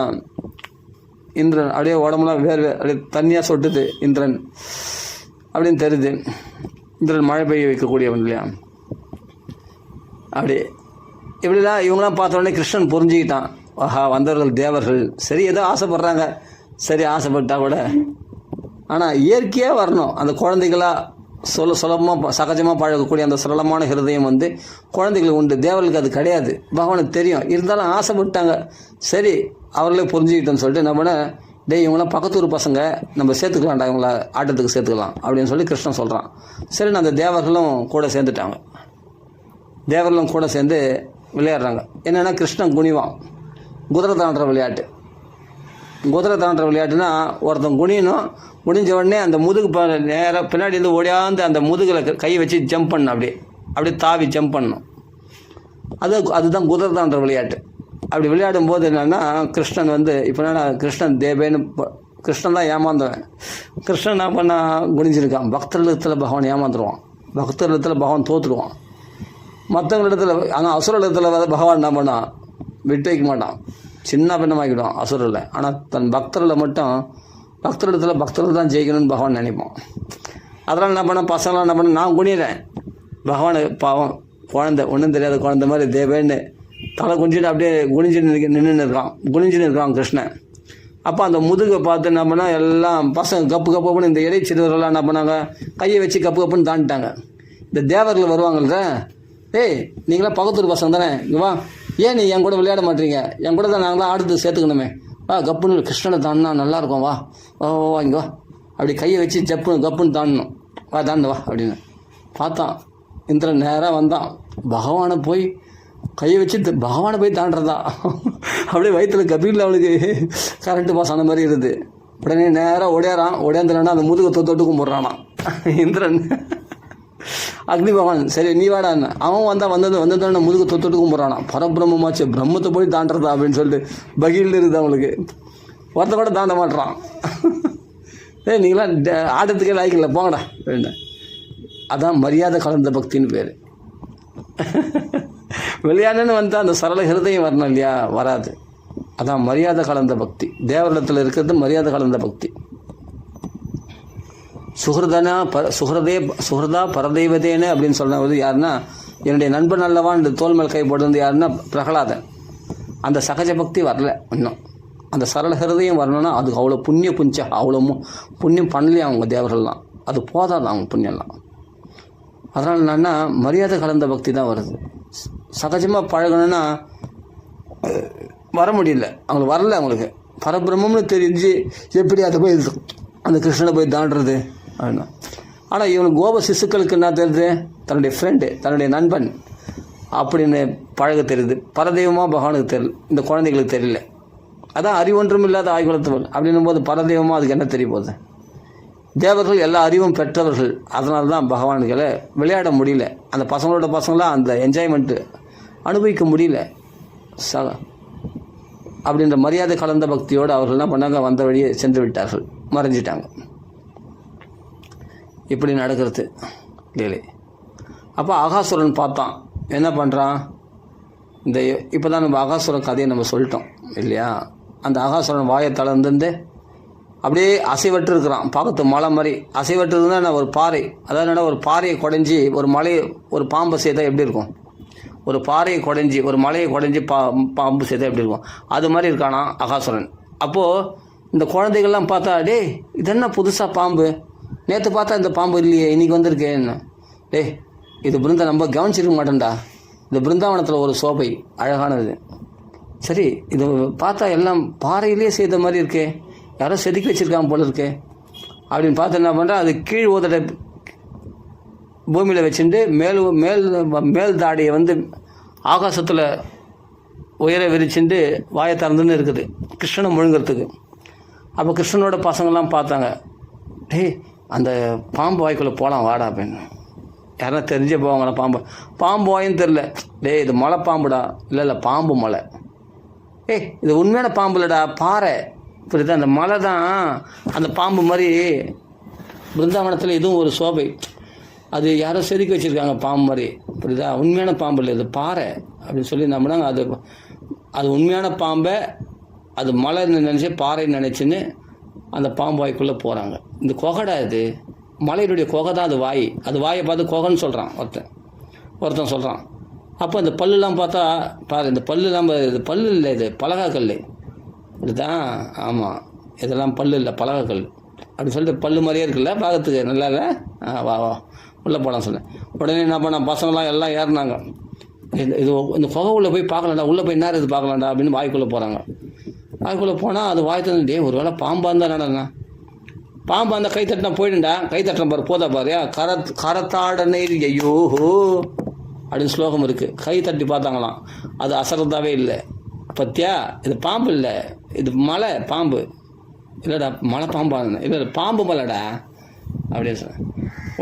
இந்திரன் அப்படியே உடம்புலாம் வேர்வை அப்படியே தண்ணியாக சொட்டுது இந்திரன் அப்படின்னு தெரியுது. இந்திரன் மழை பெய்ய வைக்கக்கூடியவன் இல்லையா. அப்படி இப்படிலாம் இவங்களாம் பார்த்த உடனே கிருஷ்ணன் புரிஞ்சுக்கிட்டான், ஆஹா வந்தவர்கள் தேவர்கள், சரி ஏதோ ஆசைப்படுறாங்க, சரி ஆசைப்பட்டா கூட ஆனால் இயற்கையாக வரணும். அந்த குழந்தைகளாக சுலபமாக சகஜமாக பழகக்கூடிய அந்த சரளமான ஹிருதயம் வந்து குழந்தைகளுக்கு உண்டு, தேவர்களுக்கு அது கிடையாது. பகவானுக்கு தெரியும், இருந்தாலும் ஆசைப்பட்டாங்க. சரி அவர்களே புரிஞ்சுக்கிட்டோன்னு சொல்லிட்டு நம்ம டேய் இவங்களாம் பக்கத்தூர் பசங்க, நம்ம சேர்த்துக்கலாம்டா, இவங்கள ஆட்டத்துக்கு சேர்த்துக்கலாம் அப்படின்னு சொல்லி கிருஷ்ணன் சொல்கிறான். சரி அந்த தேவர்களும் கூட சேர்ந்துட்டாங்க. தேவர்களும் கூட சேர்ந்து விளையாடுறாங்க. என்னென்னா கிருஷ்ணன் குனிவான், குதிரை தாண்டுற விளையாட்டு. குதிரை தாண்டுற விளையாட்டுனா ஒருத்தன் குனியணும், முடிஞ்ச உடனே அந்த முதுகு நேராக பின்னாடி இருந்து ஓடியாந்து அந்த முதுகில் கை வச்சு ஜம்ப் பண்ணணும், அப்படியே தாவி ஜம்ப் பண்ணணும். அதுதான் குதிரை தாண்டுற விளையாட்டு. அப்படி விளையாடும் போது என்னென்னா கிருஷ்ணன் வந்து இப்போ என்னென்னா கிருஷ்ணன் தேவேன்னு கிருஷ்ணன் தான் ஏமாந்தவன். கிருஷ்ணன் என்ன பண்ணால் குனிஞ்சிருக்கான். பக்தர்களிடத்தில் பகவான் ஏமாந்துருவான், பக்தர்களிடத்தில் பகவான் தோற்றுடுவான். மற்றவங்களிடத்தில் ஆனால் அசுரத்தில் பகவான் என்ன பண்ணான், விட்டு வைக்க மாட்டான், சின்ன பின்னமாக்கிடுவான் அசுரில். ஆனால் தன் பக்தர்களை மட்டும் பக்தர்கள் தான் ஜெயிக்கணும்னு பகவான் நினைப்பான். அதெல்லாம் என்ன பண்ண பசங்களாம் என்ன பண்ண, நான் குனிறேன், பகவான் பாவம் குழந்தை ஒன்றும் தெரியாத குழந்தை மாதிரி தேவேன்னு தலை குனிஞ்சிட்டு அப்படியே குனிஞ்சுன்னு இருக்கான் கிருஷ்ணன். அப்போ அந்த முதுகை பார்த்து என்ன பண்ணால் எல்லாம் பசங்க கப்புன்னு இந்த இடைச்சிறுவர்கள்லாம் என்ன பண்ணாங்க, கையை வச்சு கப்புன்னு தாண்டிட்டாங்க. இந்த தேவர்கள் வருவாங்கள்ற, ஏய் நீங்களாம் பக்கத்தூர் பசங்க தானே, இங்கே வா, ஏன் நீ என் கூட விளையாட மாட்டீங்க, என் கூட தான் நாங்களாம் ஆடுறது சேர்த்துக்கணுமே, வா கப்புன்னு கிருஷ்ணனை தாண்டினா நல்லாயிருக்கும், வா வா இங்கே வா, அப்படி கையை வச்சு கப்புன்னு தாண்டணும், வா தாண்டு வா அப்படின்னு பார்த்தான். இந்திரன் நேராக வந்தான், பகவானை போய் கையை வச்சு பகவானை போய் தாண்டுறதா, அப்படியே வயிற்றில் கபீரில் அவனுக்கு கரண்ட்டு பாஸ் ஆன மாதிரி இருக்குது. உடனே நேராக ஓடியாந்துலன்னா அந்த முதுகை தொட்டு கும்பிட்றானா இந்திரன். அக்னி பகவான் சரி நீ வாடான்னு அவன் வந்ததோட முதுகு தொட்டு கும்பிட்றானா. பரபிரம்மமாச்சு, பிரம்மத்தை போய் தாண்டறதா அப்படின்னு சொல்லிட்டு பகீல் இருக்குது அவனுக்கு. ஒருத்த கூட தாண்ட மாட்டுறான். நீங்களாம் ஆட்டத்துக்கே லாய்க்கல போங்கடா அப்படின்னு. அதான் மரியாதை கலந்த பக்தின்னு பேர். விளையாடுன்னு வந்தால் அந்த சரள ஹிருதயம் வரணும் இல்லையா, வராது. அதான் மரியாதை கலந்த பக்தி. தேவரிடத்தில் இருக்கிறது மரியாதை கலந்த பக்தி. சுஹൃதா பரதெய்வதேன்னு அப்படின்னு சொன்னது யாருன்னா, என்னுடைய நண்பன் அல்லவா இந்த தோல் மேல் கை போடுறது யாருன்னா பிரகலாதன். அந்த சகஜ பக்தி வரல இன்னும். அந்த சரள ஹிருதயம் வரணும்னா அதுக்கு அவ்வளோ அவ்வளோ புண்ணியம் பண்ணலையா அவங்க தேவர்கள்லாம், அது போதாது அவங்க புண்ணியம்லாம். அதனால் என்னன்னா மரியாதை கலந்த பக்தி தான் வருது. சகஜமாக பழகணுன்னா வர முடியல, அவங்களுக்கு வரல. அவங்களுக்கு பரபிரம்மம்னு தெரிஞ்சு எப்படி அதை போய் அந்த கிருஷ்ணனை போய் தாண்டுறது அப்படின்னா. ஆனால் இவனுக்கு கோப சிசுக்களுக்கு என்ன தெரியுது, தன்னுடைய ஃப்ரெண்டு தன்னுடைய நண்பன் அப்படின்னு பழக தெரியுது. பரதெய்வமாக பகவானுக்கு தெரியல, இந்த குழந்தைகளுக்கு தெரியல. அதான் அறிவொன்றும் இல்லாத ஆய்குலத்தவள் அப்படின்னும் போது பரதெய்வமாக அதுக்கு என்ன தெரிய போகுது. தேவர்கள் எல்லா அறிவும் பெற்றவர்கள், அதனால தான் பகவான்களை விளையாட முடியல. அந்த பசங்களாம் அந்த என்ஜாய்மெண்ட்டு அனுபவிக்க முடியல. அப்படின்ற மரியாதை கலந்த பக்தியோடு அவர்கள் என்ன பண்ணாங்க, வந்த வழியே சென்று விட்டார்கள், மறைஞ்சிட்டாங்க. இப்படி நடக்கிறது லீலை. அப்போ அகாசுரன் பார்த்தான், என்ன பண்ணுறான், இந்த இப்போ தான் நம்ம அகாசுரன் கதையை நம்ம சொல்லிட்டோம் இல்லையா. அந்த அகாசுரன் வாயை தளர்ந்து அப்படியே அசைவற்று இருக்கிறான். பார்க்கறது மலை மாதிரி அசைவற்று இருந்தால் ஒரு பாறை, அதாவது என்னடா ஒரு பாறையை குடைஞ்சி ஒரு பாம்பை செய்தால் எப்படி இருக்கும், ஒரு பாறையை குடைஞ்சி ஒரு மலையை குடைஞ்சி பாம்பு செய்தால் எப்படி இருக்கும், அது மாதிரி இருக்கானா அகாசுரன். அப்போது இந்த குழந்தைகள்லாம் பார்த்தா, டே இது என்ன புதுசாக பாம்பு, நேற்று பார்த்தா இந்த பாம்பு இல்லையே, இன்றைக்கி வந்திருக்கேன்னு. இது நம்ம கவனிச்சிருக்க மாட்டேன்டா, இந்த பிருந்தாவனத்தில் ஒரு சோபை அழகானது, சரி இது பார்த்தா எல்லாம் பாறையிலே செய்த மாதிரி இருக்கே, யாரோ செதுக்கி வச்சுருக்காங்க போல இருக்கே அப்படின்னு பார்த்து என்ன பண்ணுறேன், அது கீழ் ஓதட பூமியில் வச்சுட்டு மேல் தாடியை ஆகாசத்தில் உயர விரிச்சுட்டு வாயை திறந்துன்னு இருக்குது கிருஷ்ணனை முழுங்கிறதுக்கு. அப்போ கிருஷ்ணனோட பசங்கள்லாம் பார்த்தாங்க, அந்த பாம்பு வாய்க்குள்ளே போகலாம் வாடா அப்படின்னு. யாரா தெரிஞ்சே போவாங்களா பாம்பு வாயின்னு தெரில. இது மலை பாம்புடா, இல்லை பாம்பு மலை. இது உண்மையான பாம்பு இல்லைடா, பாறை. புரியுதா, அந்த மலை தான் அந்த பாம்பு மாதிரி. பிருந்தாவனத்தில் இதுவும் ஒரு சோபை, அது யாரோ செதுக்கி வச்சுருக்காங்க பாம்பு மாதிரி. புரியுதா, உண்மையான பாம்பு இல்லை, இது பாறை அப்படின்னு சொல்லி நம்பினாங்க. அது உண்மையான பாம்பை அது மலை நினச்சி பாறை நினச்சின்னு அந்த பாம்பு வாய்க்குள்ளே போகிறாங்க. இந்த குகைடா இது, மலையினுடைய குகை தான் அது வாய். அது வாயை பார்த்து குகைன்னு சொல்கிறான் ஒருத்தன் சொல்கிறான். அப்போ இந்த பல்லுலாம் பார்த்தா பாரு, இந்த பல்லுலாம் இது பல்லு இல்லை, இது பலகாக்கல் இதுதான். ஆமாம், இதெல்லாம் பல்லு இல்லை, பலகாக்கல் அப்படின்னு சொல்லிட்டு பல்லு மாதிரியே இருக்குல்ல பார்க்கறதுக்கு, நல்லா இல்லை. வா வா உள்ளே போகலாம் சொன்னேன். உடனே என்ன பண்ண பசங்களாம் எல்லாம் ஏறினாங்க. இது இந்த குகை உள்ளே போய் பார்க்கலாம்டா, உள்ளே போய் நேரம் இது பார்க்கலாம்டா அப்படின்னு வாய்க்குள்ளே போகிறாங்க. வாய்க்குள்ளே போனால் அது வாய் தந்துட்டே ஒரு வேளை பாம்பாக இருந்தால் நடனா, பாம்பா இருந்தால் கை தட்டினா போயிடுண்டா, கை தட்டின பாரு போதா பாரு, கரத்தாடனை ஐயோஹோ அப்படின்னு ஸ்லோகம் இருக்குது. கை தட்டி பார்த்தாங்களாம், அது அசரதாவே இல்லை. பத்தியா, இது பாம்பு இல்லை, இது மலை பாம்பு இல்லைடா, மலை பாம்பா இல்லை, பாம்பு மலைடா அப்படின்னு சொன்னேன்.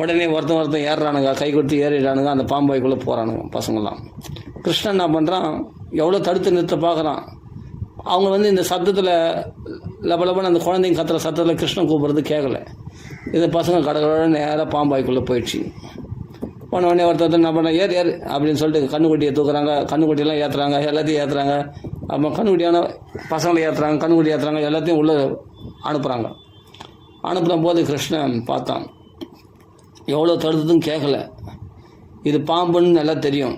உடனே ஒருத்தன் ஏறுறானுங்க, கை கொடுத்து ஏறிடுறானுங்க, அந்த பாம்பு வாய்க்குள்ளே போகிறானுங்க பசங்கள்லாம். கிருஷ்ணன் என்ன பண்ணுறான், எவ்வளோ தடுத்து நிறுத்த பார்க்குறான். அவங்க இந்த சத்தத்தில் லபலபன்னு அந்த குழந்தைங்க கத்துற சத்தத்தில் கிருஷ்ணன் கூப்பிட்றது கேட்கல. இந்த பசங்க கடற்கரை நேராக பாம்பு வாய்க்குள்ளே போயிடுச்சு. உடனே ஒருத்தர் என்ன பண்ண ஏறு அப்படின்னு சொல்லிட்டு கண்ணுக்குட்டியை தூக்குறாங்க, கண்ணுக்குட்டியெல்லாம் ஏற்றுறாங்க, எல்லாத்தையும் ஏற்றுறாங்க. அப்புறம் கண்ணுக்குட்டியான பசங்களை ஏற்றுறாங்க, கண்ணுக்குட்டி ஏற்றுறாங்க, எல்லாத்தையும் உள்ளே அனுப்புகிறாங்க. அனுப்புன போது கிருஷ்ணன் பார்த்தான், எவ்வளோ தடுத்ததும் கேட்கல. இது பாம்புன்னு நல்லா தெரியும்.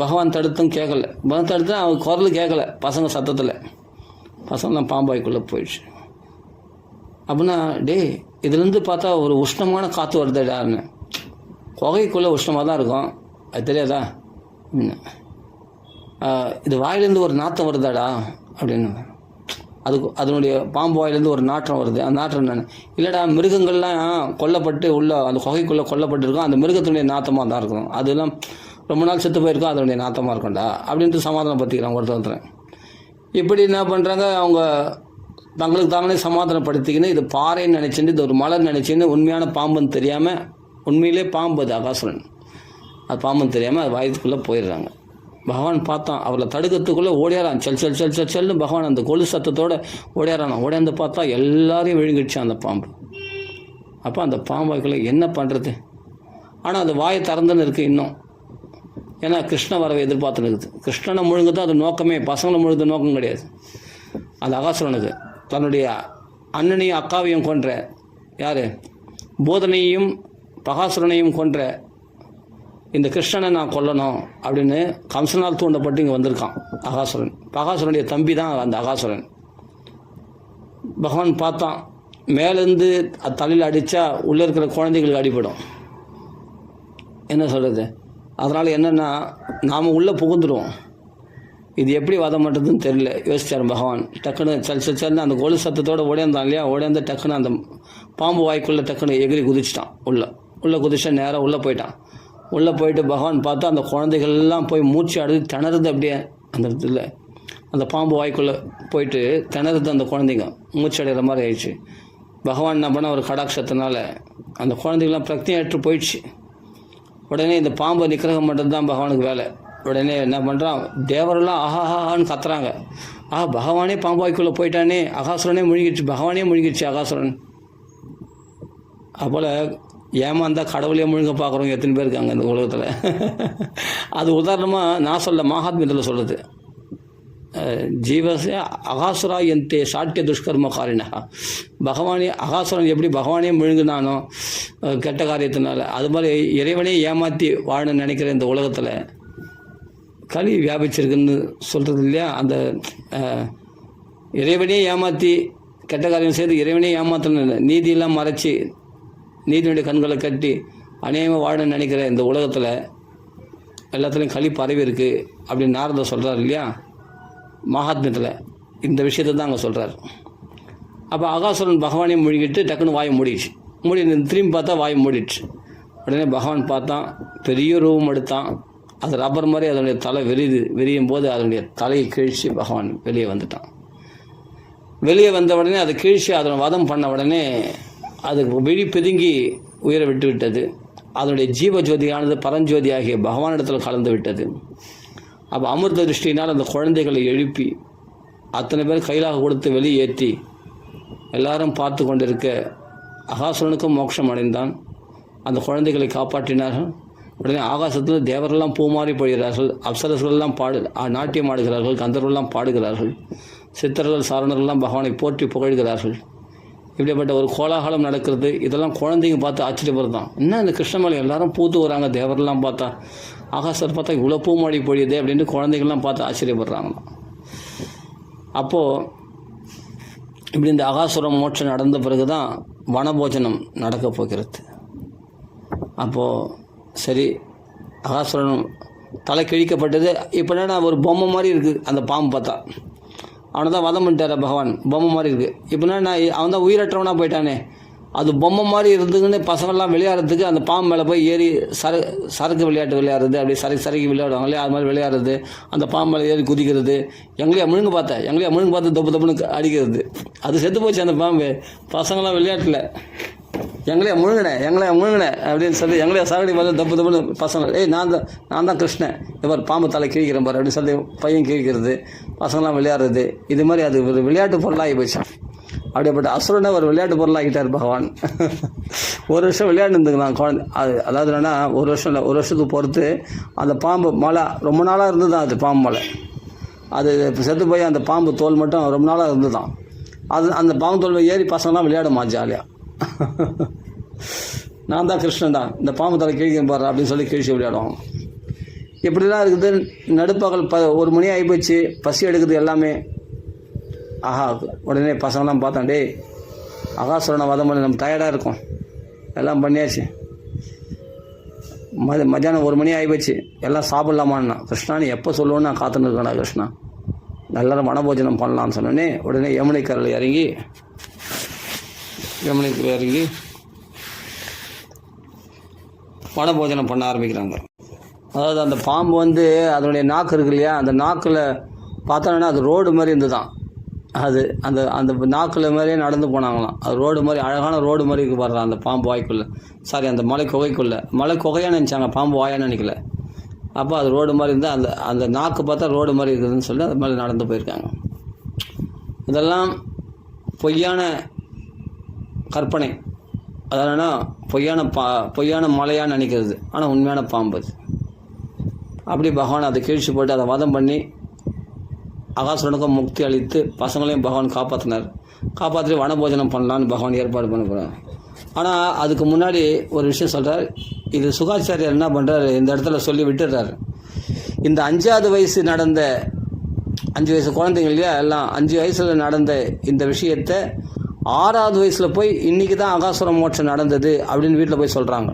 பகவான் தடுத்தும் கேட்கல, பகவான் தடுத்து அவன் குரல் கேட்கல பசங்க சத்தத்தில். பசங்களாம் பாம்பாய்க்குள்ளே போயிடுச்சு. அப்படின்னா இதுலேருந்து பார்த்தா ஒரு உஷ்ணமான காற்று வருதுடான்னு. குகைக்குள்ளே உஷ்ணமாக தான் இருக்கும், அது தெரியாதா? இது வாயிலேருந்து ஒரு நாற்றம் வருதாடா அப்படின்னு. அதனுடைய பாம்பு வாயிலேருந்து ஒரு நாற்றம் வருது. அந்த நாற்றம் என்ன இல்லைடா, மிருகங்கள்லாம் கொல்லப்பட்டு உள்ள அந்த குகைக்குள்ளே கொல்லப்பட்டுருக்கும், அந்த மிருகத்தினுடைய நாற்றமாக தான் இருக்கும், அதெல்லாம் ரொம்ப நாள் செத்து போயிருக்கும், அதனுடைய நாற்றமாக இருக்கும்டா அப்படின்ட்டு சமாதானப்படுத்திக்கிறாங்க ஒருத்தர். இப்படி என்ன பண்ணுறாங்க, அவங்க தங்களுக்கு தாங்களே சமாதானப்படுத்திக்கின்னு இது பாறைன்னு நினச்சிட்டு, இது ஒரு மலர் நினச்சின்னு, உண்மையான பாம்புன்னு தெரியாமல், உண்மையிலே பாம்பு அது அகாசுரன், அது பாம்புன்னு தெரியாமல் அது வாயத்துக்குள்ளே போயிடுறாங்க. பகவான் பார்த்தான், அவரை தடுக்கிறதுக்குள்ளே ஓடியாரான், செல்னு பகவான் அந்த கொலு சத்தத்தோடு ஓடியாரான். ஓடியாந்து பார்த்தா எல்லாரையும் விழுங்கிடுச்சான் அந்த பாம்பு. அப்போ அந்த பாம்பாய்க்குள்ளே என்ன பண்ணுறது? ஆனால் அந்த வாயை திறந்துன்னு இருக்குது இன்னும். ஏன்னா கிருஷ்ண வரவை எதிர்பார்த்துன்னு இருக்குது. கிருஷ்ணனை முழுங்குது அது நோக்கமே, பசங்களை முழுது நோக்கம் கிடையாது. அந்த அகாசுரனுக்கு தன்னுடைய அண்ணனையும் அக்காவையும் கொன்ற யார், போதனையும் பகாசுரனையும் கொன்ற இந்த கிருஷ்ணனை நான் கொல்லணும் அப்படின்னு கம்சனால் தூண்டப்பட்டு இங்கே வந்திருக்கான் அகாசுரன். பகாசுரனுடைய தம்பி தான் அந்த அகாசுரன். பகவான் பார்த்தான், மேலேருந்து தலையில் அடித்தா உள்ளே இருக்கிற குழந்தைகளுக்கு அடிபடும், என்ன சொல்கிறது. அதனால் என்னென்னா நாம் உள்ளே புகுந்துடுவோம். இது எப்படி வதம் பண்ணுறதுன்னு தெரியல. யோசிச்சார் பகவான். டக்குன்னு சல்னு அந்த கோலு சத்தத்தோடு ஓடியாந்தான் இல்லையா, ஓடியாந்து டக்குன்னு அந்த பாம்பு வாய்க்குள்ளே டக்குன்னு எகிரி குதிச்சிட்டான். உள்ளே குதிச்சா நேராக உள்ளே போயிட்டான். உள்ளே போயிட்டு பகவான் பார்த்தா அந்த குழந்தைகள்லாம் போய் மூச்சு அடுத்து திணறுது. அப்படியே அந்த இடத்துல அந்த பாம்பு வாய்க்குள்ளே போயிட்டு திணறுது அந்த குழந்தைங்க, மூச்சு அடைகிற மாதிரி ஆயிடுச்சு. பகவான் என்ன பண்ண ஒரு கடாட்சத்தினால அந்த குழந்தைகள்லாம் பிரக்ஞையற்று போயிடுச்சு. உடனே இந்த பாம்பை நிக்கிரகம் பண்ணுறது தான் பகவானுக்கு வேலை. உடனே என்ன பண்ணுறான், தேவரெல்லாம் ஆஹாஹான்னு கத்துறாங்க. பகவானே பாம்பாய்க்குள்ளே போயிட்டானே, அகாசுரனே முழுகிடுச்சு, பகவானே முழுகிடுச்சு அகாசுரன். அப்போல் ஏமாந்தால் கடவுளையே முழுங்க பார்க்குறவங்க எத்தனை பேர் இருக்காங்க இந்த உலகத்தில். அது உதாரணமாக நான் சொல்ல மகாத்மியத்தில் சொல்கிறது. ஜீவசே அகாசுரா எந்தே சாட்டிய துஷ்கர்ம காரினா, பகவானே அகாசுரன் எப்படி பகவானே முழுங்கினானோ கெட்ட காரியத்தினால, அது மாதிரி இறைவனே ஏமாற்றி வாழணும்னு நினைக்கிற இந்த உலகத்தில் களி வியாபிச்சிருக்குன்னு சொல்கிறது இல்லையா. அந்த இறைவனே ஏமாற்றி கெட்ட காரியம் செய்து இறைவனே ஏமாற்றணும், நீதியெல்லாம் மறைச்சி நீதியுடைய கண்களை கட்டி அநேகமாக வாழணும்னு நினைக்கிற இந்த உலகத்தில் எல்லாத்துலேயும் களி பரவி இருக்குது அப்படின்னு நாரதர் சொல்கிறார் இல்லையா மகாத்மியத்தில். இந்த விஷயத்தை தான் அங்கே சொல்கிறார். அப்போ அகாசுரன் பகவானையும் மூழ்கிட்டு டக்குன்னு வாயை மூடிடுச்சு. திரும்பி பார்த்தா வாயை மூடிடுச்சு. உடனே பகவான் பார்த்தான், பெரிய ரூபம் எடுத்தான். அது ரப்பர் மாதிரி அதனுடைய தலை விரியும் போது அதனுடைய தலையை கீழ்ச்சி பகவான் வெளியே வந்துட்டான். வெளியே வந்த உடனே அதை கீழ்ச்சி அதனை வதம் பண்ண உடனே அது விழி பிதுங்கி உயிரை விட்டு விட்டது. அதனுடைய ஜீவஜோதியானது பரஞ்சோதி ஆகிய பகவானிடத்தில் கலந்து விட்டது. அப்போ அமிர்த திருஷ்டினால் அந்த குழந்தைகளை எழுப்பி அத்தனை பேர் கையிலாக கொடுத்து வெளியேற்றி எல்லாரும் பார்த்து கொண்டிருக்க அகாசுரனுக்கும் மோட்சம் அடைந்தான். அந்த குழந்தைகளை காப்பாற்றினார்கள். உடனே ஆகாசத்தில் தேவரெல்லாம் பூமாறி பொழிகிறார்கள், அப்சரஸ்களெல்லாம் நாட்டியம் ஆடுகிறார்கள், கந்தர்களெல்லாம் பாடுகிறார்கள், சித்தர்கள் சாரணர்கள்லாம் பகவானை போற்றி புகழ்கிறார்கள். இப்படிப்பட்ட ஒரு கோலாகலம் நடக்கிறது. இதெல்லாம் குழந்தைங்க பார்த்து ஆச்சரியப்படுறதான். என்ன இந்த கிருஷ்ணமலை எல்லாரும் பூத்து வராங்க, தேவரெல்லாம் பார்த்தா, ஆகாசத்தை பார்த்தா இவ்வளோ பூமாடி பொழியுது அப்படின்ட்டு குழந்தைங்கள்லாம் பார்த்து ஆச்சரியப்படுறாங்களாம். அப்போது இப்படி இந்த அகாசுரம் மோட்சம் நடந்த பிறகு தான் வனபோஜனம் நடக்கப் போகிறது. அப்போது சரி, அகாசுரன் தலை கிழிக்கப்பட்டது. இப்போ என்னன்னா ஒரு பொம்மை மாதிரி இருக்குது அந்த பாம்பு பார்த்தா. அவனை தான் வதம் பண்ணிட்டார பகவான், பொம்மை மாதிரி இருக்குது. இப்போனா அவன் தான் உயிரற்றவனாக போயிட்டானே. அது பொம்மை மாதிரி இருந்துக்குன்னு பசங்கள்லாம் விளையாடுறதுக்கு அந்த பாம்பு மேலே போய் ஏறி சரக்கு விளையாட்டு விளையாடுறது, அப்படி சரக்கு விளையாடுவாங்க இல்லையா, அது மாதிரி விளையாடுறது, அந்த பாம்பு மேலே ஏறி குதிக்கிறது, எங்களையா முழுங்கு பார்த்து தொப்பு தொப்புன்னு அடிக்கிறது. அது செத்து போச்சு அந்த பாம்பு. பசங்களாம் விளையாட்டில் எங்களையா முழுங்கினேன் அப்படின்னு சொல்லி எங்களையா சாகடி பார்த்து தப்புன்னு பசங்க, நான் தான் கிருஷ்ணன், இவர் பாம்பு தலை கிழிக்கிறேன் பாரு அப்படின்னு சொல்லி பையன் கிழிக்கிறது, பசங்களாம் விளையாடுறது. இது மாதிரி அது ஒரு விளையாட்டு பொருளாகி போச்சான். அப்படிப்பட்ட அசுரனை ஒரு விளையாட்டு பொருளாகிட்டார் பகவான். ஒரு வருஷம் விளையாண்டு இருந்துக்கலாம் குழந்தை. அதாவது என்னன்னா ஒரு வருஷம் இல்லை, ஒரு வருஷத்துக்கு பொறுத்து அந்த பாம்பு மலை ரொம்ப நாளாக இருந்து தான் அது பாம்பு மலை. அது செத்து போய் அந்த பாம்பு தோல் மட்டும் ரொம்ப நாளாக இருந்து தான். அந்த பாம்பு தோல் ஏறி பசங்களாம் விளையாடுமா ஜாலியாக. நான் தான் கிருஷ்ணன் தான், இந்த பாம்பு தலை கிழிக்க பாரு அப்படின்னு சொல்லி கிழிச்சு விளையாடுவாங்க. இப்படிலாம் இருக்குது. நடுப்பகல் 1 மணி ஆகி போச்சு, பசி எடுக்குது எல்லாமே. ஆஹா, உடனே பசங்களாம் பார்த்தோம், டே அகாசுரனை வதம் பண்ணி நம்ம டயர்டாக இருக்கோம், எல்லாம் பண்ணியாச்சு. மத்தியானம் 1 மணி ஆகி போச்சு, எல்லாம் சாப்பிட்லாமான்னா. கிருஷ்ணான்னு எப்போ சொல்லுவோன்னு நான் காத்துன்னு இருக்கேன்டா கிருஷ்ணா, எல்லோரும் வனபோஜனம் பண்ணலான்னு சொன்னோன்னே உடனே யமுனை கரையில் இறங்கி வனபோஜனம் பண்ண ஆரம்பிக்கிறாங்க. அதாவது அந்த பாம்பு அதனுடைய நாக்கு இருக்கு இல்லையா, அந்த நாக்கில் பார்த்தோன்னா அது ரோடு மாதிரி இருந்து தான். அது அந்த அந்த நாக்கில் மாதிரியே நடந்து போனாங்களாம். அது ரோடு மாதிரி, அழகான ரோடு மாதிரி இருக்கு பாருங்க அந்த பாம்பு வாய்க்குள்ளே. சாரி, அந்த மலை குகையாக நினச்சாங்க, பாம்பு வாயான்னு நினைக்கல. அப்போ அது ரோடு மாதிரி இருந்தால் அந்த அந்த நாக்கு பார்த்தா ரோடு மாதிரி இருக்குதுன்னு சொல்லி அது மாதிரி நடந்து போயிருக்காங்க. இதெல்லாம் பொய்யான கற்பனை. அதனால பொய்யான மலையான்னு நினைக்கிறது, ஆனால் உண்மையான பாம்பு அது. அப்படி பகவான் அதை கீழ்ச்சி போட்டு அதை வதம் பண்ணி அகாசுரனுக்கும் முக்தி அளித்து பசங்களையும் பகவான் காப்பாற்றி வனபோஜனம் பண்ணலான்னு பகவான் ஏற்பாடு பண்ண போகிறார். ஆனால் அதுக்கு முன்னாடி ஒரு விஷயம் சொல்கிறார். இது சுகாச்சாரியர் என்ன பண்ணுறாரு, இந்த இடத்துல சொல்லி விட்டுடுறாரு. இந்த 5வது வயசு நடந்த 5 வயசு குழந்தைங்க இல்லையா, எல்லாம் 5 வயசில் நடந்த இந்த விஷயத்தை 6வது வயசில் போய் இன்றைக்கி தான் அகாசுர மோட்சம் நடந்தது அப்படின்னு வீட்டில் போய் சொல்கிறாங்க.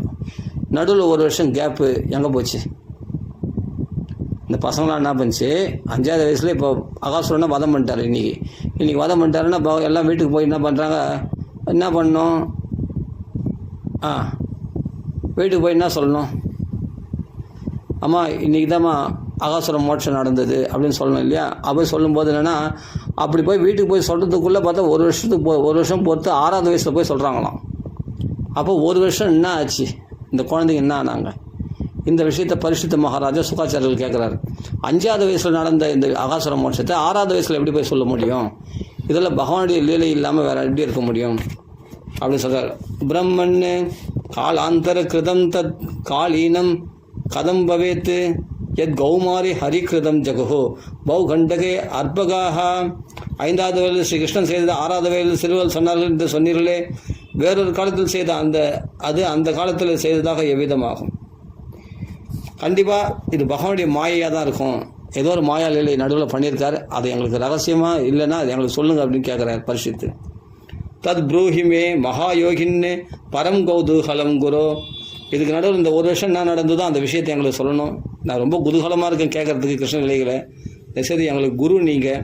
நடுவில் 1 வருஷம் கேப்பு எங்கே போச்சு? இந்த பசங்களாம் என்ன பண்ணுச்சு, 5வது வயசில் இப்போ அகாசுரனை வதம் பண்ணிட்டார். இன்றைக்கி வதம் பண்ணிட்டாருன்னா எல்லாம் வீட்டுக்கு போய் என்ன பண்ணுறாங்க, என்ன பண்ணணும், வீட்டுக்கு போய் என்ன சொல்லணும், அம்மா இன்றைக்கி தான்மா அகாசுரம் மோட்சம் நடந்தது அப்படின்னு சொல்லணும் இல்லையா. அப்போ சொல்லும்போது என்னென்னா, அப்படி போய் வீட்டுக்கு போய் சொல்கிறதுக்குள்ளே பார்த்தா 1 வருஷம் பொறுத்து 6வது வயசில் போய் சொல்கிறாங்களாம். அப்போ 1 வருஷம் என்ன ஆச்சு, இந்த குழந்தைங்க என்ன ஆனாங்க? இந்த விஷயத்தை பரிசுத்த மகாராஜா சுகாச்சாரியர்கள் கேட்குறாரு. 5வது வயசில் நடந்த இந்த அகாசுர மோட்சத்தை 6வது வயசில் எப்படி போய் சொல்ல முடியும்? இதில் பகவானுடைய லீலை இல்லாமல் வேறு எப்படி இருக்க முடியும் அப்படின்னு சொல்கிறார். பிரம்மன்னு காலாந்தர கிருதம் தத் காலீனம் கதம் பவேத்து எத் கௌமாரி ஹரிகிருதம் ஜகுஹோ பௌகண்டகே அற்பகாக. 5வது வயதில் ஸ்ரீ கிருஷ்ணன் செய்தது 6வது வயதில் சிறுவர்கள் சொன்னார்கள் என்று சொன்னீர்களே, வேறொரு காலத்தில் செய்த அந்த காலத்தில் செய்ததாக எவ்விதமாகும்? கண்டிப்பாக இது பகவானுடைய மாயையாக தான் இருக்கும். ஏதோ ஒரு மாயா லீலை நடுவில் பண்ணியிருக்காரு, அது எங்களுக்கு ரகசியமாக இல்லைன்னா அது எங்களுக்கு சொல்லுங்கள் அப்படின்னு கேட்குறாரு பரிசுத்து. தத் ப்ரூஹிமே மகாயோகின்னு பரம் கௌதூகலம் குரு. இதுக்கு நடுவில் இந்த 1 வருஷம் என்ன நடந்ததோ அந்த விஷயத்தை எங்களுக்கு சொல்லணும். நான் ரொம்ப குதூகலமாக இருக்கேன் கேட்குறதுக்கு கிருஷ்ண நிலைகளை. சரி, எங்களுக்கு குரு நீங்கள்.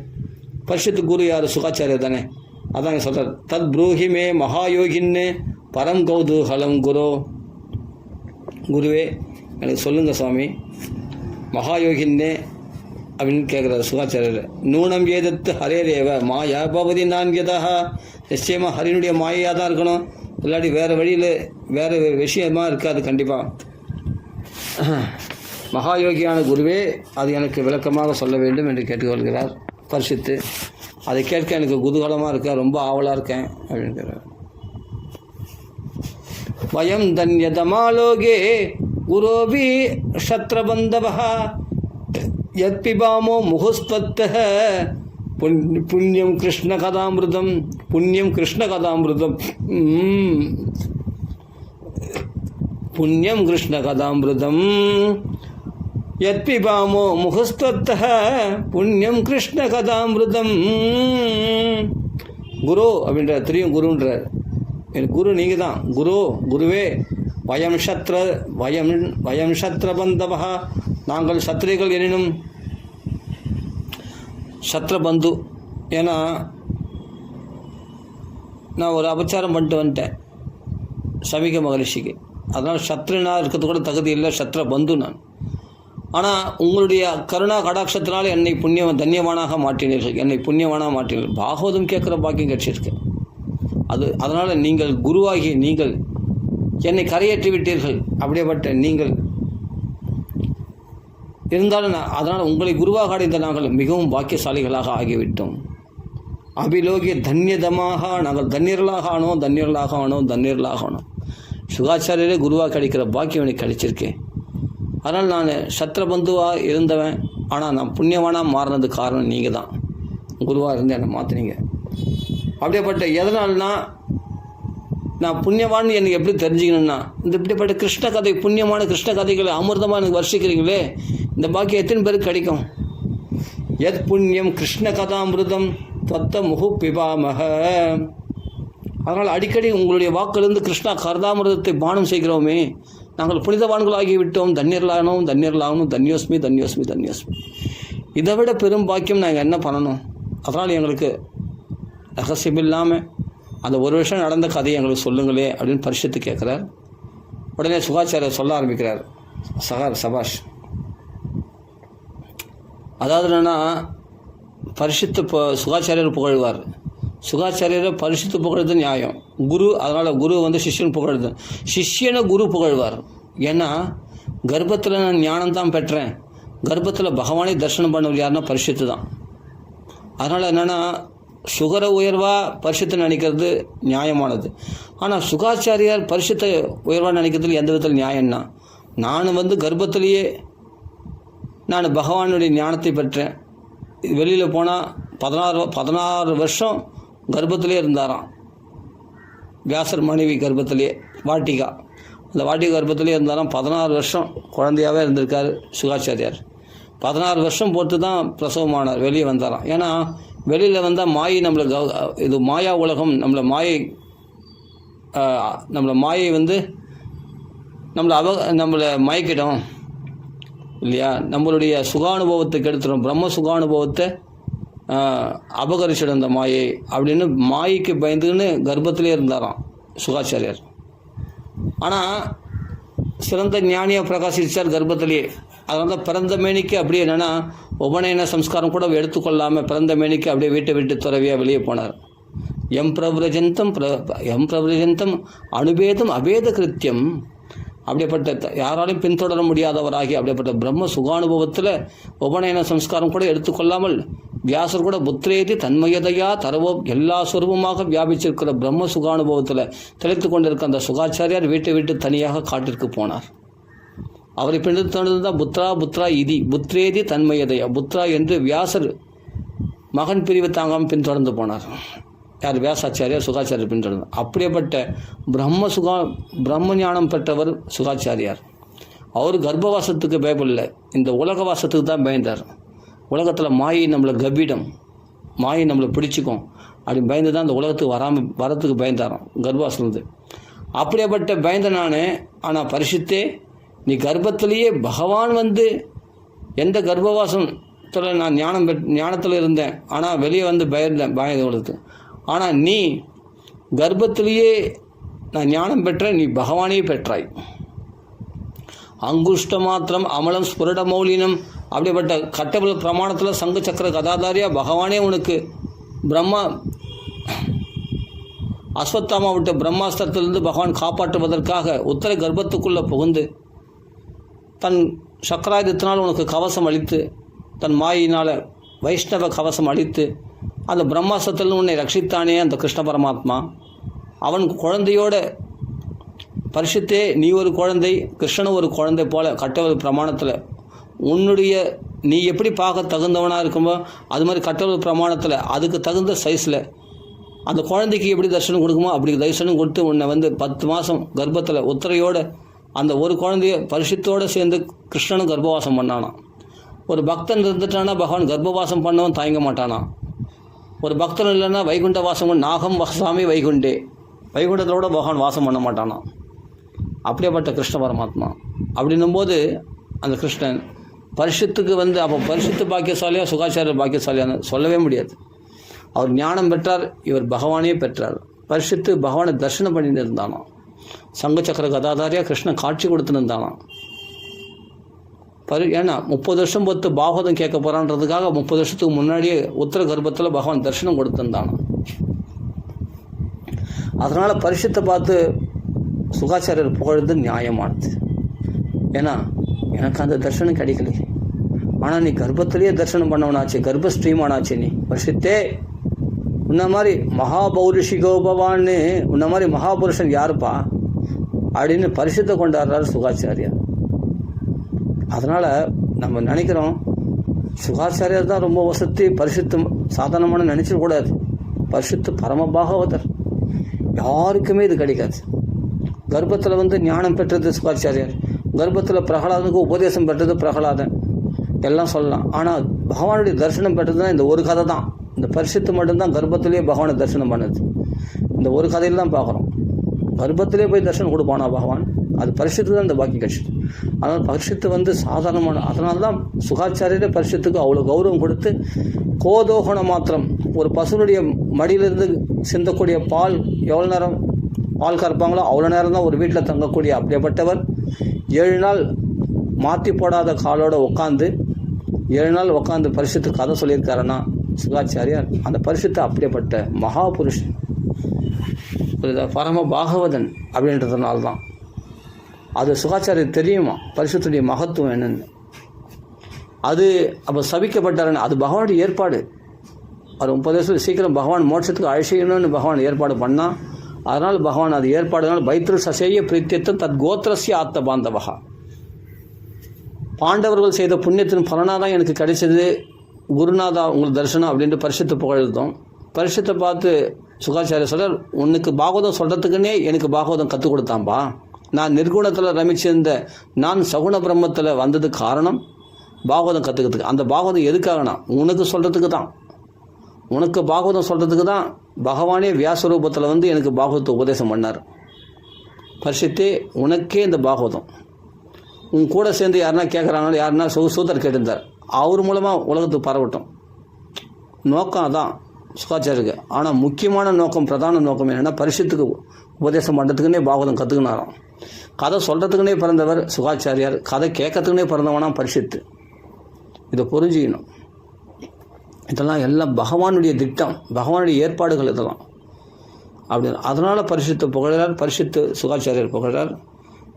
பரிசுத்து குரு யார்? சுகாச்சாரியர் தானே. அதான் சொல்கிறார். தத் ப்ரூஹிமே மகாயோகின்னு பரம் கௌதூகலம் குரு. குருவே எனக்கு சொல்லுங்கள் சுவாமி, மகாயோகின்னே அப்படின்னு கேட்குறாரு சுகாச்சாரியர். நூனம் ஏதத்து ஹரேரேவ மாயா பவதி நான்யதா. நிச்சயமாக ஹரினுடைய மாயையாக தான் இருக்கணும், இல்லாட்டி வேறு வழியில் வேறு விஷயமாக இருக்காது கண்டிப்பாக. மகாயோகியான குருவே அது எனக்கு விளக்கமாக சொல்ல வேண்டும் என்று கேட்டுக்கொள்கிறார் பரிசுத்து. அதை கேட்க எனக்கு குதூகலமாக இருக்கேன், ரொம்ப ஆவலாக இருக்கேன் அப்படின்றார். வயம் தன்யதமாலோகே குரோபி ஷத்ரபந்தவः யத் பிபாமோ முகுஸ்பத்தः புண்ணியம் கிருஷ்ண கதாமிருதம் புண்ணியம் கிருஷ்ண கதாமிருதம் புண்ணியம் கிருஷ்ண கதாமிருதம் யத் பிபாமோ முகுஸ்பத்தः புண்ணியம் கிருஷ்ண கதாமிருதம். குரு அப்படின்ற தெரியும், குருன்றார். எனக்கு குரு நீங்கள் தான். குருவே வயம் சத்ரபந்தவா, நாங்கள் சத்திரிகள் எனினும் சத்ரபந்து. ஏன்னா நான் ஒரு அபச்சாரம் பண்ணிட்டு வந்துட்டேன் சமீக மகரிஷிக்கு, அதனால் சத்ருனா இருக்கிறது கூட தகுதி இல்லை, சத்ரபந்து நான். ஆனால் உங்களுடைய கருணா கடாட்சத்தினால் என்னை தன்யவானாக மாற்றினீர்கள், என்னை புண்ணியவானாக மாற்றினீர்கள். பாகவதம் கேட்குற பாக்கியம் கிடைச்சிருக்கு. அதனால் நீங்கள் குருவாகி நீங்கள் என்னை கரையேற்றி விட்டீர்கள். அப்படியேப்பட்ட நீங்கள் இருந்தாலும் அதனால் உங்களை குருவாக அடைந்த நாங்கள் மிகவும் பாக்கியசாலிகளாக ஆகிவிட்டோம். அபிலோகிய தன்யதமாக நாங்கள் தண்ணீர்களாக ஆனோம். சுகாச்சாரியரே குருவாக கிடைக்கிற பாக்கியம் எனக்கு கிடைச்சிருக்கேன். அதனால் நான் சத்ரபந்துவாக இருந்தவன், ஆனால் நான் புண்ணியவானாக மாறினது காரணம் நீங்கள் தான். குருவாக இருந்து என்னை மாற்றினீங்க. அப்படியேப்பட்ட எதனால்னா நான் புண்ணியவான்னு எனக்கு எப்படி தெரிஞ்சுக்கணும்னா, இந்த இப்படிப்பட்ட கிருஷ்ண கதை, புண்ணியமான கிருஷ்ண கதைகளை அமிர்தமாக எனக்கு வர்ஷிக்கிறீங்களே, இந்த பாக்கியம் எத்தனை பேருக்கு கிடைக்கும்? எத் புண்ணியம் கிருஷ்ண கதாமிருதம் தத்த முகு பிபாமக. அதனால் அடிக்கடி உங்களுடைய வாக்கிலிருந்து கிருஷ்ணா கர்தாமிரதத்தை பானம் செய்கிறோமே, நாங்கள் புனிதவான்களாகிவிட்டோம், தன்யர்களாகணும். தன்யோஸ்மி. இதை விட பெரும் பாக்கியம் நாங்கள் என்ன பண்ணணும்? அதனால் எங்களுக்கு ரகசியம் இல்லாமல் அந்த ஒரு வருஷம் நடந்த கதையை எங்களுக்கு சொல்லுங்களே அப்படின்னு பரிஷத்து கேட்குறார். உடனே சுகாச்சாரியர் சொல்ல ஆரம்பிக்கிறார். சபாஷ். அதாவது என்னென்னா, பரிஷத்து சுகாச்சாரியர் புகழ்வார். சுகாச்சாரியரை பரிசுத்து புகழ்றது நியாயம். குரு, அதனால் குரு சிஷ்யன் புகழ்றது, சிஷ்யனை குரு புகழ்வார். ஏன்னா கர்ப்பத்தில் நான் ஞானம் தான் பெற்றேன், கர்ப்பத்தில் பகவானை தரிசனம் பண்ணவர் யாருன்னா பரிசுத்து தான். அதனால் என்னென்னா, சுகர உயர்வாக பரிசுத்தை நினைக்கிறது நியாயமானது. ஆனால் சுகாச்சாரியார் பரிசுத்தை உயர்வாக நினைக்கிறதுல எந்த விதத்தில் நியாயம்னா, நான் கர்ப்பத்திலேயே நான் பகவானுடைய ஞானத்தை பெற்றேன். வெளியில் போனால் 16 வருஷம் கர்ப்பத்திலே இருந்தாராம். வியாசர் மனைவி கர்ப்பத்திலே, வாட்டிகா, அந்த வாட்டிகா கர்ப்பத்திலே இருந்தாராம். 16 வருஷம் குழந்தையாகவே இருந்திருக்கார் சுகாச்சாரியார். 16 வருஷம் பொறுத்து தான் பிரசவமானார், வெளியே வந்தாராம். ஏன்னா வெளியில் வந்தால் மாயை இது மாயா உலகம், நம்மளை மாயை நம்மளை மயக்கிடும் இல்லையா, நம்மளுடைய சுகானுபவத்தை கெடுத்துடும், பிரம்ம சுகானுபவத்தை அபகரிச்சிடும் இந்த மாயை அப்படின்னு மாயைக்கு பயந்துன்னு கர்ப்பத்திலே இருந்தாராம் சுகாச்சாரியார். ஆனால் சிறந்த ஞானியாக பிரகாசிச்சார் கர்ப்பத்திலேயே. அதனால பிறந்த மேனிக்கு அப்படியே என்னென்னா உபநயன சம்ஸ்காரம் கூட எடுத்துக்கொள்ளாமல் பிறந்த மேனிக்கு அப்படியே வீட்டை விட்டு துறவியாக வெளியே போனார். எம் பிரபுரஜந்தம் அனுபேதம் அபேத கிருத்தியம். அப்படிப்பட்ட யாராலையும் பின்தொடர முடியாதவராகி அப்படிப்பட்ட பிரம்ம சுகானுபவத்தில் உபநயன சம்ஸ்காரம் கூட எடுத்துக்கொள்ளாமல் வியாசர் கூட புத்திரேதி தன்மயதையா தரவோ எல்லா சொரூபமாக வியாபிச்சிருக்கிற பிரம்ம சுகானுபவத்தில் திளைத்து கொண்டிருக்க அந்த சுகாச்சாரியார் வீட்டை விட்டு தனியாக காட்டிற்கு போனார். அவரை பின்தொடர்ந்து தான் புத்ரா இதி புத்திரேதி தன்மயதையா புத்ரா என்று வியாசர் மகன் பிரிவு தாங்காமல் பின்தொடர்ந்து போனார். யார்? வியாசாச்சாரியார் சுகாச்சாரியர் பின்தொடர்ந்து. அப்படியேப்பட்ட பிரம்ம ஞானம் பெற்றவர் சுகாச்சாரியார். அவர் கர்ப்பவாசத்துக்கு பயப்படல, இந்த உலகவாசத்துக்கு தான் பயந்தார். உலகத்தில் மாயை நம்மளை கபீடம், மாயை நம்மளை பிடிச்சிக்கும் அப்படின்னு பயந்து தான் இந்த உலகத்துக்கு வரத்துக்கு பயந்தாராம் கர்ப்பவாசத்துலேருந்து. அப்படியேப்பட்ட பயந்த நான், ஆனால் பரிசுத்தே நீ கர்ப்பத்திலேயே பகவான் எந்த கர்ப்பவாசத்தில் நான் ஞானத்தில் இருந்தேன், ஆனால் வெளியே பயந்து உலகத்து. ஆனால் நீ கர்ப்பத்திலேயே நான் ஞானம் பெற்றேன், நீ பகவானே பெற்றாய். அங்குஷ்ட மாத்திரம் அமலம் ஸ்புரட மௌலினம். அப்படிப்பட்ட கட்டபல பிரமாணத்தில் சங்கு சக்கர கதாதாரியா பகவானே உனக்கு அஸ்வத்தாமா விட்ட பிரம்மாஸ்திரத்திலிருந்து பகவான் காப்பாற்றுவதற்காக உத்தர கர்ப்பத்துக்குள்ளே புகுந்து தன் சக்கராயுதத்தினால் உனக்கு கவசம் அளித்து, தன் மாயினால் வைஷ்ணவ கவசம் அளித்து அந்த பிரம்மாஸ்திரத்தில் உன்னை ரட்சித்தானே அந்த கிருஷ்ண பரமாத்மா. அவன் குழந்தையோட பரிசுத்தே நீ ஒரு குழந்தை, கிருஷ்ணன் ஒரு குழந்தை போல கட்டவள் பிரமாணத்தில் உன்னுடைய நீ எப்படி பார்க்க தகுந்தவனாக இருக்கும்போ அது மாதிரி கட்டவள் பிரமாணத்தில் அதுக்கு தகுந்த சைஸில் அந்த குழந்தைக்கு எப்படி தரிசனம் கொடுக்குமோ அப்படி தரிசனம் கொடுத்து உன்னை 10 மாதம் கர்ப்பத்தில் உத்தரையோடு அந்த ஒரு குழந்தைய பரிசுத்தோடு சேர்ந்து கிருஷ்ணனும் கர்ப்பவாசம் பண்ணானா. ஒரு பக்தன் இருந்துட்டானா பகவான் கர்ப்பவாசம் பண்ணவன் தயங்க மாட்டானா. ஒரு பக்தன் இல்லைன்னா வைகுண்ட வாசம் நாகம் வசாமி வைகுண்டே, வைகுண்டத்தோட பகவான் வாசம் பண்ண மாட்டானா. அப்படியேப்பட்ட கிருஷ்ண பரமாத்மா. அப்படின்னும்போது அந்த கிருஷ்ணன் பரிசுத்துக்கு அப்போ பரிசுத்து பாக்கியசாலியாக சுகாச்சாரியர் பாக்கியசாலியான்னு சொல்லவே முடியாது. அவர் ஞானம் பெற்றார், இவர் பகவானே பெற்றார். பரிசுத்து பகவானை தரிசனம் பண்ணிட்டு இருந்தானா. சங்க சக்கர கதாதாரியாக கிருஷ்ணன் காட்சி கொடுத்துன்னு இருந்தானா. ஏன்னா 30 வருஷம் பொறுத்து பாகவதம் கேட்க போகிறான்றதுக்காக 30 வருஷத்துக்கு முன்னாடியே உத்தர கர்ப்பத்தில் பகவான் தரிசனம் கொடுத்துருந்தானா. அதனால் பரிசுத்தை பார்த்து சுகாச்சாரியர் புகழ்ந்து நியாயமானது. ஏன்னா எனக்கு அந்த தரிசனம் கிடைக்கல, ஆனால் நீ கர்ப்பத்திலேயே தரிசனம் பண்ணவனாச்சு, கர்ப்பஸ்ரீமானாச்சு நீ பரிசுத்தே. உன்ன மாதிரி மகாபௌருஷிகோபவான்னு உன்ன மாதிரி மகாபுருஷன் யாருப்பா அப்படின்னு பரிசுத்தை கொண்டாடுறாரு சுகாச்சாரியார். அதனால் நம்ம நினைக்கிறோம் சுகாச்சாரியார் தான் ரொம்ப வசதி, பரிசுத்து சாதாரணமான நினச்சிடக்கூடாது. பரிசுத்து பரமபாகவதர், யாருக்குமே இது கிடைக்காது. கர்ப்பத்தில் ஞானம் பெற்றது சுகாச்சாரியார், கர்ப்பத்தில் பிரகலாதனுக்கு உபதேசம் பெற்றது பிரகலாதன், எல்லாம் சொல்லலாம். ஆனால் பகவானுடைய தரிசனம் பெற்றது தான் இந்த ஒரு கதை தான். இந்த பரிசுத்து மட்டும்தான் கர்ப்பத்திலே பகவானை தரிசனம் பண்ணுது. இந்த ஒரு கதையில் தான் பார்க்குறோம். கர்ப்பத்திலே போய் தரிசனம் கொடுப்பானா பகவான், அது பரிசுத்து தான் இந்த பாக்கி கட்சி. அதனால் பரிசுத்து சாதாரணமான, அதனால தான் சுகாச்சாரியரே பரிசுத்துக்கு அவ்வளோ கௌரவம் கொடுத்து கோதோகண மாத்திரம் ஒரு பசுனுடைய மடியிலிருந்து சிந்தக்கூடிய பால் எவ்வளோ நேரம் பால் கறப்பாங்களோ அவ்வளோ நேரம் தான் ஒரு வீட்டில் தங்கக்கூடிய அப்படிப்பட்டவர் 7 நாள் மாற்றி போடாத காலோடு உட்காந்து 7 நாள் உட்காந்து பரிசுத்து கதை சொல்லியிருக்காருன்னா சுகாச்சாரியார் அந்த பரிசுத்து அப்படிப்பட்ட மகாபுருஷன், பரம பாகவதன் அப்படின்றதுனால தான் அது சுகாச்சாரியர் தெரியுமா பரிசுத்துடைய மகத்துவம் என்னென்னு. அது அப்போ சபிக்கப்பட்டாருன்னு அது பகவானுடைய ஏற்பாடு. அது 30 வருஷம் சீக்கிரம் பகவான் மோட்சத்துக்கு அழைச்சிக்கணும்னு பகவான் ஏற்பாடு பண்ணால், அதனால் பகவான் அது ஏற்பாடுனால் பைத்ரு சசேய பிரீத்தியத்தம் தத் கோத்திரஸ்ய ஆத்த பாந்தவகா. பாண்டவர்கள் செய்த புண்ணியத்தின் பலனாக தான் எனக்கு கிடைச்சது குருநாதா உங்களுக்கு தரிசனம் அப்படின்ட்டு பரிசுத்தை புகழ்ந்தோம். பரிசுத்தை பார்த்து சுகாச்சாரிய சொல்கிறார், உனக்கு பாகவதம் சொல்கிறதுக்குன்னே எனக்கு பாகவதம் கற்றுக் கொடுத்தான்பா. நான் நிர்குணத்தில் ரமிச்சிருந்த நான் சகுண பிரம்மத்தில் வந்தது காரணம் பாகவதம் கற்றுக்கிறதுக்கு. அந்த பாகவதம் எதுக்காகனா உனக்கு சொல்கிறதுக்கு தான். உனக்கு பாகவதம் சொல்கிறதுக்கு தான் பகவானே வியாசரூபத்தில் எனக்கு பாகவதத்தை உபதேசம் பண்ணார். பரிசுத்தே உனக்கே இந்த பாகவதம் உன் கூட சேர்ந்து யாருன்னா கேட்குறாங்களோ, யாருன்னா சூதர் கேட்டிருந்தார், அவர் மூலமாக உலகத்துக்கு பரவட்டும். நோக்கம் அதான் சுகாச்சாரியருக்கு. ஆனால் முக்கியமான நோக்கம், பிரதான நோக்கம் என்னென்னா பரிசுத்துக்கு உபதேசம் பண்ணுறதுக்குன்னே பாகவதம் கற்றுக்கினாராம். கதை சொல்கிறதுக்குன்னே பிறந்தவர் சுகாச்சாரியார், கதை கேட்கறதுக்குன்னே பிறந்தவனா பரிசுத்து. இதை புரிஞ்சுக்கணும். இதெல்லாம் எல்லாம் பகவானுடைய திட்டம், பகவானுடைய ஏற்பாடுகள் இதெல்லாம் அப்படின்னு. அதனால் பரிசுத்து புகழார், பரிசுத்து சுகாச்சாரியர் புகழார்.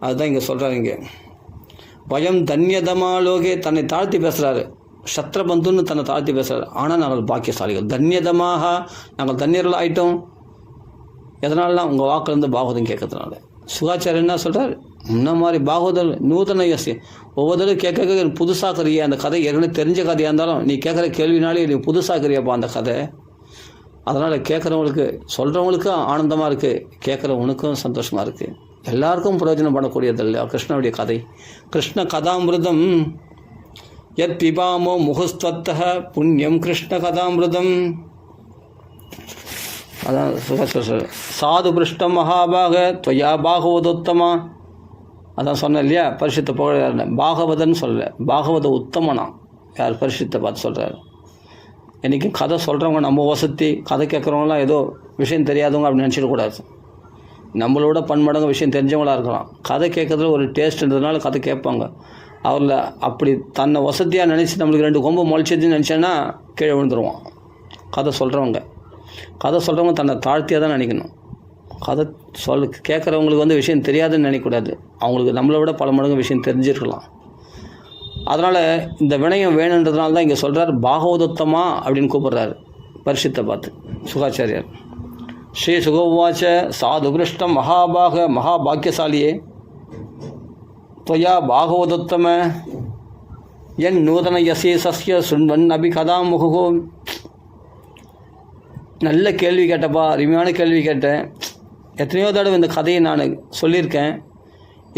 அதுதான் இங்கே சொல்கிறார். இங்கே பயம் தன்யதமாலோகே தன்னை தாழ்த்தி பேசுகிறாரு. சத்ரபந்துன்னு தன்னை தாழ்த்தி பேசுகிறார். ஆனால் நாங்கள் பாக்கியசாலிகள், தன்யதமாக நாங்கள் தன்யர்கள் ஆகிட்டோம். எதனாலலாம் உங்கள் வாக்குலேருந்து பாகவதம் கேட்கறதுனால. சுகாச்சாரியர் என்ன சொல்கிறார், முன்ன மாதிரி பாகவதம் நூதன யோசி ஒவ்வொரு கேட்க புதுசாக்குறிய அந்த கதை ஏற்கனவே தெரிஞ்ச கதையாக இருந்தாலும் நீ கேட்குற கேள்வினாலே நீ புதுசாக்குறியப்பா அந்த கதை. அதனால் கேட்குறவங்களுக்கு சொல்கிறவங்களுக்கு ஆனந்தமாக இருக்குது, கேட்குறவனுக்கும் சந்தோஷமாக இருக்குது, எல்லாருக்கும் பிரயோஜனம் பண்ணக்கூடியது இல்லையா கிருஷ்ணனுடைய கதை. கிருஷ்ண கதாமிருதம் யத் பிபாமோ முகஸ்த்வத்தः புண்ணியம் கிருஷ்ண கதாமிருதம். அதான் சாது பிருஷ்டம் மகாபாக துவயா பாகவதோத்தமா. அதான் சொன்னேன் இல்லையா, பரிசுத்த புகழ பாகவதன்னு சொல்லலை, பாகவத உத்தமனா யார் பரிசுத்தை பார்த்து சொல்கிறார். என்றைக்கும் கதை சொல்கிறவங்க நம்ம வசதி, கதை கேட்குறவங்களாம் ஏதோ விஷயம் தெரியாதவங்க அப்படின்னு நினச்சிடக்கூடாது. நம்மளோட பன்மடங்கு விஷயம் தெரிஞ்சவங்களாக இருக்கலாம். கதை கேட்குறதுல ஒரு டேஸ்ட்ன்றதுனால கதை கேட்பாங்க. அவரில் அப்படி தன்னை வசதியாக நினச்சி நம்மளுக்கு 2 கொம்பு முளைச்சதுன்னு நினச்சேன்னா கீழே விழுந்துருவான். கதை சொல்கிறவங்க தன்னை தாழ்த்தியாக தான் நினைக்கணும். கதை கேட்குறவங்களுக்கு விஷயம் தெரியாதுன்னு நினைக்கக்கூடாது. அவங்களுக்கு நம்மளை விட பல மடங்கு விஷயம் தெரிஞ்சிருக்கலாம். அதனால் இந்த வினயம் வேணுன்றதுனால தான் இங்கே சொல்கிறார் பாகவதோத்தமா அப்படின்னு கூப்பிட்றாரு பரிசுத்தை பார்த்து சுகாச்சாரியார். ஸ்ரீ சுகோவாச்ச சாதுபிருஷ்டம் மகாபாக்கியசாலியே त्वया भागवतोत्तम என் நூதன யசேசஸ்ய சுண்வன் அபி கதாம் முகுகோ. நல்ல கேள்வி கேட்டப்பா, அருமையான கேள்வி கேட்டேன். எத்தனையோ தடவை இந்த கதையை நான் சொல்லியிருக்கேன்.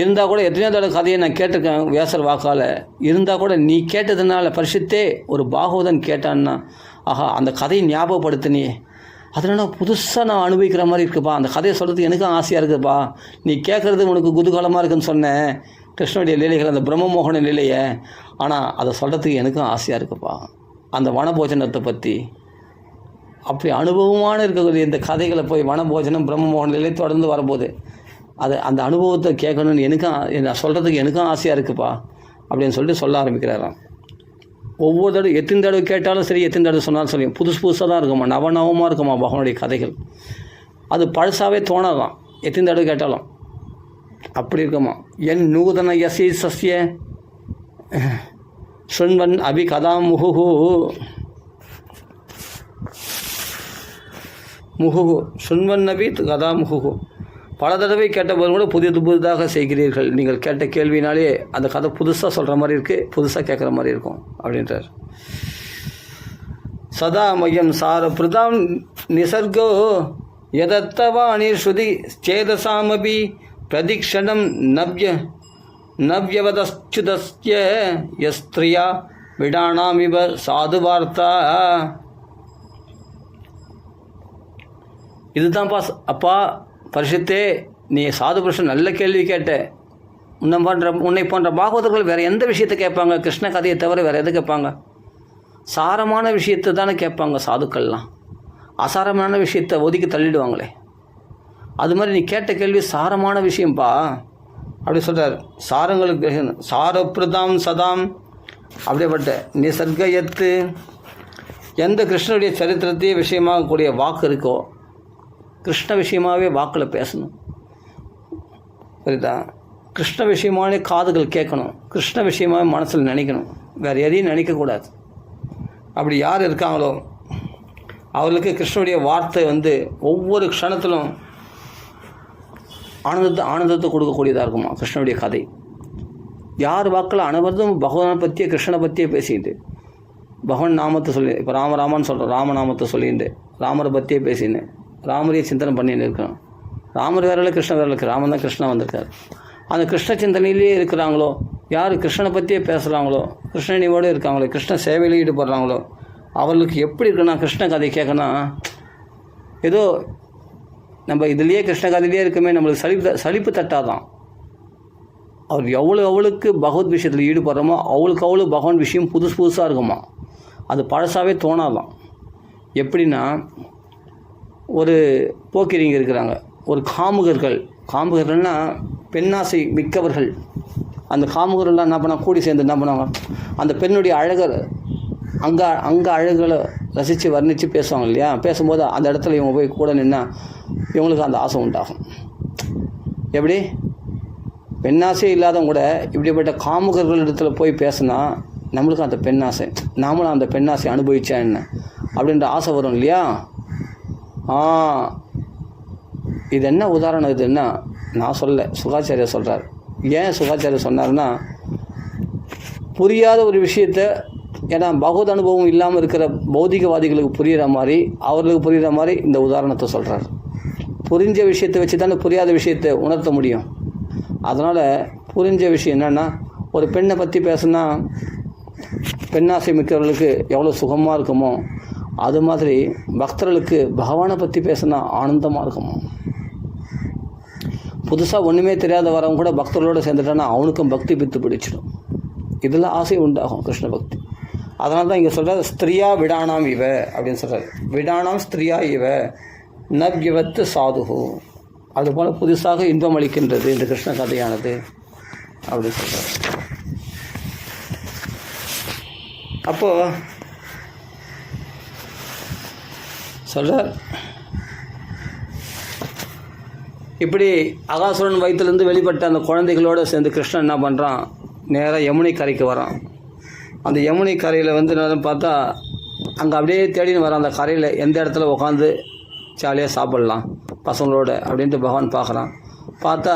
இருந்தால் கூட எத்தனையோ தடவை கதையை நான் கேட்டிருக்கேன் வியாசர் வாக்கால். இருந்தால் கூட நீ கேட்டதுனால பரிசுத்தே ஒரு பாகவதன் கேட்டான்னா, ஆஹா அந்த கதையை ஞாபகப்படுத்தினியே, அதனால் புதுசாக நான் அனுபவிக்கிற மாதிரி இருக்குப்பா. அந்த கதையை சொல்கிறதுக்கு எனக்கும் ஆசையாக இருக்குதுப்பா. நீ கேட்குறது உனக்கு குதூகலமாக இருக்குன்னு சொன்னேன், கிருஷ்ணனுடைய லீலைகள், அந்த பிரம்மமோகன லீலையை. ஆனால் அதை சொல்கிறதுக்கு எனக்கும் ஆசையாக இருக்குப்பா. அந்த வனபோஜனத்தை பற்றி அப்படி அனுபவமான இருக்கக்கூடிய இந்த கதைகளை போய் வனபோஜனம் பிரம்மமோகன லீலை தொடர்ந்து வரும்போது அந்த அனுபவத்தை கேட்கணும்னு நான் சொல்கிறதுக்கு எனக்கும் ஆசையாக இருக்குப்பா அப்படின்னு சொல்லிட்டு சொல்ல ஆரம்பிக்கிறாராம். ஒவ்வொரு தடவை எத்தனை தடவை கேட்டாலும் சரி, எத்தனை தடவை சொன்னாலும் சரி, புதுசாக தான் இருக்குமா, நவநவமாக இருக்குமா பகவானுடைய கதைகள். அது பழசாகவே தோணலாம் எத்தனை தடவை கேட்டாலும். அப்படி இருக்குமா. என் நூதன யசி சஸ்ய சுண்வன் அபி கதாம் முகுகு சுண்வன் அபி கதா முகுகு. பல தடவை கேட்டபோது கூட புதிதாக செய்கிறீர்கள். நீங்கள் கேட்ட கேள்வினாலே அந்த கதை புதுசாக சொல்கிற மாதிரி இருக்குது, புதுசாக கேட்குற மாதிரி இருக்கும் அப்படின்றார். சதா மயம் சார பிரதாம் நிசர்கோ யதத்தவாணி ஸ்ருதி சேதசாமபி பிரதிக்ஷணம் நவ்யவதச்சுதஸ்ய யஸ்திரியா விடானாமிவ சாது வார்த்தா. இதுதான்ப்பா அப்பா பரிசுத்தே, நீ சாது புருஷன் நல்ல கேள்வி கேட்ட. உன்னை போன்ற பாகவதர்கள் வேறு எந்த விஷயத்தை கேட்பாங்க? கிருஷ்ண கதையை தவிர வேறு எதை கேட்பாங்க? சாரமான விஷயத்தை தானே கேட்பாங்க சாதுக்கள்லாம். அசாரமான விஷயத்தை ஒதுக்கி தள்ளிடுவாங்களே. அது மாதிரி நீ கேட்ட கேள்வி சாரமான விஷயம்ப்பா அப்படி சொல்கிறார். சாரங்களுக்கு சாரப்பிரதாம் சதாம் அப்படிப்பட்ட நிசர்கயத்து, எந்த கிருஷ்ணனுடைய சரித்திரத்தையே விஷயமாக கூடிய வாக்கு இருக்கோ, கிருஷ்ண விஷயமாகவே வாக்கில் பேசணும். புரியுதா? கிருஷ்ண விஷயமாகவே காதுகள் கேட்கணும், கிருஷ்ண விஷயமாகவே மனசில் நினைக்கணும், வேறு எதையும் நினைக்கக்கூடாது. அப்படி யார் இருக்காங்களோ அவர்களுக்கு கிருஷ்ணனுடைய வார்த்தை ஒவ்வொரு க்ஷணத்திலும் ஆனந்தத்தை கொடுக்கக்கூடியதாக இருக்குமா கிருஷ்ணனுடைய கதை. யார் வாக்கில் அனைவரும் பகவானை பற்றியே கிருஷ்ணனை பற்றியே பேசிட்டு பகவான் நாமத்தை சொல்லி, இப்போ ராமராமான்னு சொல்கிறோம், ராமநாமத்தை சொல்லிட்டு ராமரை பற்றியே பேசின்னு ராமரையே சிந்தனை பண்ணின்னு இருக்கணும். ராமர் வேறில் கிருஷ்ண வேறில், ராமன் தான் கிருஷ்ணா வந்திருக்கார். அந்த கிருஷ்ண சிந்தனையிலேயே இருக்கிறாங்களோ, யார் கிருஷ்ணனை பற்றியே பேசுகிறாங்களோ, கிருஷ்ணனியோடு இருக்காங்களோ, கிருஷ்ண சேவையில் ஈடுபடுறாங்களோ, அவர்களுக்கு எப்படி இருக்குன்னா கிருஷ்ண கதை கேட்கணும். ஏதோ நம்ம இதுலேயே கிருஷ்ண கதையிலே இருக்குமே, நம்மளுக்கு சலிப்பு தட்டாதான். அவர் எவ்வளோக்கு பகவத் விஷயத்தில் ஈடுபடுறோமோ அவளுக்கு அவ்வளோ பகவான் விஷயம் புதுசாக இருக்குமா. அது பழசாகவே தோணாதான். எப்படின்னா, ஒரு போக்கிரிங்க இருக்கிறாங்க, ஒரு காமுகர்கள்னால் பெண்ணாசை மிக்கவர்கள். அந்த காமுகர்கள்லாம் என்ன பண்ணால் கூடி சேர்ந்து என்ன பண்ணுவாங்க, அந்த பெண்ணுடைய அங்கே அழகுகளை ரசித்து வர்ணித்து பேசுவாங்க இல்லையா. பேசும்போது அந்த இடத்துல இவங்க போய் கூட நின்னா இவங்களுக்கு அந்த ஆசை உண்டாகும். எப்படி பெண்ணாசையே இல்லாதவங்க கூட இப்படிப்பட்ட காமுகர்கள் இடத்துல போய் பேசுனா நம்மளுக்கும் அந்த பெண்ணாசை, நாமளும் அந்த பெண்ணாசை அனுபவிச்சா என்ன அப்படின்ற ஆசை வரும் இல்லையா. இது என்ன உதாரணம்? இது என்ன நான் சொல்ல, சுகாச்சாரியர் சொல்கிறார். ஏன் சுகாச்சாரியர் சொன்னார்னா, புரியாத ஒரு விஷயத்தை, ஏன்னா பகவத் அனுபவம் இல்லாமல் இருக்கிற பௌதிகவாதிகளுக்கு புரிகிற மாதிரி, அவர்களுக்கு புரிகிற மாதிரி இந்த உதாரணத்தை சொல்கிறார். புரிஞ்ச விஷயத்தை வச்சு தானே புரியாத விஷயத்தை உணர்த்த முடியும். அதனால் புரிஞ்ச விஷயம் என்னென்னா, ஒரு பெண்ணை பற்றி பேசுனா பெண்ணாசை மிக்கவர்களுக்கு எவ்வளோ சுகமாக இருக்குமோ, அது மாதிரி பக்தர்களுக்கு பகவானை பற்றி பேசுனா ஆனந்தமாக இருக்குமோ. புதுசாக ஒன்றுமே தெரியாத வரவங்க கூட பக்தர்களோடு சேர்ந்துட்டான்னா அவனுக்கும் பக்தி பித்து பிடிச்சிடும். இதில் ஆசை உண்டாகும் கிருஷ்ண பக்தி. அதனால தான் இங்கே சொல்கிறார், ஸ்திரியா விடானாம் இவ அப்படின்னு சொல்கிறார். விடானாம் ஸ்திரியா இவ நவ்யவத்து சாதுகு. அதுபோல் புதுசாக இன்பம் அளிக்கின்றது இந்த கிருஷ்ண கதையானது அப்படின்னு சொல்கிறார். அப்போது சொல்கிறார், இப்படி அகாசுரன் வயிற்றுலேருந்து வெளிப்பட்ட அந்த குழந்தைகளோடு சேர்ந்து கிருஷ்ணன் என்ன பண்ணுறான், நேராக யமுனை கரைக்கு வரான். அந்த யமுனை கரையில் என்னன்னு பார்த்தா, அங்கே அப்படியே தேடின்னு வரான். அந்த கரையில் எந்த இடத்துல உட்காந்து ஜாலியாக சாப்பிட்லாம் பசங்களோட அப்படின்ட்டு பகவான் பார்க்குறான். பார்த்தா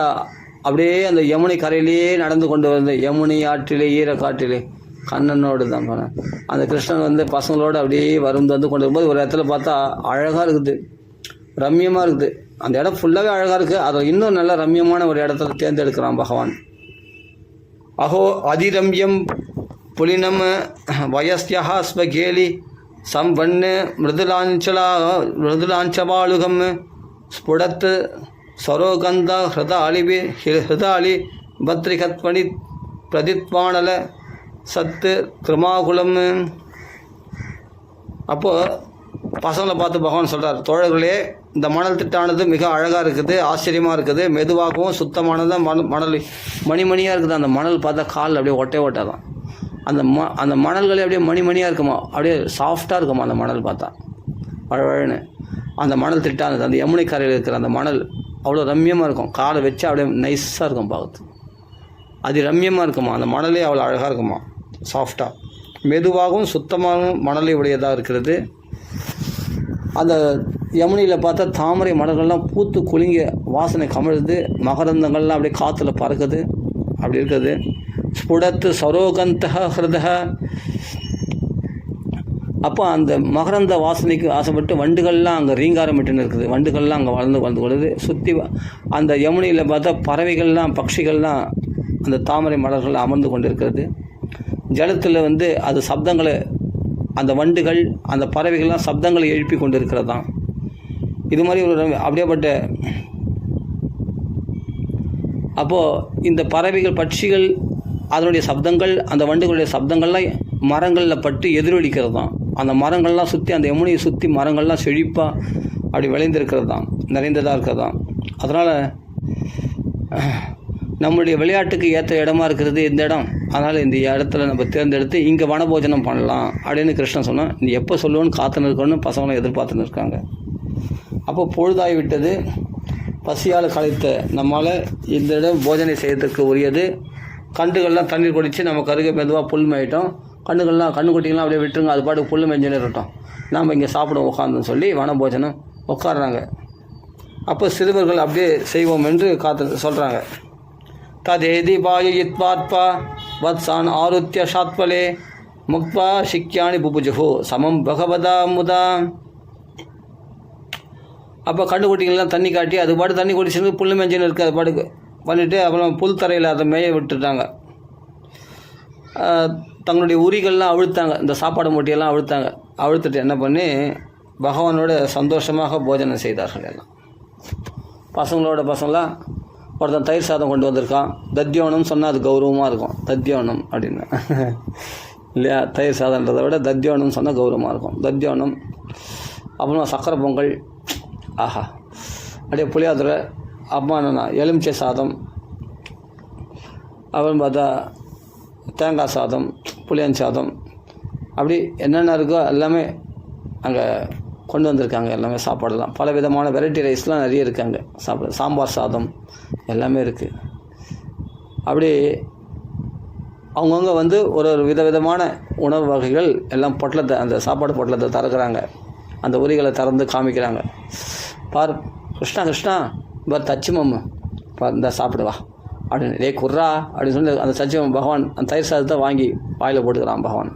அப்படியே அந்த யமுனை கரையிலேயே நடந்து கொண்டு வந்து யமுனை ஆற்றிலே ஈரக்காற்றிலே கண்ணனோடு தான் போனேன். அந்த கிருஷ்ணன் வந்து பசங்களோடு அப்படியே வந்து கொண்டு வரும்போது ஒரு இடத்துல பார்த்தா அழகாக இருக்குது, ரம்யமாக இருக்குது. அந்த இடம் ஃபுல்லாகவே அழகாக இருக்குது. அதில் இன்னும் நல்ல ரம்யமான ஒரு இடத்துல தேர்ந்தெடுக்கிறான் பகவான். அஹோ அதிரம்யம் புலினம் வயஸ்யா ஸ்வகேலி சம்வண்ணு மிருதுலாஞ்சபாலுகம் ஸ்புடத் சரோகந்த ஹிருதாளி பத்ரிகத்வனி பிரதித்வாணல சத்து திருமாகுலம். அப்போது பசங்களை பார்த்து பகவான் சொல்கிறார், தோழர்களே, இந்த மணல் திட்டானது மிக அழகாக இருக்குது, ஆச்சரியமாக இருக்குது, மெதுவாகவும் சுத்தமானதான் மணல் மணிமணியாக இருக்குது. அந்த மணல் பார்த்தா கால் அப்படியே ஒட்டாதான். அந்த மணல்களே அப்படியே மணிமணியாக இருக்குமா, அப்படியே சாஃப்டாக இருக்குமா அந்த மணல் பார்த்தா அழகுன்னு. அந்த மணல் திட்டானது அந்த யமுனை கரையில் இருக்கிற அந்த மணல் அவ்வளோ ரம்யமாக இருக்கும். காலை வச்சு அப்படியே நைஸாக இருக்கும் பார்க்குறது. அது ரம்யமாக இருக்குமா, அந்த மணலே அவ்வளோ அழகாக இருக்குமா, சாஃப்டாக மெதுவாகவும் சுத்தமாகவும் மணலை உடையதாக இருக்கிறது. அந்த யமுனையில் பார்த்தா தாமரை மலர்கள்லாம் பூத்து குலுங்க வாசனை கமிழுது, மகரந்தங்கள்லாம் அப்படியே காற்றுல பறக்குது, அப்படி இருக்குது. ஸ்புடத்து சரோகந்த ஹிருத. அப்போ அந்த மகரந்த வாசனைக்கு ஆசைப்பட்டு வண்டுகள்லாம் அங்கே ரீங்காரமிட்டுன்னு இருக்குது. வண்டுகள்லாம் அங்கே வளர்ந்து கொள்ளுது. சுற்றி அந்த யமுனையில் பார்த்தா பறவைகள்லாம் பட்சிகள்லாம் அந்த தாமரை மலர்கள் அமர்ந்து கொண்டு இருக்கிறது. ஜலத்தில் வந்து அது சப்தங்களை, அந்த வண்டுகள் அந்த பறவைகள்லாம் சப்தங்களை எழுப்பி கொண்டு இருக்கிறது தான். இது மாதிரி ஒரு அப்படியேப்பட்ட அப்போது இந்த பறவைகள் பட்சிகள் அதனுடைய சப்தங்கள், அந்த வண்டுகளுடைய சப்தங்கள்லாம் மரங்களில் பட்டு எதிரொலிக்கிறது தான். அந்த மரங்கள்லாம் சுற்றி, அந்த யமுனையை சுற்றி மரங்கள்லாம் செழிப்பாக அப்படி விளைந்திருக்கிறது தான், நிறைந்ததாக இருக்கிறது தான். அதனால் நம்மளுடைய விளையாட்டுக்கு ஏற்ற இடமா இருக்கிறது இந்த இடம். அதனால் இந்த இடத்துல நம்ம தேர்ந்தெடுத்து இங்கே வனபோஜனம் பண்ணலாம் அப்படின்னு கிருஷ்ணன் சொன்னால், நீ எப்போ சொல்லுவோன்னு காத்துன்னு இருக்கணும்னு பசங்களும் எதிர்பார்த்துன்னு இருக்காங்க. அப்போ பொழுதாகி விட்டது. பசியால் களைத்த நம்மால் இந்த இடம் போஜனை செய்யறதுக்கு உரியது. கண்டுகள்லாம் தண்ணீர் குடித்து நம்ம கருக மெதுவாக புல் மேயிட்டோம். கண்ணுக்குட்டிங்கெல்லாம் அப்படியே விட்டுருங்க, அது பாட்டுக்கு புல் மேய்ஞ்சுன்னு இருக்கட்டும், நாம் இங்கே சாப்பிடுவோம் உட்காந்துன்னு சொல்லி வனபோஜனம் உட்காடுறாங்க. அப்போ சிறுவர்கள் அப்படியே செய்வோம் என்று சொல்கிறாங்க. ததேதி பாயுயித்வாத்பா வத்சான் ஆருத்திய ஷாத்வலே முக்வா சிக்கியானி புபுஜுஹு சமம் பகவதா முதா. அப்போ கண்டுக்குட்டிங்கெல்லாம் தண்ணி காட்டி அது பாட்டு தண்ணி குடிச்சுன்னு புல் மேய்ஞ்சின்னு இருக்குது, அது பாட்டுக்கு பண்ணிவிட்டு அப்புறம் புல் தரையில் அதை மேய விட்டுட்டாங்க. தங்களுடைய உரிகள்லாம் அழுத்தாங்க, இந்த சாப்பாடு மூட்டையெல்லாம் அழுத்துட்டு என்ன பண்ணி பகவானோட சந்தோஷமாக போஜனம் செய்தார்கள். எல்லாம் பசங்களாம் ஒருத்தன் தயிர் சாதம் கொண்டு வந்திருக்கான். தத்தியோனம் சொன்னால் அது கௌரவமாக இருக்கும், தத்தியோனம் அப்படின்னு இல்லையா. தயிர் சாதன்றதை விட தத்தியோனம் சொன்னால் கௌரவமாக இருக்கும். தத்தியோனம், அப்புறமா சக்கரை பொங்கல், ஆஹா, அப்படியே புளியாதுரை, அம்மா என்னன்னா எலுமிச்சை சாதம், அப்புறம் பார்த்தா தேங்காய் சாதம், புளியன் சாதம், அப்படி என்னென்ன இருக்கோ எல்லாமே அங்கே கொண்டு வந்திருக்காங்க. எல்லாமே சாப்பாடெல்லாம் பல விதமான வெரைட்டி ரைஸ்லாம் நிறைய இருக்காங்க சாப்பிட. சாம்பார் சாதம் எல்லாமே இருக்குது. அப்படி அவங்கவுங்க வந்து ஒரு விதவிதமான உணவு வகைகள் எல்லாம் பொட்டலத்தை, அந்த சாப்பாடு பொட்டலத்தை திறக்கிறாங்க. அந்த உரிகளை திறந்து காமிக்கிறாங்க. பார் கிருஷ்ணா பார் தச்சுமம் பார், இந்த சாப்பிடுவா அப்படின்னு, டே குர்ரா அப்படின்னு சொல்லி அந்த சச்சிவம் பகவான் அந்த தயிர் சாதத்தை வாங்கி வாயில் போட்டுக்கிறான் பகவான்.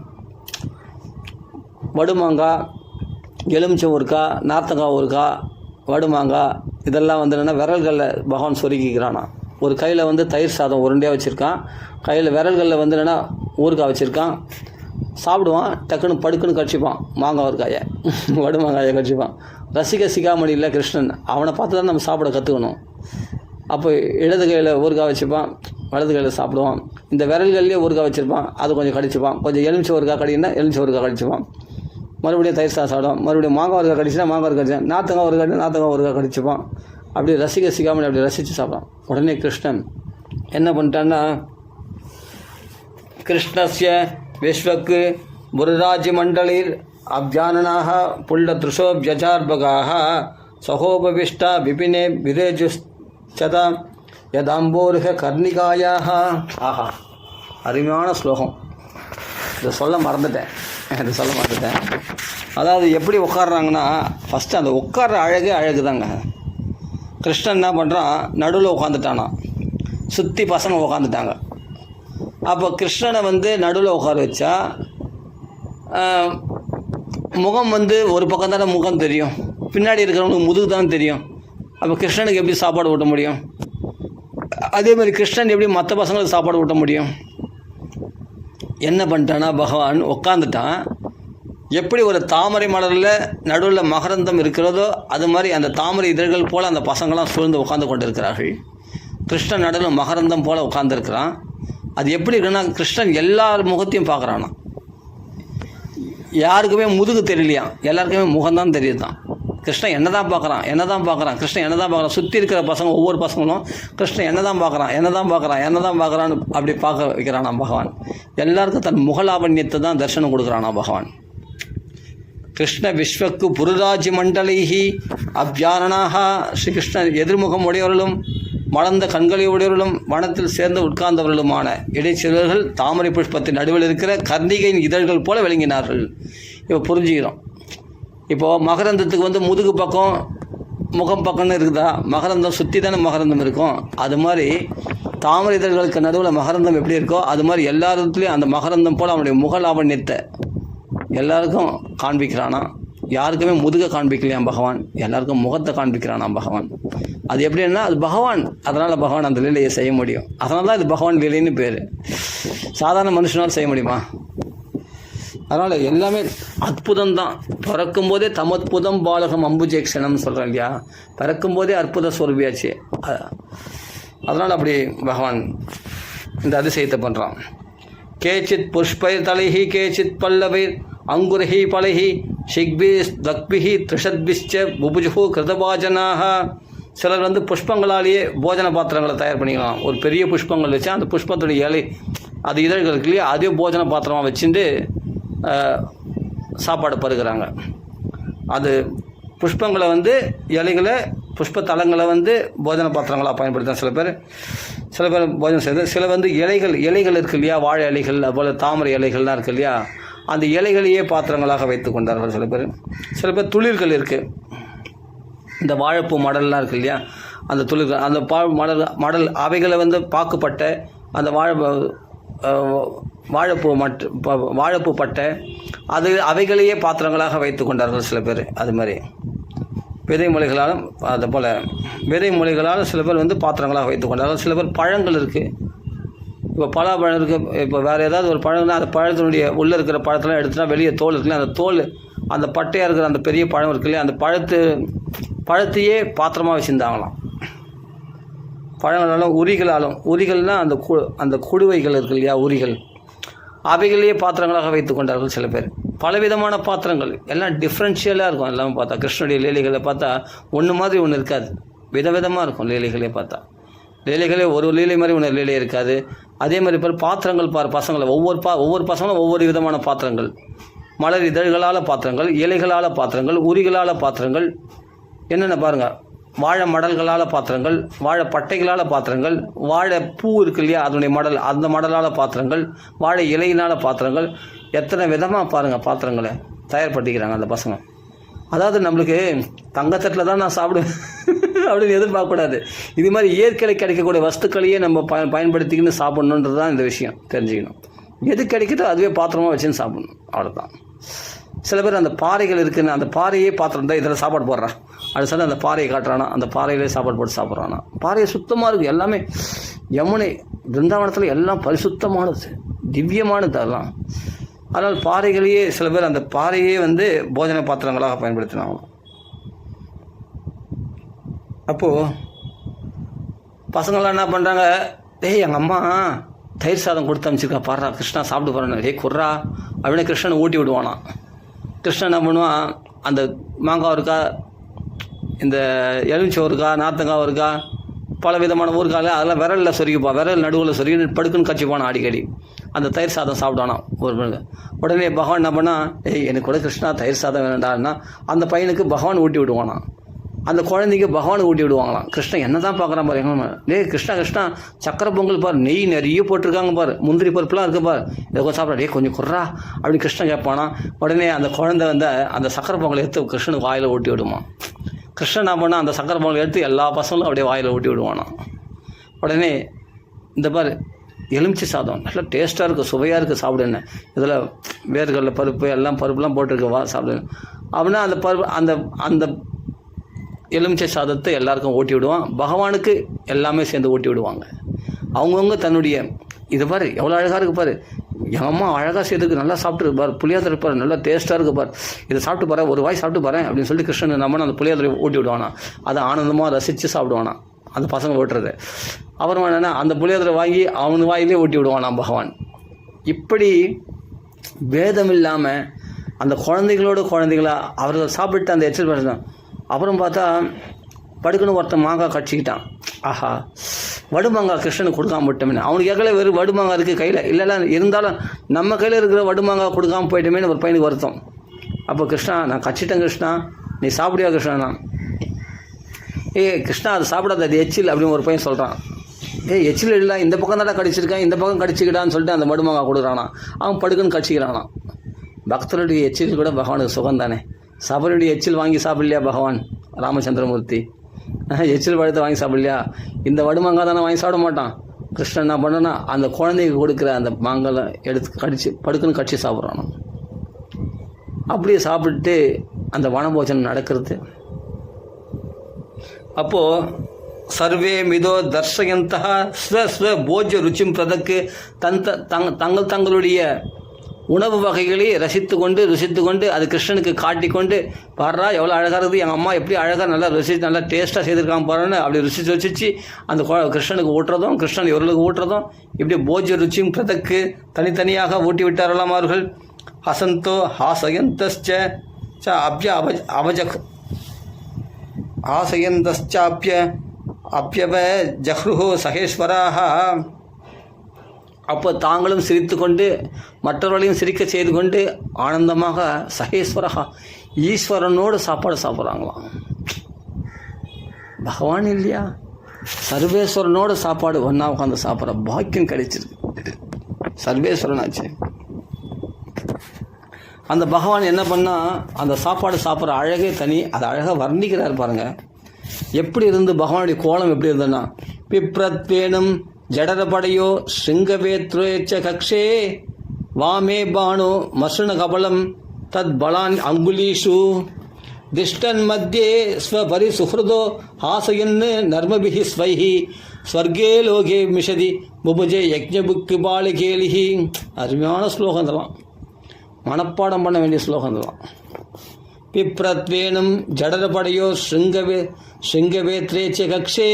வடுமாங்காய், எலுமிச்சம் ஊறுக்காய், நார்த்தங்காய் ஊறுக்காய், வடுமாங்காய் இதெல்லாம் வந்து என்னென்னா விரல்களில் பகவான் சொருக்கிக்கிறானா. ஒரு கையில் வந்து தயிர் சாதம் உருண்டையாக வச்சுருக்கான், கையில் விரல்களில் வந்து என்னென்னா ஊறுக்காய் வச்சுருக்கான். சாப்பிடுவான், டக்குன்னு படுக்குன்னு கடிச்சிப்பான் மாங்காய் ஊறுக்காயை, வடுமாங்காயை கடிச்சிப்பான். ரசிக சிகாமணி இல்லை கிருஷ்ணன், அவனை பார்த்து தான் நம்ம சாப்பிட கற்றுக்கணும். அப்போ இடது கையில் ஊறுகாய் வச்சுப்பான், வலது கையில் சாப்பிடுவான். இந்த விரல்கள்லேயே ஊறுகாய் வச்சுருப்பான், அது கொஞ்சம் கடிச்சுப்பான். கொஞ்சம் எலுமிச்சை ஊறுகாய் கடினா எலுமிச்சை ஊறுகாய் கடிச்சுப்பான். மறுபடியும் தயிர் சாப்பிடுவான். மறுபடியும் மாங்காய் ஊறுகாய் கடிச்சுனா மாங்காய் கடிச்சா, நார்த்தங்காய் ஊறுகாய் கடிச்சுப்பான். அப்படி ரசிக சிகாமணி அப்படி ரசித்து சாப்பிடான். உடனே கிருஷ்ணன் என்ன பண்ணிட்டான்னா, கிருஷ்ணஸ்ய விஸ்வக்கு புரராஜ்ய மண்டலிர் அப்ஜானனாக புள்ள திருஷோபியஜார்பகாக சகோபவிஷ்டா விபினே விரேஜுச்சதா யதாம்போருக கர்ணிகாயாக. ஆஹா, அருமையான ஸ்லோகம். இதை சொல்ல மறந்துட்டேன். அதாவது எப்படி உட்காடுறாங்கன்னா, ஃபஸ்ட்டு அந்த உட்கார்ற அழகு தாங்க. கிருஷ்ணன் என்ன பண்ணுறான், நடுவில் உட்காந்துட்டானா, சுற்றி பசங்க உட்காந்துட்டாங்க. அப்போ கிருஷ்ணனை வந்து நடுவில் உட்கார வச்சா முகம் வந்து ஒரு பக்கம் தானே முகம் தெரியும், பின்னாடி இருக்கிறவங்களுக்கு முதுகு தானே தெரியும். அப்போ கிருஷ்ணனுக்கு எப்படி சாப்பாடு ஊட்ட முடியும்? அதே மாதிரி கிருஷ்ணன் எப்படி மற்ற பசங்களுக்கு சாப்பாடு ஊட்ட முடியும்? என்ன பண்ணிட்டான்னா, பகவான் உட்காந்துட்டான். எப்படி ஒரு தாமரை மலரில் நடுவில் மகரந்தம் இருக்கிறதோ அது மாதிரி அந்த தாமரை இதழ்கள் போல் அந்த பசங்களாம் சூழ்ந்து உட்காந்து கொண்டு இருக்கிறார்கள். கிருஷ்ணன் நடுவில் மகரந்தம் போல் உட்காந்துருக்கிறான். அது எப்படி இருக்குன்னா, கிருஷ்ணன் எல்லார் முகத்தையும் பார்க்குறானா, யாருக்குமே முதுகு தெரியலையாம், எல்லாருக்குமே முகம்தான் தெரியுதுதான். கிருஷ்ணன் என்ன தான் பார்க்குறான், கிருஷ்ணன் என்ன தான் பார்க்குறான். சுற்றி இருக்கிற பசங்க ஒவ்வொரு பசங்களும் கிருஷ்ணன் என்ன தான் பார்க்குறான்னு அப்படி பார்க்க வைக்கிறானா பகவான். எல்லாருக்கும் தன் முகலாவண்யத்தை தான் தரிசனம் கொடுக்குறானா பகவான். கிருஷ்ண விஸ்வக்கு புருராஜி மண்டலைஹி அவ்யாரணாக, ஸ்ரீகிருஷ்ணன் எதிர்முகம் உடையவர்களும் மலர்ந்த கண்களை உடையவர்களும் வனத்தில் சேர்ந்து உட்கார்ந்தவர்களுமான இடைச்சிலர்கள் தாமரை புஷ்பத்தின் நடுவில் இருக்கிற கர்ணிகையின் இதழ்கள் போல விளங்கினார்கள். இப்போ புரிஞ்சுக்கிறோம். இப்போது மகரந்தத்துக்கு வந்து முதுகு பக்கம் முகம் பக்கம்னு இருக்குதா, மகரந்தம் சுற்றி தானே மகரந்தம் இருக்கும். அது மாதிரி தாமரை இதழ்களுக்கு நடுவில் மகரந்தம் எப்படி இருக்கோ அது மாதிரி எல்லா இடத்துலையும் அந்த மகரந்தம் போல் அவனுடைய முக லாவண்யத்தை எல்லாருக்கும் காண்பிக்கிறானா. யாருக்குமே முதுகை காண்பிக்கலையாம் பகவான், எல்லாருக்கும் முகத்தை காண்பிக்கிறானாம் பகவான். அது எப்படின்னா அது பகவான், அதனால் பகவான் அந்த லீலையை செய்ய முடியும். அதனால தான் இது பகவான் லீலைன்னு பேர். சாதாரண மனுஷனால் செய்ய முடியுமா? அதனால் எல்லாமே அற்புதம்தான். பிறக்கும்போதே தமத்புதம் பாலகம் அம்புஜேக்ஷனம்னு சொல்கிறேன் இல்லையா, பிறக்கும்போதே அற்புத ஸ்வரூபியாச்சு. அதனால் அப்படி பகவான் இந்த அதிசயத்தை பண்ணுறான். கேச்சித் புஷ்பை தலைஹி கேச்சித் பல்லவை அங்குரஹி பலஹி ஷிக்பி தக்பிஹி த்ரிஷத்பிஷ்ச புபுஜுஹு கிருதபாஜனாக. சிலர் வந்து புஷ்பங்களாலேயே போஜன பாத்திரங்களை தயார் பண்ணிக்கலாம். ஒரு பெரிய புஷ்பங்கள் வச்சு அந்த புஷ்பத்துடைய இலை அது இதழ்கள் இருக்கு இல்லையா, அதே போஜன பாத்திரமாக வச்சுட்டு சாப்பாடு பருகிறாங்க. அது புஷ்பங்களை வந்து இலைகளை புஷ்ப தலங்களை வந்து போஜன பாத்திரங்களாக பயன்படுத்த சில பேர் போஜனம் செய்து. சில வந்து இலைகள் இருக்கு இல்லையா, வாழை இலைகள் அதுபோல் தாமரை இலைகள்லாம் இருக்கு இல்லையா, அந்த இலைகளையே பாத்திரங்களாக வைத்து கொண்டார்கள் சில பேர் துளிர்கள் இருக்குது, இந்த வாழைப்பூ மடல்லாம் இருக்கு இல்லையா, அந்த துளிர்கள் அந்த மடல் அவைகளை வந்து பாக்குப்பட்ட அந்த வாழைப்பூ பட்டை அது அவைகளையே பாத்திரங்களாக வைத்து கொண்டார்கள் சில பேர். அது மாதிரி விதை மூலைகளாலும் அது போல் விதை மூலைகளால் சில பேர் வந்து பாத்திரங்களாக வைத்து கொண்டார்கள். சில பேர் பழங்கள் இருக்குது, இப்போ பலாப்பழம் இருக்குது, இப்போ வேறு ஏதாவது ஒரு பழம்னா அந்த பழத்தினுடைய உள்ளே இருக்கிற பழத்தெல்லாம் எடுத்துனா வெளியே தோல் இருக்குல்ல, அந்த தோல் அந்த பட்டையாக இருக்கிற அந்த பெரிய பழம் இருக்கு இல்லையா, அந்த பழத்தையே பாத்திரமாக வச்சுருந்தாங்களாம். பழங்களாலும் உரிகள்னால் அந்த குடுவைகள் இருக்கு இல்லையா, உரிகள் அவைகளையே பாத்திரங்களாக வைத்து கொண்டார்கள் சில பேர். பலவிதமான பாத்திரங்கள் எல்லாம் டிஃப்ரென்ஷியலாக இருக்கும். எல்லாமே பார்த்தா கிருஷ்ணனுடைய லீலைகளை பார்த்தா ஒன்று மாதிரி ஒன்று இருக்காது, விதவிதமாக இருக்கும் லீலைகளே பார்த்தா. லீலைகளே ஒரு லீலை மாதிரி ஒன்று லீலை இருக்காது. அதே மாதிரி இப்போ பாத்திரங்கள் பசங்களை ஒவ்வொரு பசங்களும் ஒவ்வொரு விதமான பாத்திரங்கள், மலர் இதழ்களால் பாத்திரங்கள், இலைகளால் பாத்திரங்கள், உரிகளால் பாத்திரங்கள், என்னென்ன பாருங்கள், வாழை மடல்களால் பாத்திரங்கள், வாழை பட்டைகளால் பாத்திரங்கள், வாழை பூ இருக்கு இல்லையா அதனுடைய மடல், அந்த மடலால் பாத்திரங்கள், வாழை இலையினால் பாத்திரங்கள், எத்தனை விதமாக பாருங்கள் பாத்திரங்களை தயார்படுத்திக்கிறாங்க அந்த பசங்க. அதாவது நம்மளுக்கு தங்கத்தட்டில் தான் நான் சாப்பிடுவேன் அப்படின்னு எதிர்பார்க்கக்கூடாது. இது மாதிரி இயற்கையில் கிடைக்கக்கூடிய வஸ்துக்களையே நம்ம பயன்படுத்திக்கின்னு சாப்பிட்ணுன்றது தான் இந்த விஷயம் தெரிஞ்சுக்கணும். எது கிடைக்குதோ அதுவே பாத்திரமாக வச்சுன்னு சாப்பிடணும், அவ்வளோதான். சில பேர் அந்த பாறைகள் இருக்குன்னு அந்த பாறையே பாத்திரம் தான் இதில் சாப்பாடு போடுறான், அது சொல்லி அந்த பாறையை காட்டுறானா, அந்த பாறையிலே சாப்பாடு போட்டு சாப்பிட்றானா. பாறையை சுத்தமாக இருக்குது, எல்லாமே யமுனை பிருந்தாவனத்தில் எல்லாம் பரிசுத்தமானது, திவ்யமானது அதெல்லாம். அதனால் பாறைகளையே சில பேர் அந்த பாறையே வந்து போஜன பாத்திரங்களாக பயன்படுத்தினாங்க. அப்போது பசங்களாம் என்ன பண்ணுறாங்க, எங்கள் அம்மா தயிர் சாதம் கொடுத்து அனுப்பிச்சிருக்கா பாடுறா, கிருஷ்ணா சாப்பிட்டு போகிறேன்னு, குர்ரா அப்படின்னு கிருஷ்ணனை ஊட்டி விடுவானா. கிருஷ்ணன் என்ன பண்ணுவான், அந்த மாங்காய் இருக்கா, இந்த எலுமிச்சம் இருக்கா, நார்த்தங்காய் இருக்கா, பல விதமான ஊருக்கால அதெல்லாம் விரலில் சொருகிப்பா, விரல் நடுவில் சொருகி படுக்குன்னு கச்சிப்பானா அடிக்கடி. அந்த தயிர் சாதம் சாப்பிடானா ஒரு உடனே பகவான் என்ன பண்ணால், எனக்கு கூட கிருஷ்ணா தயிர் சாதம் வேண்டாம்னா அந்த பையனுக்கு பகவான் ஊட்டி விடுவானா. அந்த குழந்தைக்கு பகவானுக்கு ஊட்டி விடுவாங்களாம். கிருஷ்ணன் என்ன தான் பார்க்குறான் பாரு, எங்க டே கிருஷ்ணா சக்கரை பொங்கல் பாரு, நெய் நிறைய போட்டிருக்காங்க பாரு, முந்திரி பருப்புலாம் இருக்குது பாரு, இதை கொஞ்சம் சாப்பிட்றா, டே கொஞ்சம் குர்றா அப்படி கிருஷ்ணன் கேட்பானா. உடனே அந்த குழந்தை வந்து அந்த சக்கரை பொங்கலை எடுத்து கிருஷ்ணனுக்கு வாயில் ஊட்டி விடுமா. கிருஷ்ணன் என்ன பண்ணால் அந்த சக்கரை பொங்கலை எடுத்து எல்லா பசங்களும் அப்படியே வாயில் ஊட்டி விடுவானா. உடனே இந்த பாரு எலுமிச்சை சாதம் நல்லா டேஸ்ட்டாக இருக்குது, சுவையாக இருக்குது, சாப்பிடுன்னு, இதில் வேர்கடலை பருப்பு எல்லாம் பருப்புலாம் போட்டிருக்கு, வா சாப்பிடுன்னு அப்படின்னா அந்த பருப்பு அந்த அந்த எலுமிச்சை சாதத்தை எல்லாருக்கும் ஊட்டி விடுவான். பகவானுக்கு எல்லாமே சேர்ந்து ஊட்டி விடுவாங்க. அவங்கவுங்க தன்னுடைய இது பாரு எவ்வளோ அழகாக இருக்குது பாரு, எங்கள் அம்மா அழகாக செய்துக்கு நல்லா சாப்பிட்டு பாரு, புளியோதரை பாரு நல்லா டேஸ்ட்டாக இருக்குது பாரு, இதை சாப்பிட்டு பாரு, ஒரு வாய் சாப்பிட்டு பாரு அப்படின்னு சொல்லி கிருஷ்ணன் நம்ம அந்த புளியோதரை ஊட்டி விடுவானா. அதை ஆனந்தமாக ரசித்து சாப்பிடுவானா அந்த பசங்க ஓட்டுறது. அப்புறம் என்னென்னா அந்த புளியோதரை வாங்கி அவன் வாயிலே ஊட்டி விடுவானா பகவான். இப்படி பேதம் இல்லாமல் அந்த குழந்தைகளா அவர்கள் சாப்பிட்டு அந்த எச்சல் பண்ணான். அப்புறம் பார்த்தா படுக்குன்னு ஒருத்தன் மாங்காய் கடிச்சிக்கிட்டான். ஆஹா, வடுமாங்காய் கிருஷ்ணனுக்கு கொடுக்காம விட்டோமே. அவனுக்கு கேட்கல வெறும் வடுமாங்காய் இருக்குது கையில், இல்லைல்ல இருந்தாலும் நம்ம கையில் இருக்கிற வடுமாங்காய் கொடுக்காமல் போயிட்டோமேனு ஒரு பையனுக்கு வருத்தம். அப்போ கிருஷ்ணா நான் கடிச்சிட்டேன் கிருஷ்ணா, நீ சாப்பிடியா கிருஷ்ணா. கிருஷ்ணா அது சாப்பிடாத, அது எச்சில் அப்படின்னு ஒரு பையன் சொல்கிறான். எச்சில் இல்லை, இந்த பக்கம் தான் கடிச்சிருக்கேன், இந்த பக்கம் கடிச்சிக்கிட்டான்னு சொல்லிட்டு அந்த வடுமாங்காய் கொடுக்குறானா. அவன் படுக்குன்னு கடிச்சிக்கிறானா. பக்தருடைய எச்சில் கூட பகவானுக்கு சுகம் தானே. சபருடைய எச்சில் வாங்கி சாப்பிடலையா பகவான் ராமச்சந்திரமூர்த்தி, எச்சில் பழத்தை வாங்கி சாப்பிடலையா. இந்த வடுமாங்காய் தானே வாங்கி சாப்பிட மாட்டான். கிருஷ்ணன் என்ன பண்ணனா அந்த குழந்தைக்கு கொடுக்குற அந்த மாங்காய் எடுத்து கடிச்சு படுக்குன்னு கடிச்சு சாப்பிட்றானோ. அப்படியே சாப்பிட்டு அந்த வனபோஜனம் நடக்கிறது. அப்போது சர்வே மிதோ தர்ஷயந்தா ஸ்வ போஜ்ய ருச்சிம் பிரதக்கு தங்களுடைய உணவு வகைகளை ருசித்து கொண்டு அது கிருஷ்ணனுக்கு காட்டிக்கொண்டு பாடுறா எவ்வளோ அழகாக இருக்குது, எங்கள் அம்மா எப்படி அழகாக நல்லா நல்லா டேஸ்ட்டாக செய்திருக்காங்க பாருன்னு அப்படி ருசித்து அந்த கிருஷ்ணனுக்கு ஊட்டுறதும் கிருஷ்ணன் இவர்களுக்கு ஊட்டுறதும் இப்படி போஜ்ய ருச்சியும் பிரதக்கு தனித்தனியாக ஊட்டி விட்டாரலாம் அவர்கள். ஹசந்தோ ஹாசயந்தஸ்ச அப்ய அவஜக் ஹாசயந்தஸ்சாப்ய அப்யவ ஜஹ்ருஹோ சகேஸ்வராக. அப்போ தாங்களும் சிரித்து கொண்டு மற்றவர்களையும் சிரிக்க செய்து கொண்டு ஆனந்தமாக சகேஸ்வரகா ஈஸ்வரனோடு சாப்பாடு சாப்பிட்றாங்களாம். பகவான் இல்லையா, சர்வேஸ்வரனோடு சாப்பாடு ஒன்றா உட்காந்து சாப்பிட்ற பாக்கியம் கிடைச்சிருக்கு. சர்வேஸ்வரனாச்சு. அந்த பகவான் என்ன பண்ணால் அந்த சாப்பாடு சாப்பிட்ற அழகே தனி. அதை அழகாக வர்ணிக்கிறார் பாருங்கள். எப்படி இருந்து பகவானுடைய கோலம் எப்படி இருந்ததுன்னா பிப்ரத்வேனும் ஜடரபடையோ ஸ்ருங்கவேத்ரோச்ச கக்ஷே வாமே பானோ மசுண கபலம் தத் பலான் அங்குலீஷு திஷ்டன் மத்தியே ஸ்வபரி சுஹ்ருதோ ஹாசயன் நர்மபிஹி ஸ்வைஹி ஸ்வர்கே லோகே மிஷதி புபுஜே யக்ஞபுக்கு பாலிகேலிஹி. அருமையான ஸ்லோகம் இதெல்லாம், மனப்பாடம் பண்ண வேண்டிய ஸ்லோகம் இதெல்லாம். பிப்ரத்வேனும் ஜடரபடையோ ஸ்ருங்கவேத்ரேச்ச கக்ஷே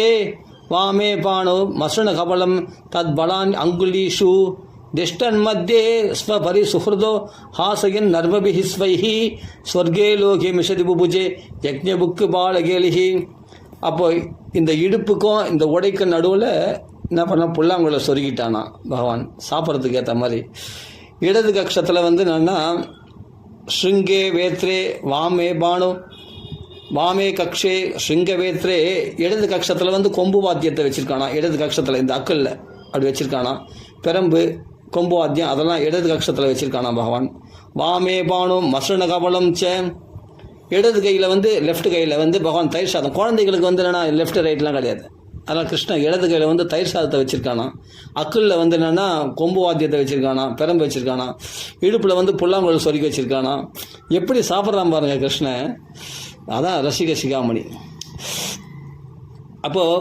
வாமே பாணோ மசுண கபலம் தத் பலான் அங்குலீஷு திஷ்டன் மத்தியே ஸ்வபரி சுஹ்ருதோ ஹாசயன் நர்மபிஹி ஸ்வைஹி ஸ்வர்கே லோகே மிஷதி புபுஜே யக்ஞபுக்கு பாலகேலிஹி. அப்போ இந்த இடுப்புக்கும் இந்த உடைக்கும் நடுவில் என்ன பண்ண புல்லாங்குழலை சொருகிட்டானா பகவான் சாப்பிட்றதுக்கு ஏற்ற மாதிரி. இடது கக்ஷத்தில் வந்து என்னன்னா ஸ்ருங்கே வேத்ரே வாமே பானு வாமே கக்ஷே ஸ்ருங்கவேத்ரே. இடது கக்ஷத்தில் வந்து கொம்பு வாத்தியத்தை வச்சுருக்கானா. இடது கக்ஷத்தில் இந்த அக்கல்ல அப்படி வச்சுருக்கானா. பெரம்பு கொம்பு வாத்தியம் அதெல்லாம் இடது கக்ஷத்தில் வச்சுருக்கானா பகவான். வாமே பானு மசுண கபலம் ச. இடது கையில் வந்து லெஃப்ட் கையில் வந்து பகவான் தயிர் சாதம். குழந்தைகளுக்கு வந்து என்னென்னா லெஃப்ட் ரைட்லாம் கிடையாது. அதனால் கிருஷ்ணன் இடது கையில் வந்து தயிர் சாதத்தை வச்சுருக்கானா. அக்குளில் வந்து என்னென்னா கொம்பு வாத்தியத்தை வச்சுருக்கானா, பெரம்பு வச்சுருக்கானா. இடுப்பில் வந்து புல்லாங்குழல் சொருக்கி வச்சுருக்கானா. எப்படி சாப்பிட்றான் பாருங்கள் கிருஷ்ணன். அதான் ரசிக சிகாமணி. அப்போது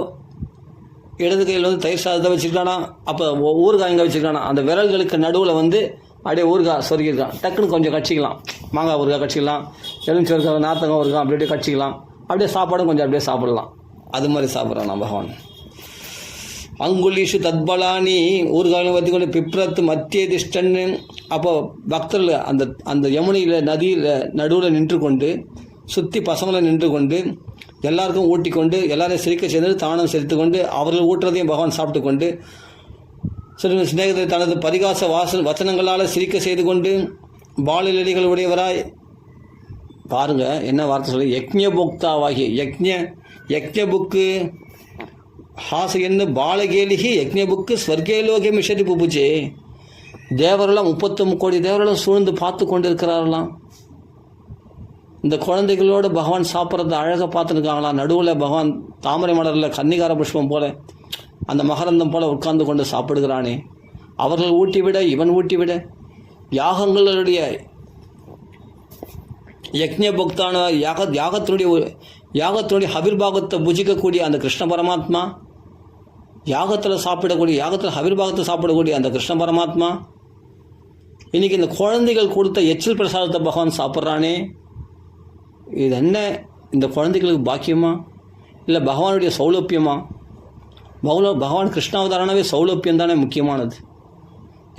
இடது கையில் வந்து தயிர் சாதத்தை வச்சுருக்கானா. அப்போ ஊறுகாய் இங்கே வச்சுருக்கானா. அந்த விரல்களுக்கு நடுவில் வந்து அப்படியே ஊறுகாய் சொருக்கியிருக்கான். டக்குன்னு கொஞ்சம் கடிச்சிக்கலாம். மாங்காய் ஊறுகாய் கடிச்சிக்கலாம், எலுமிச்சை ஊறுகாய், நார்த்தங்காய் ஊறுகாய் அப்படி அப்படியே கடிச்சிக்கலாம். அப்படியே சாப்பாடும் கொஞ்சம் அப்படியே சாப்பிடலாம். அது மாதிரி சாப்பிட்றான் பகவான். அங்குலீஷு தத்பலானி ஊறுகாயும் வத்தி கொண்டு பிப்ரத்து மத்திய திஷ்டன்னு. அப்போ பக்தர்கள் அந்த அந்த யமுனையில் நதியில் நடுவில் நின்று கொண்டு சுற்றி பசங்களை நின்று கொண்டு எல்லாருக்கும் ஊட்டி கொண்டு எல்லாரையும் சிரிக்க செய்து தானம் செலுத்து கொண்டு அவர்கள் ஊட்டுறதையும் பகவான் சாப்பிட்டு கொண்டு சிறு சிநேகத்தை தனது பரிகாச வச்சனங்களால் சிரிக்க செய்து கொண்டு பாலிலடிகள் உடையவராய் பாருங்கள் என்ன வார்த்தை சொல்லி, யக்ஞபோக்தாவாகி யக்ஞபுக்கு ஹாசையன்னு பாலகேலிகி யக்ஞபுக்கு ஸ்வர்கேலோகே மிஷதி புபுஜே. தேவரெல்லாம் 33 கோடி தேவரெல்லாம் சூழ்ந்து பார்த்து கொண்டு இருக்கிறார்களாம். இந்த குழந்தைகளோடு பகவான் சாப்பிட்றத அழகாக பார்த்துருக்காங்களாம். நடுவில் பகவான் தாமரை மலரில் கன்னிகார புஷ்பம் போல அந்த மகரந்தம் போல உட்கார்ந்து கொண்டு சாப்பிடுகிறானே. அவர்கள் ஊட்டிவிட இவன் ஊட்டிவிட யாகங்களுடைய யக்ஞபக்தான யாகத்தினுடைய ஹவிர்பாகத்தை புஜிக்கக்கூடிய அந்த கிருஷ்ண பரமாத்மா, யாகத்தில் சாப்பிடக்கூடிய யாகத்தில் ஹவிர்பாகத்தை சாப்பிடக்கூடிய அந்த கிருஷ்ண பரமாத்மா இன்றைக்கி இந்த குழந்தைகள் கொடுத்த எச்சில் பிரசாதத்தை பகவான் சாப்பிட்றானே. இது என்ன இந்த குழந்தைகளுக்கு பாக்கியமா இல்லை பகவானுடைய சௌலபியமா? பகவான் கிருஷ்ணாவதாரனாவே சௌலபியம் தானே முக்கியமானது.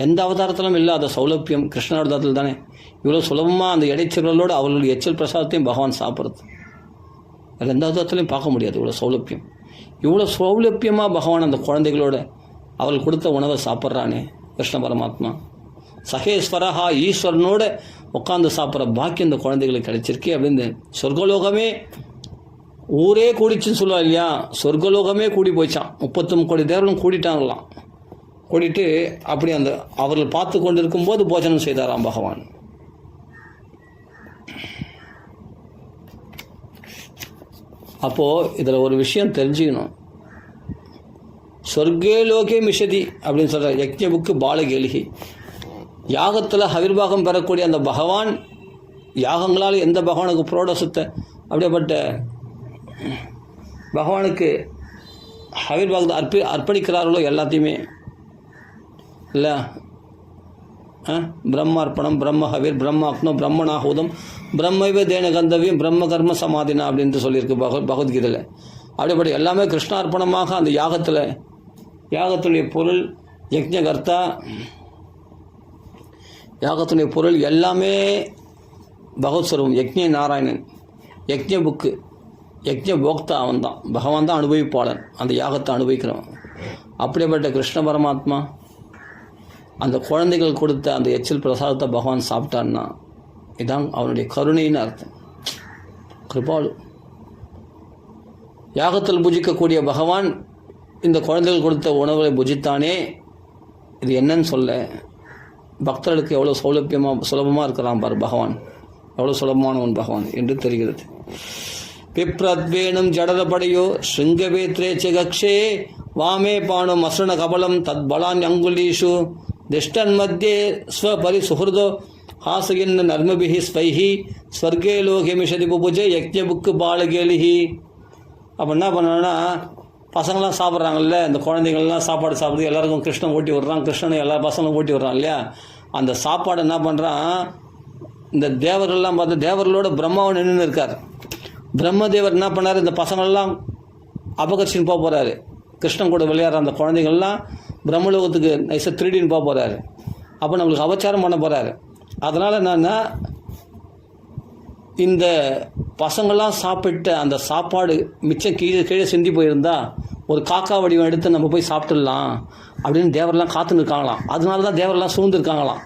எந்த அவதாரத்திலும் இல்லாத சௌலபியம் கிருஷ்ண அவதாரத்தில் தானே. இவ்வளோ சுலபமாக அந்த இடைச்செல்களோடு அவர்களுடைய எச்சல் பிரசாதத்தையும் பகவான் சாப்பிட்றது வேறு எந்த அவதாரத்துலையும் பார்க்க முடியாது. இவ்வளோ சௌலபியமாக பகவான் அந்த குழந்தைகளோட அவள் கொடுத்த உணவை சாப்பிட்றானே கிருஷ்ண பரமாத்மா. சகேஸ்வரஹா ஈஸ்வரனோட உட்காந்து சாப்பிட்ற பாக்கியம் இந்த குழந்தைகளுக்கு கிடைச்சிருக்கு அப்படின்னு சொர்க்கலோகமே ஊரே கூடிச்சுன்னு சொல்லுவா இல்லையா. சொர்க்கலோகமே கூடி போயிச்சான். 33 கோடி தேவர்களும் கூடிட்டாங்களாம். கூடிட்டு அப்படி அந்த அவர்கள் பார்த்து கொண்டு இருக்கும்போது போஜனம் செய்தாராம் பகவான். அப்போது இதில் ஒரு விஷயம் தெரிஞ்சுக்கணும். சொர்க்கே லோகே மிஷதி அப்படின்னு சொல்கிற யக்ஞபுக்கு பாலகேலிகி, யாகத்தில் ஹவிர்பாகம் பெறக்கூடிய அந்த பகவான் யாகங்களால் எந்த பகவானுக்கு புரோடசத்தை அப்படியேப்பட்ட பகவானுக்கு ஹவிர்பாகத்தை அர்ப்பணிக்கிறார்களோ எல்லாத்தையுமே இல்லை. பிரம்மார்ப்பணம் பிரம்ம ஹவிர் பிரம்மாக்னோ பிரம்மனாஹூதம் பிரம்மைவ தேன கந்தவியம் பிரம்ம கர்ம சமாதினா அப்படின்ட்டு சொல்லியிருக்கு பகவத்கீதையில். அப்படிப்பட்ட எல்லாமே கிருஷ்ணார்ப்பணமாக அந்த யாகத்துடைய பொருள் யக்ஞகர்த்தா, யாகத்துடைய பொருள் எல்லாமே பகவத் ஸ்வரூபம். யக்ஞ நாராயணன், யக்ஞ புக்கு, யக்ஞ போக்தா அவன் தான். பகவான் தான் அனுபவிப்பாளன், அந்த யாகத்தை அனுபவிக்கிறவன். அப்படிப்பட்ட கிருஷ்ண பரமாத்மா அந்த குழந்தைகள் கொடுத்த அந்த எச்சில் பிரசாதத்தை பகவான் சாப்பிட்டான்னா இதான் அவனுடைய கருணைன்னு அர்த்தம். கிருபாலு. யாகத்தில் புஜிக்கக்கூடிய பகவான் இந்த குழந்தைகள் கொடுத்த உணவுகளை புஜித்தானே. இது என்னன்னு சொல்ல, பக்தர்களுக்கு எவ்வளோ சுலபமாக இருக்கிறான் பார் பகவான், எவ்வளோ சுலபமானவன் பகவான் என்று தெரிகிறது. பிப்ரத்வேணும் ஜடரபடையோ ஸ்ருங்கவேத்ரே செகக்ஷே வாமே பாணு மசரண கபலம் தத் பலான் அங்குலீஷு திஷ்டன் மத்தியே ஸ்வபரிசுஹൃதோ ஹாசகின் நர்மபிஹி ஸ்வைஹி ஸ்வர்கே லோகே மிஷதி புபுஜே யக்ஞபுக்கு பாலகேலிஹி. அப்போ என்ன பண்ணோன்னா, பசங்களாம் சாப்பிட்றாங்கல்ல, இந்த குழந்தைங்கள்லாம் சாப்பாடு சாப்பிடுது, எல்லாருக்கும் கிருஷ்ணன் ஊட்டி விட்றான், கிருஷ்ணன் எல்லா பசங்களும் ஊட்டி விட்றான் இல்லையா. அந்த சாப்பாடு என்ன பண்ணுறான், இந்த தேவர்கள்லாம் பார்த்து தேவர்களோட பிரம்மாவை நின்று இருக்கார். பிரம்மதேவர் என்ன பண்ணார், இந்த பசங்களெல்லாம் அபகரிச்சின்னு போக போகிறாரு. கிருஷ்ணன் கூட விளையாடுற அந்த குழந்தைங்கள்லாம் பிரம்மலோகத்துக்கு நைஸாக திருடின்னு போக போகிறாரு. அப்போ நம்மளுக்கு அபச்சாரம் பண்ண போகிறாரு. அதனால் என்னன்னா, இந்த பசங்கள்லாம் சாப்பிட்ட அந்த சாப்பாடு மிச்சம் கீழே சிந்தி போயிருந்தா ஒரு காக்கா வடிவம் எடுத்து நம்ம போய் சாப்பிட்டுடலாம் அப்படின்னு தேவரெல்லாம் காத்துன்னு இருக்காங்களாம். அதனால தான் தேவரெல்லாம் சூழ்ந்துருக்காங்களாம்.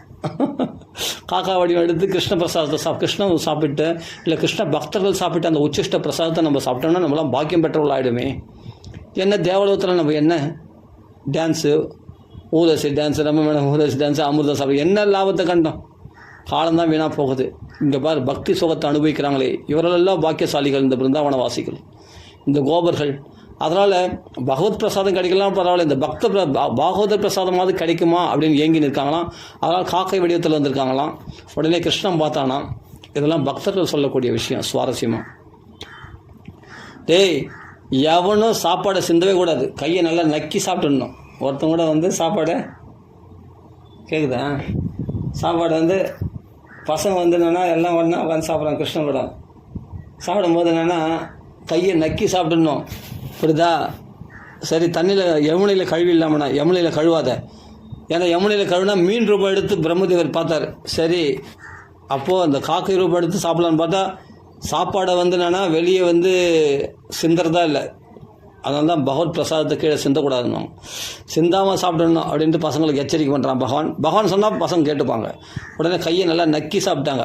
காக்கா வடிவம் எடுத்து கிருஷ்ண பிரசாதத்தை கிருஷ்ணன் சாப்பிட்டு இல்லை கிருஷ்ண பக்தர்கள் சாப்பிட்டு அந்த உச்சிஷ்ட பிரசாதத்தை நம்ம சாப்பிட்டோம்னா நம்மளாம் பாக்கியம் பெற்றவர்கள் ஆகிடுமே. என்ன தேவலோகத்தில் நம்ம என்ன டான்ஸு, ஊதசி டான்ஸு, நம்ம ஊதசி டான்ஸு, அமிர்த சாப்பிட்டு என்ன லாபத்தை கண்டோம்? காலம்தான் வீணாக போகுது. இங்கே பார், பக்தி சுகத்தை அனுபவிக்கிறாங்களே இவர்களெல்லாம் பாக்கியசாலிகள், இந்த பிருந்தாவன வாசிகள், இந்த கோபர்கள். அதனால் பகவத் பிரசாதம் கிடைக்கலாம் பரவாயில்ல, இந்த பாகவத பிரசாதமாவது கிடைக்குமா அப்படின்னு ஏங்கி நிற்காங்களாம். அதனால் காக்கை வடிவத்தில் வந்திருக்காங்களாம். உடனே கிருஷ்ணன் பார்த்தானா. இதெல்லாம் பக்தர்கள் சொல்லக்கூடிய விஷயம். சுவாரஸ்யமாக, டேய் எவனும் சாப்பாடை சிந்தவே கூடாது, கையை நல்லா நக்கி சாப்பிட்டுடணும். ஒருத்தங்க கூட வந்து சாப்பாடை கேட்குதா, சாப்பாடு பசங்க என்னென்னா எல்லாம் ஒன்றா உட்காந்து சாப்பிட்றாங்க. கிருஷ்ணன் கூட சாப்பிடும்போது என்னென்னா கையை நக்கி சாப்பிட்டுடணும். புரியுதா? சரி, தண்ணியில் யமுனையில் கழுவி இல்லாமண்ணா யமுனையில் கழுவாத. ஏன்னா யமுனையில் கழுவினா மீன் ரூபாய் எடுத்து பிரம்மதேவர் பார்த்தார். சரி, அப்போது அந்த காக்கை ரூபாய் எடுத்து சாப்பிடலான்னு பார்த்தா சாப்பாடை என்னென்னா வெளியே சிந்துறதா இல்லை. அதனால தான் பகவத் பிரசாதத்தை கீழே சிந்தக்கூடாதுன்னு, சிந்தாமல் சாப்பிடணும் அப்படின்ட்டு பசங்களுக்கு எச்சரிக்கை பண்ணுறான் பகவான். பகவான் சொன்னால் பசங்க கேட்டுப்பாங்க. உடனே கையை நல்லா நக்கி சாப்பிட்டாங்க.